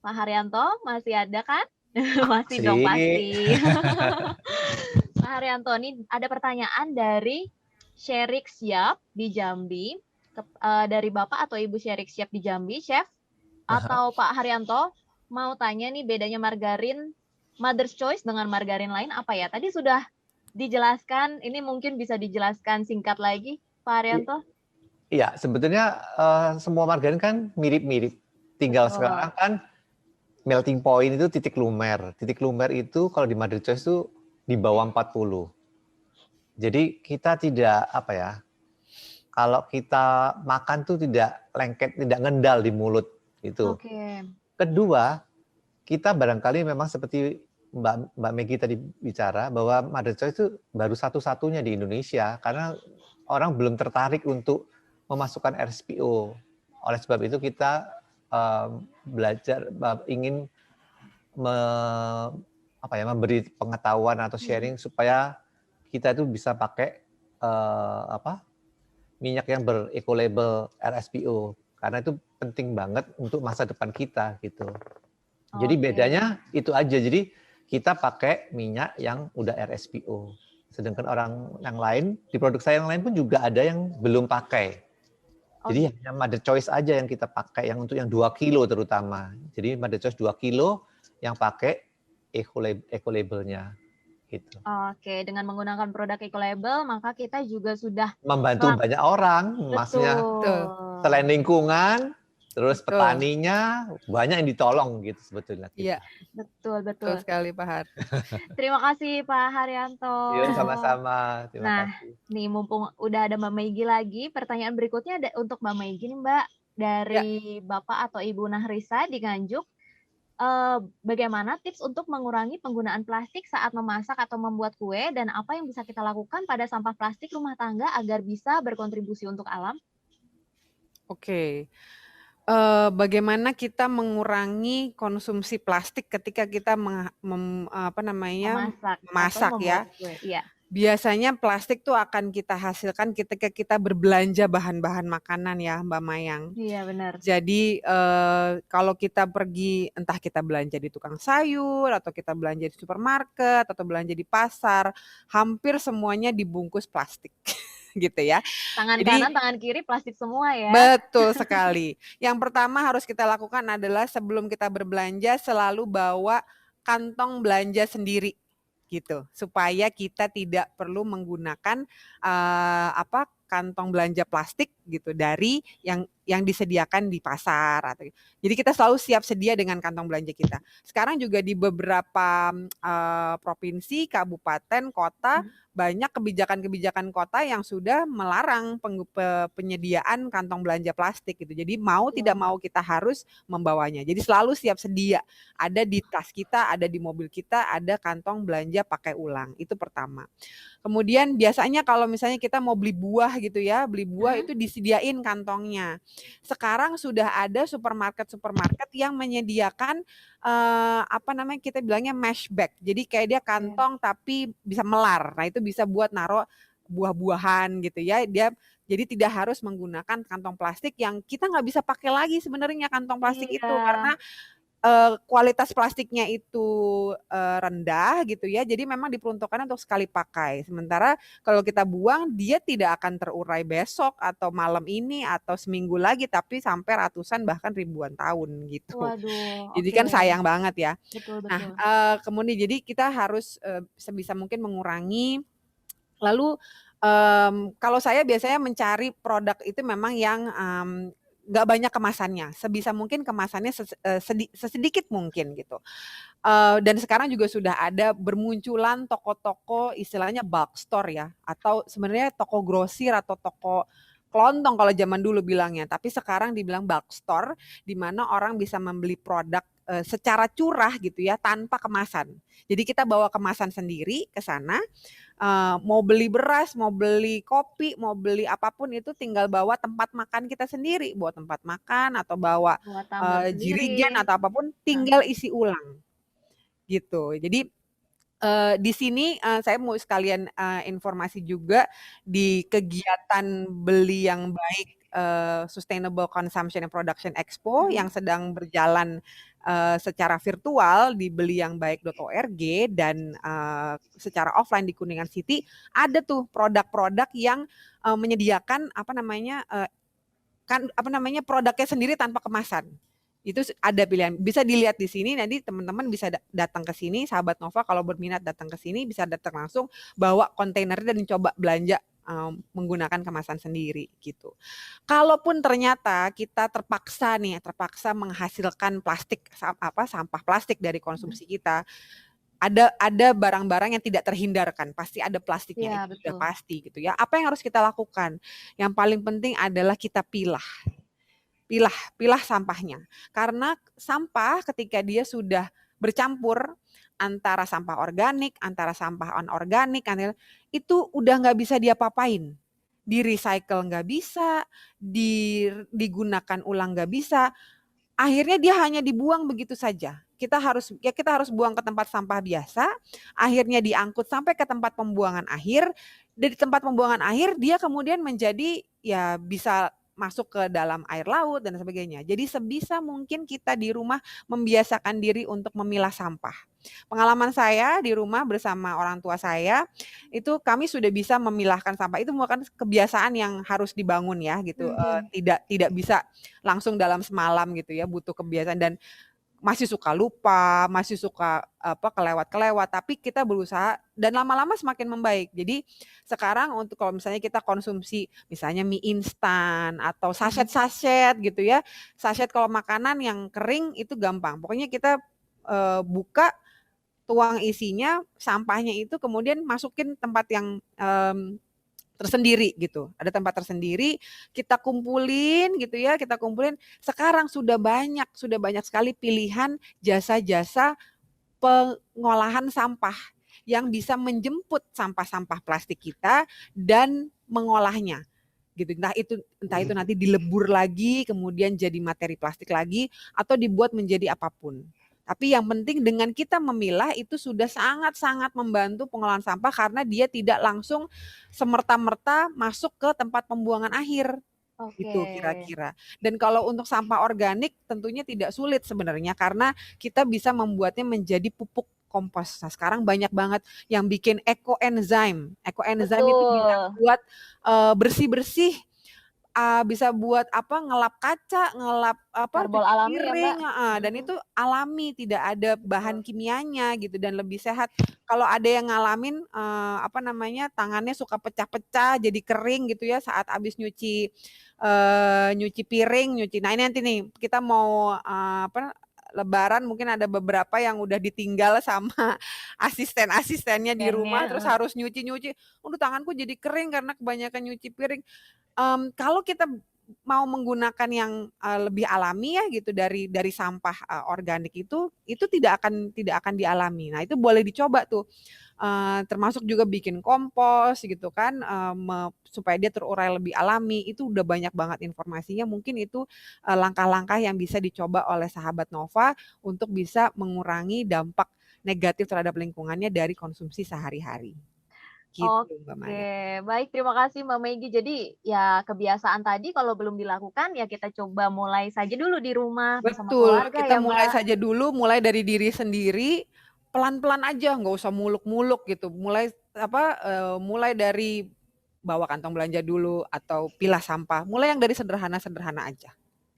Haryanto, masih ada kan? Masih dong pasti. Pak Haryanto, ini ada pertanyaan dari Sherik Siap di Jambi, dari Bapak atau Ibu Sherik Siap di Jambi, Chef, atau Pak Haryanto, mau tanya nih bedanya margarin Mother's Choice dengan margarin lain apa ya? Tadi sudah dijelaskan, ini mungkin bisa dijelaskan singkat lagi, Pak Haryanto? Iya, sebetulnya semua margarin kan mirip-mirip, tinggal sekarang kan melting point itu titik lumer. Titik lumer itu kalau di Mother's Choice itu di bawah 40. Jadi kita tidak kalau kita makan tuh tidak lengket, tidak ngendal di mulut gitu. Kedua, kita barangkali memang seperti Mbak Maggie tadi bicara bahwa Mother's Choice itu baru satu-satunya di Indonesia karena orang belum tertarik untuk memasukkan RSPO. Oleh sebab itu kita belajar, ingin memberi pengetahuan atau sharing supaya kita itu bisa pakai minyak yang bereco-label RSPO karena itu penting banget untuk masa depan kita gitu. Jadi bedanya itu aja. Jadi kita pakai minyak yang udah RSPO. Sedangkan orang yang lain di produk saya yang lain pun juga ada yang belum pakai. Jadi hanya Mother's Choice aja yang kita pakai, yang untuk yang 2 kilo terutama. Jadi Mother's Choice 2 kilo yang pakai eco-labelnya. Gitu. Dengan menggunakan produk eco-label, maka kita juga sudah membantu banyak orang. Maksudnya selain lingkungan, terus petaninya, banyak yang ditolong gitu sebetulnya. Iya, betul sekali Pak Har. Terima kasih Pak Haryanto. Iya, sama-sama. Terima kasih. Nih mumpung udah ada Mbak Maggie lagi, pertanyaan berikutnya ada untuk Mbak Maggie nih Mbak, dari Bapak atau Ibu Nahrisa di Nganjuk. Bagaimana tips untuk mengurangi penggunaan plastik saat memasak atau membuat kue, dan apa yang bisa kita lakukan pada sampah plastik rumah tangga agar bisa berkontribusi untuk alam? Bagaimana kita mengurangi konsumsi plastik ketika kita memasak ya? Biasanya plastik tuh akan kita hasilkan ketika kita berbelanja bahan-bahan makanan ya Mbak Mayang. Iya benar. Jadi kalau kita pergi entah kita belanja di tukang sayur atau kita belanja di supermarket atau belanja di pasar, hampir semuanya dibungkus plastik gitu ya. Tangan Jadi kanan, tangan kiri plastik semua ya. betul sekali. Yang pertama harus kita lakukan adalah sebelum kita berbelanja selalu bawa kantong belanja sendiri gitu, supaya kita tidak perlu menggunakan kantong belanja plastik gitu dari yang disediakan di pasar atau jadi kita selalu siap sedia dengan kantong belanja kita. Sekarang juga di beberapa provinsi, kabupaten, kota banyak kebijakan-kebijakan kota yang sudah melarang penyediaan kantong belanja plastik gitu. Jadi mau tidak mau kita harus membawanya. Jadi selalu siap sedia. Ada di tas kita, ada di mobil kita, ada kantong belanja pakai ulang. Itu pertama. Kemudian biasanya kalau misalnya kita mau beli buah gitu ya, beli buah itu disediain kantongnya. Sekarang sudah ada supermarket yang menyediakan kita bilangnya mesh bag. Jadi kayak dia kantong tapi bisa melar. Nah, itu bisa buat naruh buah-buahan gitu ya. Jadi tidak harus menggunakan kantong plastik yang kita nggak bisa pakai lagi sebenarnya kantong plastik itu karena kualitas plastiknya itu rendah gitu ya. Jadi memang diperuntukkan untuk sekali pakai. Sementara kalau kita buang dia tidak akan terurai besok atau malam ini atau seminggu lagi tapi sampai ratusan bahkan ribuan tahun gitu. Waduh. Jadi kan sayang banget ya. Betul. Nah, kemudian jadi kita harus sebisa mungkin mengurangi. Lalu kalau saya biasanya mencari produk itu memang yang nggak banyak kemasannya, sebisa mungkin kemasannya sesedikit mungkin gitu. Dan sekarang juga sudah ada bermunculan toko-toko istilahnya bulk store ya, atau sebenarnya toko grosir atau toko kelontong kalau zaman dulu bilangnya, tapi sekarang dibilang bulk store, di mana orang bisa membeli produk secara curah gitu ya, tanpa kemasan. Jadi kita bawa kemasan sendiri ke sana, mau beli beras, mau beli kopi, mau beli apapun itu tinggal bawa tempat makan kita sendiri, bawa tempat makan atau bawa jirigen atau apapun, tinggal isi ulang gitu. Jadi di sini saya mau sekalian informasi juga di kegiatan Beli yang Baik Sustainable Consumption and Production Expo yang sedang berjalan secara virtual di beliyangbaik.org dan secara offline di Kuningan City ada tuh produk-produk yang menyediakan produknya sendiri tanpa kemasan. Itu ada pilihan. Bisa dilihat di sini, nanti teman-teman bisa datang ke sini, sahabat Nova kalau berminat datang ke sini bisa datang langsung bawa kontainernya dan coba belanja menggunakan kemasan sendiri gitu. Kalaupun ternyata kita terpaksa menghasilkan sampah plastik dari konsumsi kita, ada barang-barang yang tidak terhindarkan, pasti ada plastiknya, itu sudah pasti gitu ya. Apa yang harus kita lakukan? Yang paling penting adalah kita pilah sampahnya. Karena sampah ketika dia sudah bercampur antara sampah organik, antara sampah anorganik, itu udah nggak bisa diapa-apain. Di recycle nggak bisa, digunakan ulang nggak bisa. Akhirnya dia hanya dibuang begitu saja. Kita harus buang ke tempat sampah biasa, akhirnya diangkut sampai ke tempat pembuangan akhir. Dari tempat pembuangan akhir dia kemudian menjadi ya bisa masuk ke dalam air laut dan sebagainya. Jadi sebisa mungkin kita di rumah membiasakan diri untuk memilah sampah. Pengalaman saya di rumah bersama orang tua saya, itu kami sudah bisa memilahkan sampah. Itu merupakan kebiasaan yang harus dibangun ya gitu. Tidak bisa langsung dalam semalam gitu ya, butuh kebiasaan dan masih suka lupa, masih suka kelewat-kelewat, tapi kita berusaha dan lama-lama semakin membaik. Jadi sekarang untuk kalau misalnya kita konsumsi misalnya mie instan atau saset-saset gitu ya, saset kalau makanan yang kering itu gampang. Pokoknya kita buka, tuang isinya, sampahnya itu kemudian masukin tempat yang tersendiri gitu. Ada tempat tersendiri, kita kumpulin gitu ya, Sekarang sudah banyak sekali pilihan jasa-jasa pengolahan sampah yang bisa menjemput sampah-sampah plastik kita dan mengolahnya. Gitu. Entah itu nanti dilebur lagi, kemudian jadi materi plastik lagi atau dibuat menjadi apapun. Tapi yang penting dengan kita memilah itu sudah sangat-sangat membantu pengolahan sampah karena dia tidak langsung semerta-merta masuk ke tempat pembuangan akhir. Itu Oke. kira-kira. Dan kalau untuk sampah organik tentunya tidak sulit sebenarnya karena kita bisa membuatnya menjadi pupuk kompos. Nah, sekarang banyak banget yang bikin ekoenzim. Ekoenzim itu bisa Betul. buat bersih-bersih, bisa buat ngelap kaca, ngelap Karbol cuci alami ya, piring, Mbak? dan itu alami, tidak ada bahan kimianya gitu dan lebih sehat. Kalau ada yang ngalamin tangannya suka pecah-pecah, jadi kering gitu ya saat habis nyuci piring, nah ini nanti nih kita mau Lebaran mungkin ada beberapa yang udah ditinggal sama asisten-asistennya di rumah terus harus nyuci-nyuci. Tanganku jadi kering karena kebanyakan nyuci piring. Kalau kita mau menggunakan yang lebih alami ya gitu dari sampah organik itu tidak akan dialami. Nah, itu boleh dicoba tuh. Termasuk juga bikin kompos gitu kan, supaya dia terurai lebih alami. Itu udah banyak banget informasinya. Mungkin itu langkah-langkah yang bisa dicoba oleh sahabat Nova untuk bisa mengurangi dampak negatif terhadap lingkungannya dari konsumsi sehari-hari. Gitu, Mbak Maya. Oke, baik, terima kasih Mbak Meggy. Jadi ya kebiasaan tadi kalau belum dilakukan ya kita coba mulai saja dulu di rumah bersama Betul, keluarga kita ya, mulai Mbak. saja dulu, mulai dari diri sendiri, pelan-pelan aja, nggak usah muluk-muluk gitu. Mulai dari bawa kantong belanja dulu atau pilah sampah. Mulai yang dari sederhana-sederhana aja.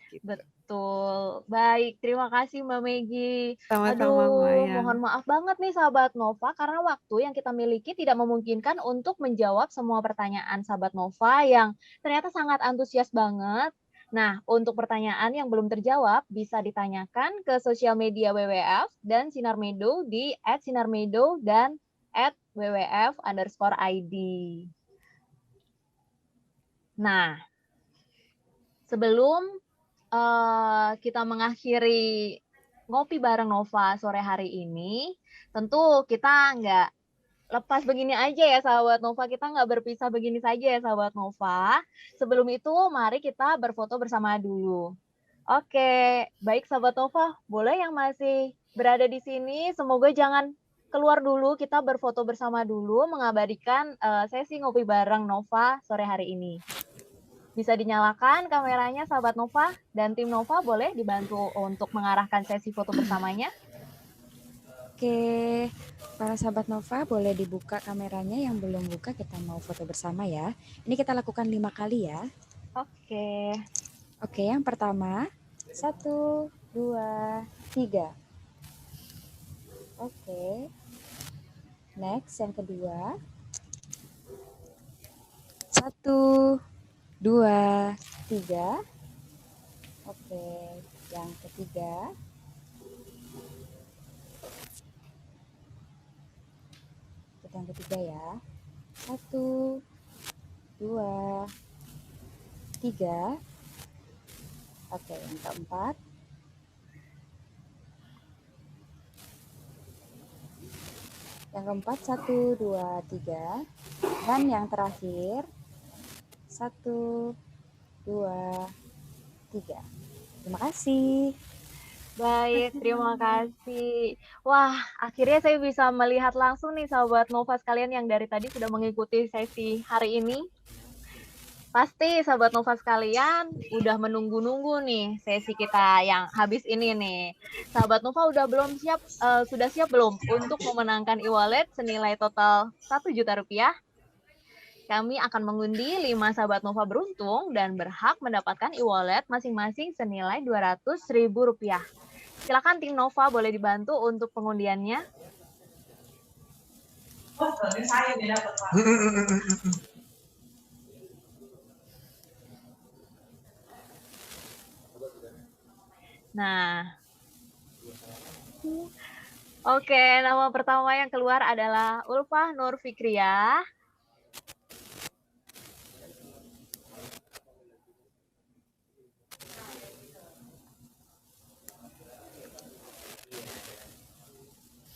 Gitu. Betul. Baik, terima kasih Mbak Meggy. Sama-sama, Aduh, Maya. mohon maaf banget nih sahabat Nova karena waktu yang kita miliki tidak memungkinkan untuk menjawab semua pertanyaan sahabat Nova yang ternyata sangat antusias banget. Nah, untuk pertanyaan yang belum terjawab bisa ditanyakan ke sosial media WWF dan Sinar Medo di @sinarmedo dan @wwf_id. Nah, sebelum kita mengakhiri ngopi bareng Nova sore hari ini, tentu kita nggak lepas begini aja ya sahabat Nova, kita nggak berpisah begini saja ya sahabat Nova. Sebelum itu mari kita berfoto bersama dulu. Oke, baik sahabat Nova, boleh yang masih berada di sini, semoga jangan keluar dulu, kita berfoto bersama dulu mengabadikan sesi ngopi bareng Nova sore hari ini. Bisa dinyalakan kameranya sahabat Nova dan tim Nova boleh dibantu untuk mengarahkan sesi foto bersamanya. Oke, para sahabat Nova boleh dibuka kameranya, yang belum buka kita mau foto bersama ya. Ini kita lakukan 5 kali ya. Oke. Oke, yang pertama 1, 2, 3. Oke. Next, yang kedua 1, 2, 3. Oke, yang ketiga. Kita yang ketiga ya. 1, 2, 3. Oke, yang keempat. Yang keempat 1, 2, 3. Dan yang terakhir 1, 2, 3. Terima kasih. Baik, terima kasih. Wah, akhirnya saya bisa melihat langsung nih sahabat Nova sekalian yang dari tadi sudah mengikuti sesi hari ini. Pasti sahabat Nova sekalian udah menunggu-nunggu nih sesi kita yang habis ini nih. Sahabat Nova sudah siap belum untuk memenangkan e-wallet senilai total Rp1.000.000? Kami akan mengundi 5 sahabat Nova beruntung dan berhak mendapatkan e-wallet masing-masing senilai Rp200.000. Silakan tim Nova boleh dibantu untuk pengundiannya. Nah, oke, nama pertama yang keluar adalah Ulfah Nur Fikriah.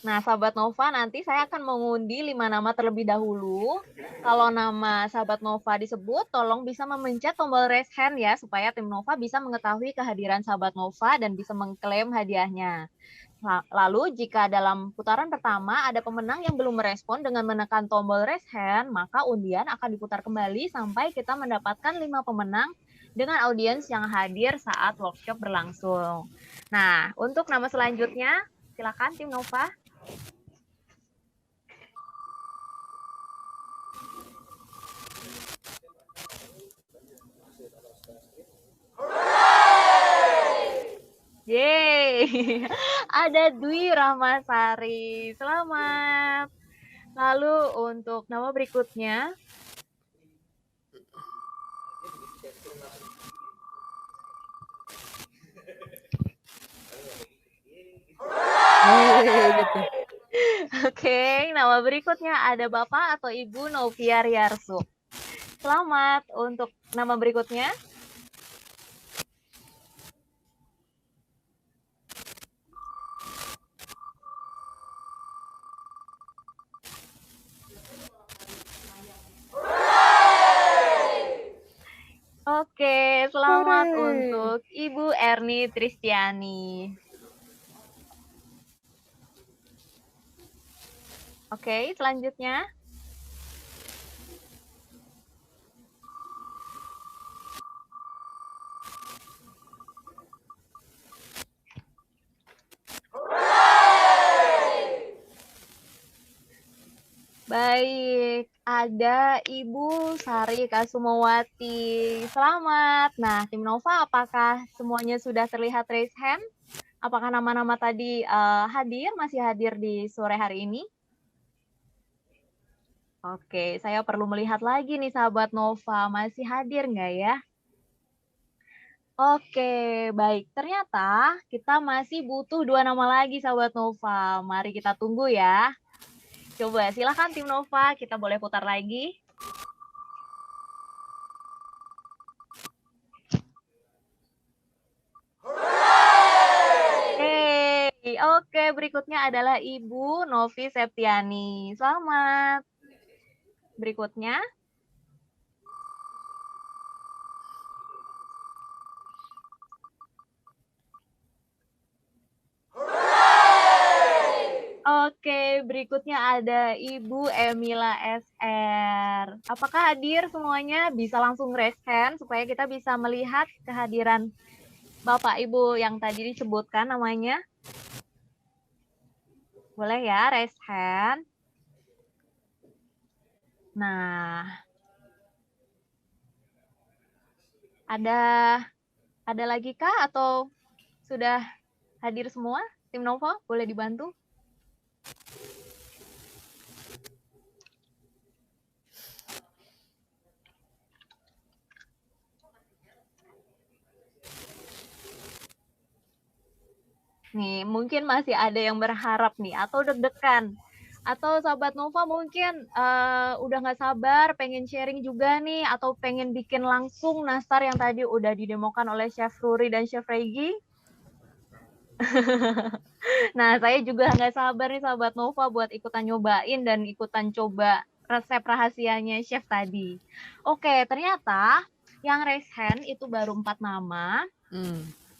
Nah, sahabat Nova, nanti saya akan mengundi 5 nama terlebih dahulu. Kalau nama sahabat Nova disebut, tolong bisa memencet tombol raise hand ya, supaya tim Nova bisa mengetahui kehadiran sahabat Nova dan bisa mengklaim hadiahnya. Lalu jika dalam putaran pertama ada pemenang yang belum merespon dengan menekan tombol raise hand, maka undian akan diputar kembali sampai kita mendapatkan 5 pemenang dengan audiens yang hadir saat workshop berlangsung. Nah, untuk nama selanjutnya, silakan tim Nova. Yeay, ada Dwi Rahmasari. Selamat. Lalu untuk nama berikutnya. Oke, nama berikutnya ada Bapak atau Ibu Noviar Yarsu. Selamat untuk nama berikutnya. Oke, selamat untuk Ibu Erni Tristiani. Oke, selanjutnya. Baik, ada Ibu Sari Kasumawati. Selamat. Nah, tim Nova, apakah semuanya sudah terlihat raise hand? Apakah nama-nama tadi masih hadir di sore hari ini? Oke, saya perlu melihat lagi nih sahabat Nova, masih hadir nggak ya? Oke, baik. Ternyata kita masih butuh 2 nama lagi sahabat Nova. Mari kita tunggu ya. Coba silakan tim Nova, kita boleh putar lagi. Oke, berikutnya adalah Ibu Novi Septiani. Selamat. Berikutnya. Oke, berikutnya ada Ibu Emila SR. Apakah hadir semuanya? Bisa langsung raise hand supaya kita bisa melihat kehadiran Bapak Ibu yang tadi disebutkan namanya. Boleh ya, raise hand. Nah, ada lagi kah atau sudah hadir semua? Tim Nova, boleh dibantu? Nih, mungkin masih ada yang berharap nih, atau deg-degan. Atau sahabat Nova mungkin udah nggak sabar, pengen sharing juga nih, atau pengen bikin langsung nastar yang tadi udah didemokan oleh Chef Ruri dan Chef Regi. Nah, saya juga nggak sabar nih sahabat Nova buat ikutan nyobain dan ikutan coba resep rahasianya Chef tadi. Oke, ternyata yang raise hand itu baru 4 nama.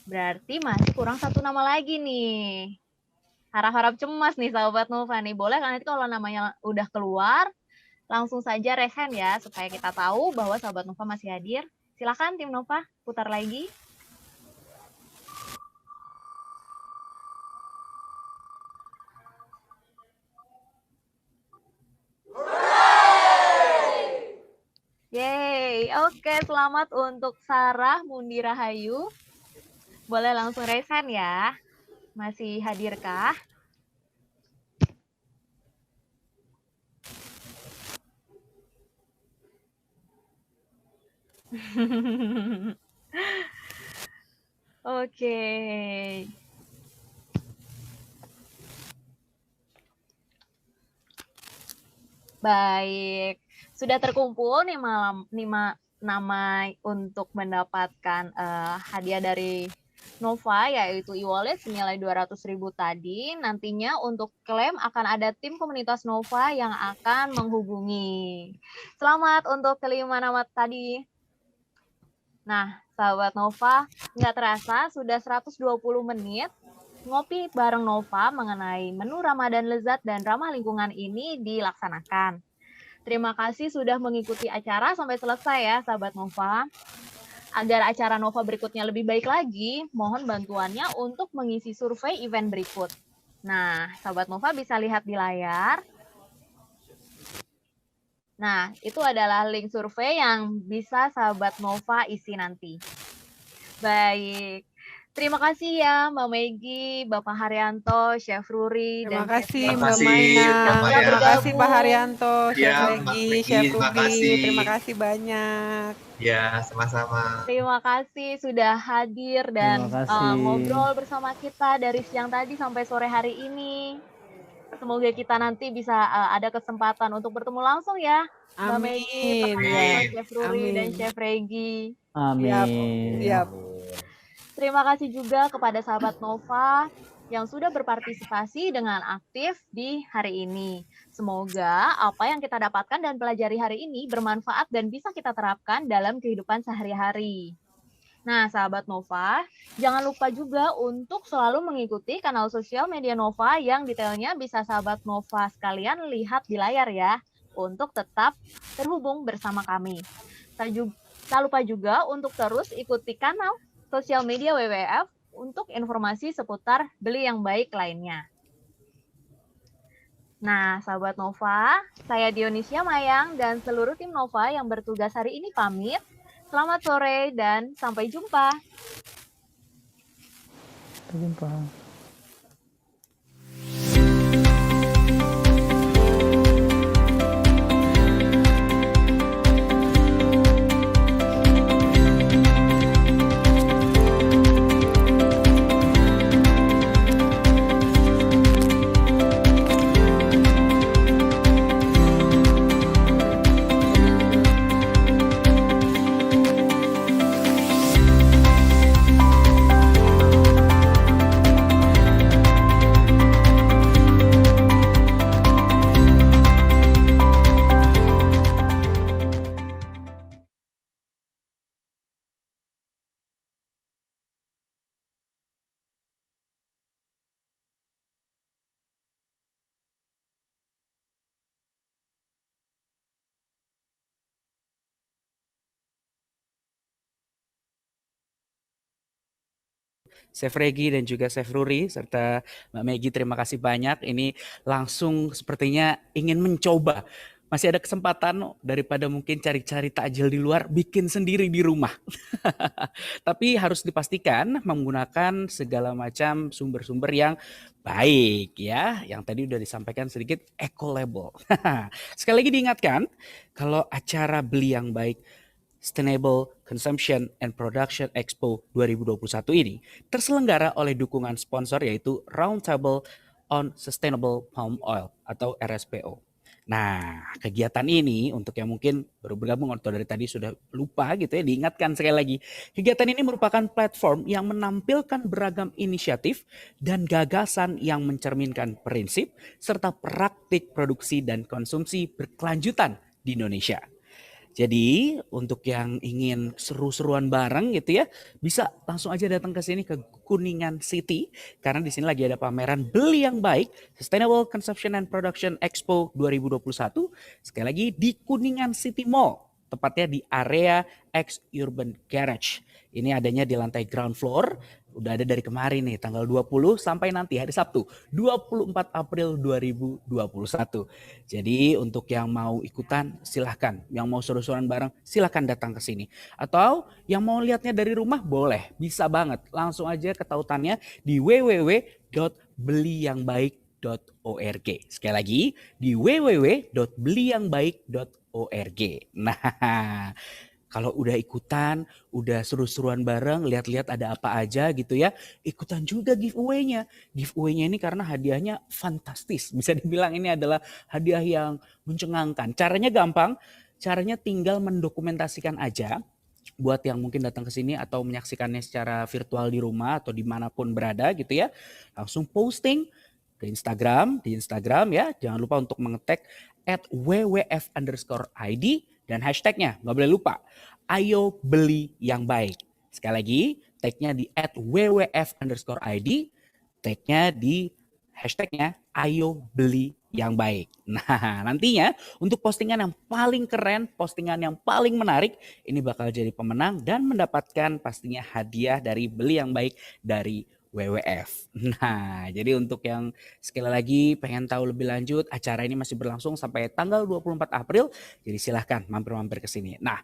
Berarti masih kurang 1 nama lagi nih. Harap-harap cemas nih sahabat Nova nih. Boleh kan nanti kalau namanya udah keluar, langsung saja raise hand ya, supaya kita tahu bahwa sahabat Nova masih hadir. Silakan tim Nova, putar lagi. Yeay, oke, selamat untuk Sarah Mundi Rahayu. Boleh langsung raise hand ya. Masih hadirkah? Oke. Baik. Sudah terkumpul nih malam 5 nama untuk mendapatkan hadiah dari Nova, yaitu e-wallet senilai 200.000 tadi. Nantinya untuk klaim akan ada tim komunitas Nova yang akan menghubungi. Selamat untuk kelima nama tadi. Nah, sahabat Nova, nggak terasa sudah 120 menit ngopi bareng Nova mengenai menu Ramadan lezat dan ramah lingkungan ini dilaksanakan. Terima kasih sudah mengikuti acara sampai selesai ya, sahabat Nova. Agar acara Nova berikutnya lebih baik lagi, mohon bantuannya untuk mengisi survei event berikut. Nah, sahabat Nova bisa lihat di layar. Nah, itu adalah link survei yang bisa sahabat Nova isi nanti. Baik. Terima kasih ya Mbak Megi, Bapak Haryanto, Chef Ruri, Terima dan kasih Chef Mbak Regi. Maya. Sudah Terima kasih Pak bergabung. Haryanto, Chef Ya, Mbak Regi, Megi, Chef terima Rudi. kasih. Terima kasih banyak. Ya, sama-sama. Terima kasih sudah hadir dan Terima kasih. ngobrol bersama kita dari siang tadi sampai sore hari ini. Semoga kita nanti bisa ada kesempatan untuk bertemu langsung ya, Mbak Megi, Pak Amin. Haryanto, Ya. Chef Ruri, dan Amin. Chef Regi. Siap. Amin. Siap. Terima kasih juga kepada sahabat Nova yang sudah berpartisipasi dengan aktif di hari ini. Semoga apa yang kita dapatkan dan pelajari hari ini bermanfaat dan bisa kita terapkan dalam kehidupan sehari-hari. Nah, sahabat Nova, jangan lupa juga untuk selalu mengikuti kanal sosial media Nova yang detailnya bisa sahabat Nova sekalian lihat di layar ya, untuk tetap terhubung bersama kami. Tak lupa juga untuk terus ikuti kanal sosial media WWF untuk informasi seputar Beli yang Baik lainnya. Nah, sahabat Nova, saya Dionisia Mayang dan seluruh tim Nova yang bertugas hari ini pamit. Selamat sore dan sampai jumpa. Sampai jumpa. Chef Regi dan juga Chef Ruri serta Mbak Megi, terima kasih banyak. Ini langsung sepertinya ingin mencoba. Masih ada kesempatan daripada mungkin cari-cari takjil di luar, bikin sendiri di rumah. Tapi harus dipastikan menggunakan segala macam sumber-sumber yang baik ya. Yang tadi udah disampaikan sedikit eco-label. Sekali lagi diingatkan, kalau acara Beli yang Baik Sustainable Consumption and Production Expo 2021 ini terselenggara oleh dukungan sponsor yaitu Roundtable on Sustainable Palm Oil atau RSPO. Nah, kegiatan ini untuk yang mungkin baru bergabung atau dari tadi sudah lupa gitu ya, diingatkan sekali lagi. Kegiatan ini merupakan platform yang menampilkan beragam inisiatif dan gagasan yang mencerminkan prinsip serta praktik produksi dan konsumsi berkelanjutan di Indonesia. Jadi untuk yang ingin seru-seruan bareng gitu ya, bisa langsung aja datang ke sini ke Kuningan City karena di sini lagi ada pameran Beli yang Baik Sustainable Consumption and Production Expo 2021. Sekali lagi di Kuningan City Mall, tepatnya di area X Urban Garage. Ini adanya di lantai ground floor. Udah ada dari kemarin nih tanggal 20 sampai nanti hari Sabtu 24 April 2021. Jadi untuk yang mau ikutan silahkan, yang mau seru-seruan bareng silahkan datang ke sini. Atau yang mau lihatnya dari rumah boleh, bisa banget. Langsung aja ke tautannya di www.beliyangbaik.org. Sekali lagi di www.beliyangbaik.org. Nah, kalau udah ikutan, udah seru-seruan bareng, lihat-lihat ada apa aja gitu ya, ikutan juga giveaway-nya. Giveaway-nya ini karena hadiahnya fantastis. Bisa dibilang ini adalah hadiah yang mencengangkan. Caranya gampang, caranya tinggal mendokumentasikan aja. Buat yang mungkin datang ke sini atau menyaksikannya secara virtual di rumah atau dimanapun berada gitu ya, langsung posting ke Instagram, di Instagram ya. Jangan lupa untuk mengetek @wwf_id dan hashtagnya nggak boleh lupa, ayo beli yang baik. Sekali lagi, tagnya di @wwf_id, tag-nya di hashtagnya Ayo Beli Yang Baik. Nah, nantinya untuk postingan yang paling keren, postingan yang paling menarik, ini bakal jadi pemenang dan mendapatkan pastinya hadiah dari Beli Yang Baik dari WWF. Nah, jadi untuk yang sekali lagi pengen tahu lebih lanjut, acara ini masih berlangsung sampai tanggal 24 April, jadi silahkan mampir-mampir ke sini. Nah,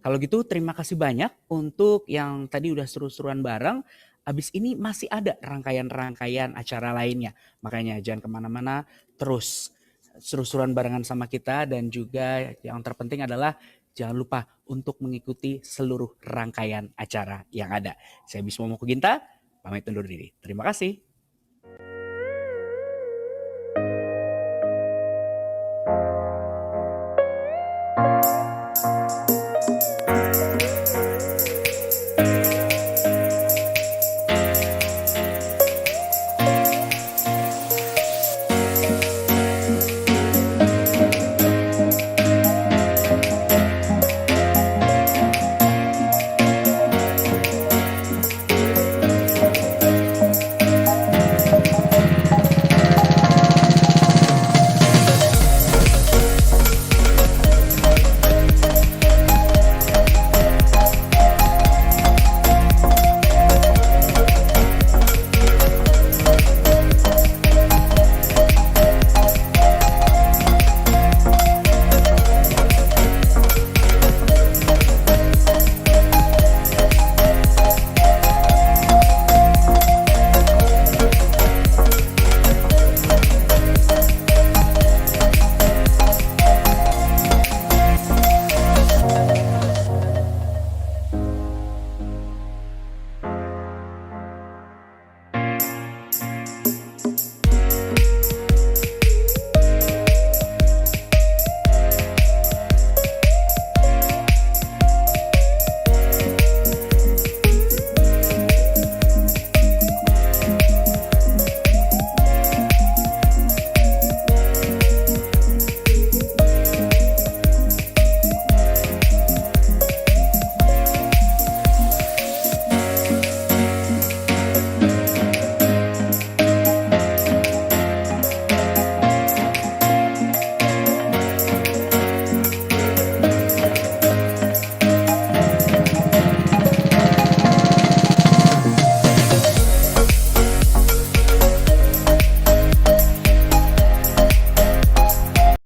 kalau gitu terima kasih banyak untuk yang tadi udah seru-seruan bareng. Abis ini masih ada rangkaian-rangkaian acara lainnya. Makanya jangan kemana-mana, terus seru-seruan barengan sama kita. Dan juga yang terpenting adalah jangan lupa untuk mengikuti seluruh rangkaian acara yang ada. Saya Bismo Mokoginta, pamit undur diri. Terima kasih.